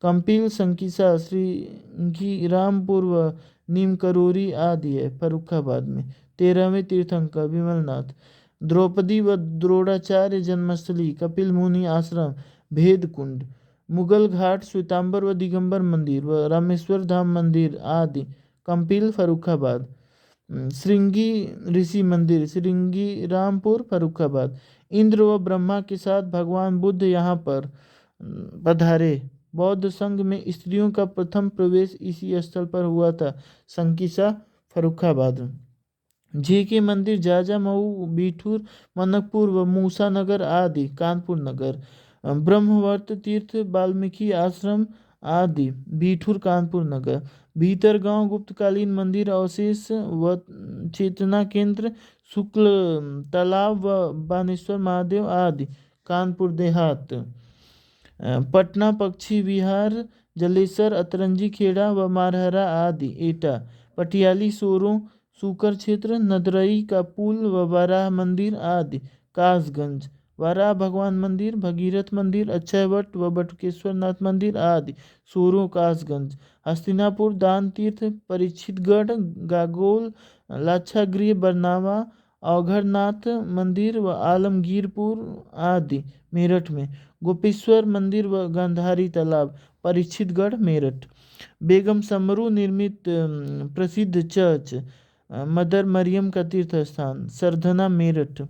S1: कंपील, संकिसा, श्रीरामपुर व नीम करोरी आदि है फर्रुखाबाद में। 13वें तीर्थंकर विमलनाथ। द्रौपदी व द्रोणाचार्य जन्मस्थली, कपिल मुनि आश्रम, भेद कुंड। मुगल घाट, श्वेतांबर व दिगंबर मंदिर व रामेश्वर धाम मंदिर आदि कंपील फर्रुखाबाद। श्रृंगी ऋषि मंदिर, श्रृंगी रामपुर फर्रुखाबाद। इंद्र व ब्रह्मा के साथ भगवान बुद्ध यहाँ पर पधारे। बौद्ध संघ में स्त्रियों का प्रथम प्रवेश इसी स्थल पर हुआ था, संकिसा फर्रुखाबाद। जेके मंदिर, जाजा मऊ, बीठूर, मनकपुर व मूसा नगर आदि कानपुर नगर। ब्रह्मवर्त तीर्थ, वाल्मीकि आश्रम आदि बीठूर कानपुर नगर। भीतरगांव गुप्तकालीन मंदिर अवशेष व चेतना केंद्र, शुक्ल तालाब व बानेश्वर महादेव आदि कानपुर देहात। पटना पक्षी विहार, जलेसर, अतरंजी खेड़ा व मारहरा आदि एटा। पटियाली, सोरों, सूकर क्षेत्र, नदरई का पुल व वाराह मंदिर आदि कासगंज। वाराह भगवान मंदिर, भगीरथ मंदिर, अक्षयवट व बटुकेश्वर नाथ मंदिर आदि सोरों कासगंज। हस्तिनापुर, दान तीर्थ, परीक्षितगढ़, गागोल, लाक्षागृह, बरनावा, औघरनाथ मंदिर व आलमगीरपुर आदि मेरठ में। गोपेश्वर मंदिर व गांधारी तालाब, परीक्षितगढ़ मेरठ। बेगम समरू निर्मित प्रसिद्ध चर्च, मदर मरियम का तीर्थ स्थान, सरधना मेरठ।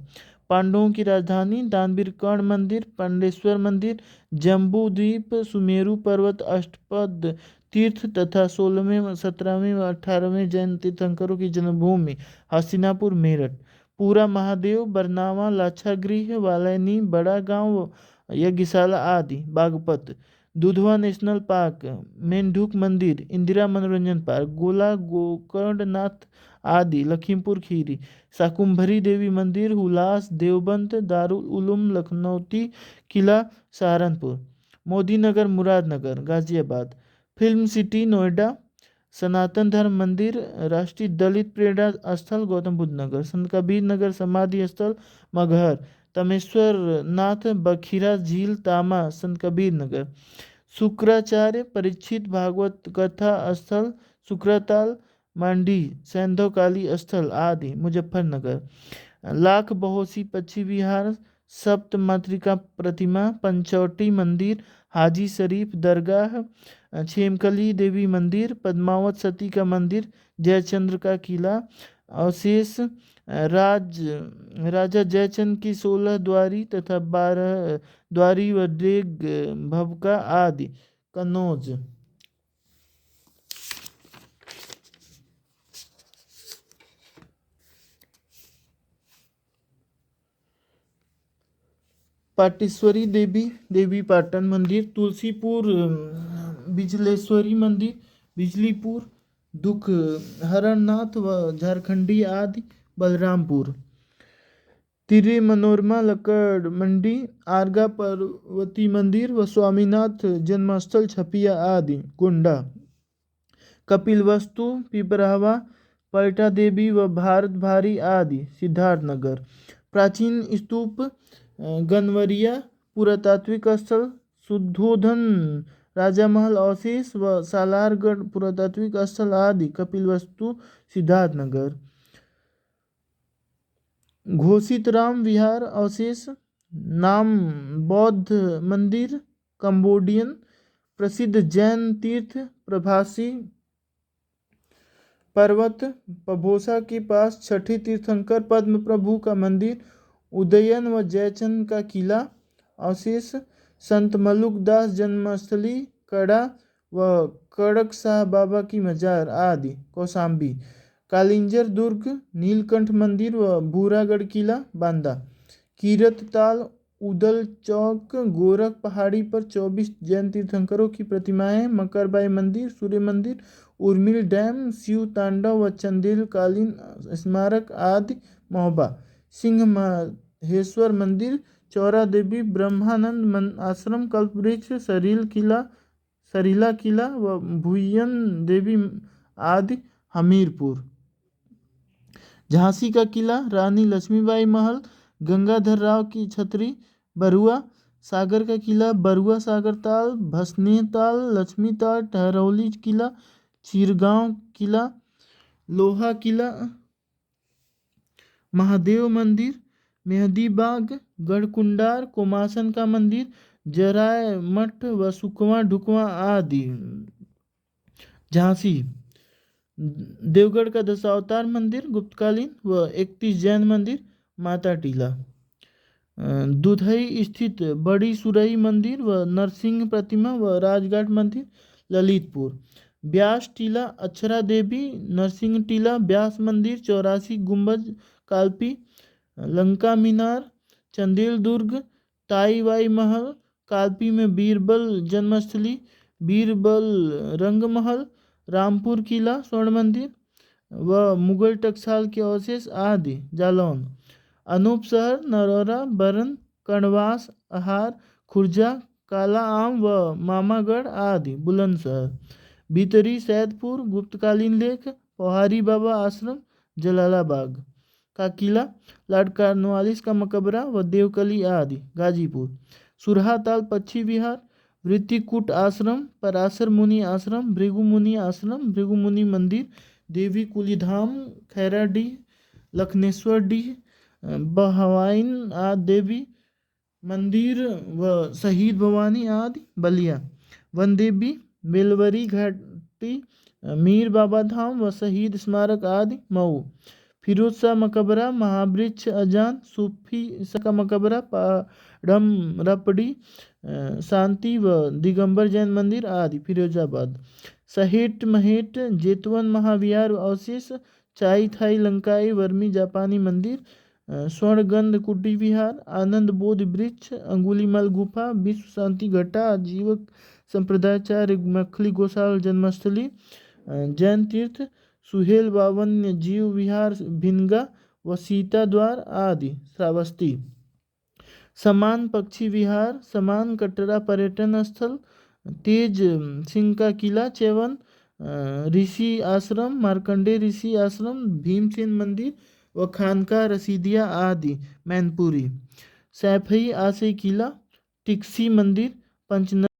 S1: पांडवों की राजधानी, दानवीर कर्ण मंदिर, पांडेश्वर मंदिर, जम्बू द्वीप, सुमेरु पर्वत, अष्टपद तीर्थ तथा 16वें, 17वें व 18वें जैन तीर्थंकरों की जन्मभूमि, हस्तिनापुर मेरठ। पूरा महादेव, बरनावा, लाक्षागृह, वालैनी, बड़ा गांव, यज्ञशाला आदि बागपत। दुधवा नेशनल पार्क, मेंढुक मंदिर, इंदिरा मनोरंजन पार्क, गोला गोकर्णनाथ आदि लखीमपुर खीरी। शाकुंभरी देवी मंदिर, हुलास, देवबंद, दारुल उलूम लखनौती, किला सहारनपुर। मोदी नगर, मुरादनगर, गाजियाबाद। Film city, Noida. सनातन धर्म मंदिर, राष्ट्रीय दलित प्रेरणा स्थल, गौतम बुद्ध नगर। संत कबीर नगर समाधि स्थल, मगहर। तमेश्वर नाथ बखीरा झील, तामा, संत कबीर नगर। शुक्राचार्य परीक्षित भागवत कथा स्थल, शुक्रताल, मांडी, सैंधव काली स्थल आदि, मुजफ्फरनगर। लाख बहोसी पक्षी विहार, सप्त मातृका प्रतिमा, पंचवटी मंदिर, हाजी शरीफ दरगाह, छेमकली देवी मंदिर, पद्मावत सती का मंदिर, जयचंद्र का किला। अवशेष राजा जयचंद की 16 द्वारी तथा 12 द्वारी व डेग भवका आदि, कन्नौज। पाटेश्वरी देवी, देवी पाटन मंदिर, तुलसीपुर बिजलेश्वरी मंदिर, बिजलीपुर, दुख हरणनाथ व झारखंडी आदि, बलरामपुर। तिरे मनोरमा लक्कड़ मंडी, आरगा पार्वती मंदिर व स्वामीनाथ जन्मस्थल छपिया आदि, गोंडा। कपिलवस्तु, पिपरावा, पैटा देवी व भारत भारी आदि, सिद्धार्थनगर। प्राचीन स्तूप, गनवरिया, पुरातात्विक स्थल, शुद्धोधन राजा महल अवशेष व सालारगढ़ पुरातात्विक स्थल आदि, कपिलवस्तु, सिद्धार्थनगर। घोषित राम विहार अवशेष, नाम बौद्ध मंदिर, कंबोडियन। प्रसिद्ध जैन तीर्थ, प्रभासी पर्वत, पभोसा के पास छठे तीर्थंकर पद्म प्रभु का मंदिर, उदयन व जयचंद का किला। अवशेष संत मलुकदास जन्मस्थली, कड़ा व कड़कशाह बाबा की मजार आदि, कौशाम्बी। कालिंजर दुर्ग, नीलकंठ मंदिर व भूरागढ़ किला, बांदा। कीरत ताल, उदल चौक गोरख पहाड़ी पर 24 जैन तीर्थंकरों की प्रतिमाएं, मकरबाई मंदिर, सूर्य मंदिर, उर्मिल डैम, शिव तांडव व चंदेल कालीन स्मारक आदि महोबा, सिंह महेश्वर मंदिर, चौरा देवी, ब्रह्मानंद आश्रम, कल्पवृक्ष, सरीला किला व भुयन देवी आदि हमीरपुर। झांसी का किला, रानी लक्ष्मीबाई महल, गंगाधर राव की छतरी, बरुआ, सागर का किला, बरुआ सागर ताल, भसनी ताल, लक्ष्मी ताल, टहरौली किला, चिरगांव किला, लोहा किला, महादेव मंदिर, मेहदी बाग, गढ़कुंडार, कोमासन का मंदिर, जराय मठ व सुकवा ढुकवा आदि। झांसी देवगढ़ का दशावतार मंदिर गुप्तकालीन व 31 जैन मंदिर, माता टीला। दुधई स्थित बड़ी सुरई मंदिर व नरसिंह प्रतिमा व राजघाट मंदिर, ललितपुर। ब्यास टीला, अक्षरा देवी, नरसिंह टीला, ब्यास मंदिर, 84 गुंबज कालपी, लंका मीनार, चंदेल दुर्ग, ताई वाई महल, कालपी में बीरबल जन्मस्थली, बीरबल रंग महल, रामपुर किला, स्वर्ण मंदिर व मुगल टकसाल के अवशेष आदि, जालौन। अनूप शहर, नरौरा, बरन, कणवास, आहार, खुर्जा, काला आम व मामागढ़ आदि, बुलंदशहर। भीतरी सैदपुर, गुप्तकालीन लेख, पौहारी बाबा आश्रम, जलालाबाग का किला, लॉर्ड कॉर्नवालिस का मकबरा व देवकली आदि, गाजीपुर। सुरहाताल पक्षी विहार, वृत्तिकूट आश्रम, पराशर मुनि आश्रम, भृगु मुनि आश्रम, भृगु मुनि मंदिर, देवी कुलीधाम, खैराडीह, लखनेश्वर डीह, बहवाइन आदि देवी मंदिर व शहीद भवानी आदि, बलिया। वन देवी, बेलवरी घाटी, मीर बाबा धाम व शहीद स्मारक आदि, मऊ। फिरोज शाह मकबरा, महावृक्ष अजान, सूफी का मकबरा, पाड़म रपड़ी, शांति व दिगंबर जैन मंदिर आदि, फिरोजाबाद। सहेट महेट, जेतवन महाविहार अवशेष, चाई थाई लंकाई वर्मी जापानी मंदिर, स्वर्णगंध कुटी विहार, आनंद बोध वृक्ष, अंगुलीमाल गुफा, विश्व शांति घटा, आजीवक संप्रदायाचार्य मखली गोसाल जन्मस्थली, जैन तीर्थ, सुहेल बावन्य जीव विहार भिनगा व सीता द्वार आदि, श्रावस्ती। समान पक्षी विहार, समान कटरा पर्यटन स्थल, तेज सिंह का किला, चेवन, ऋषि आश्रम, मार्कंडे ऋषि आश्रम, भीमसेन मंदिर व खानका रसीदिया आदि, मैनपुरी। सैफई आसे किला, टिक्सी मंदिर, पंचनद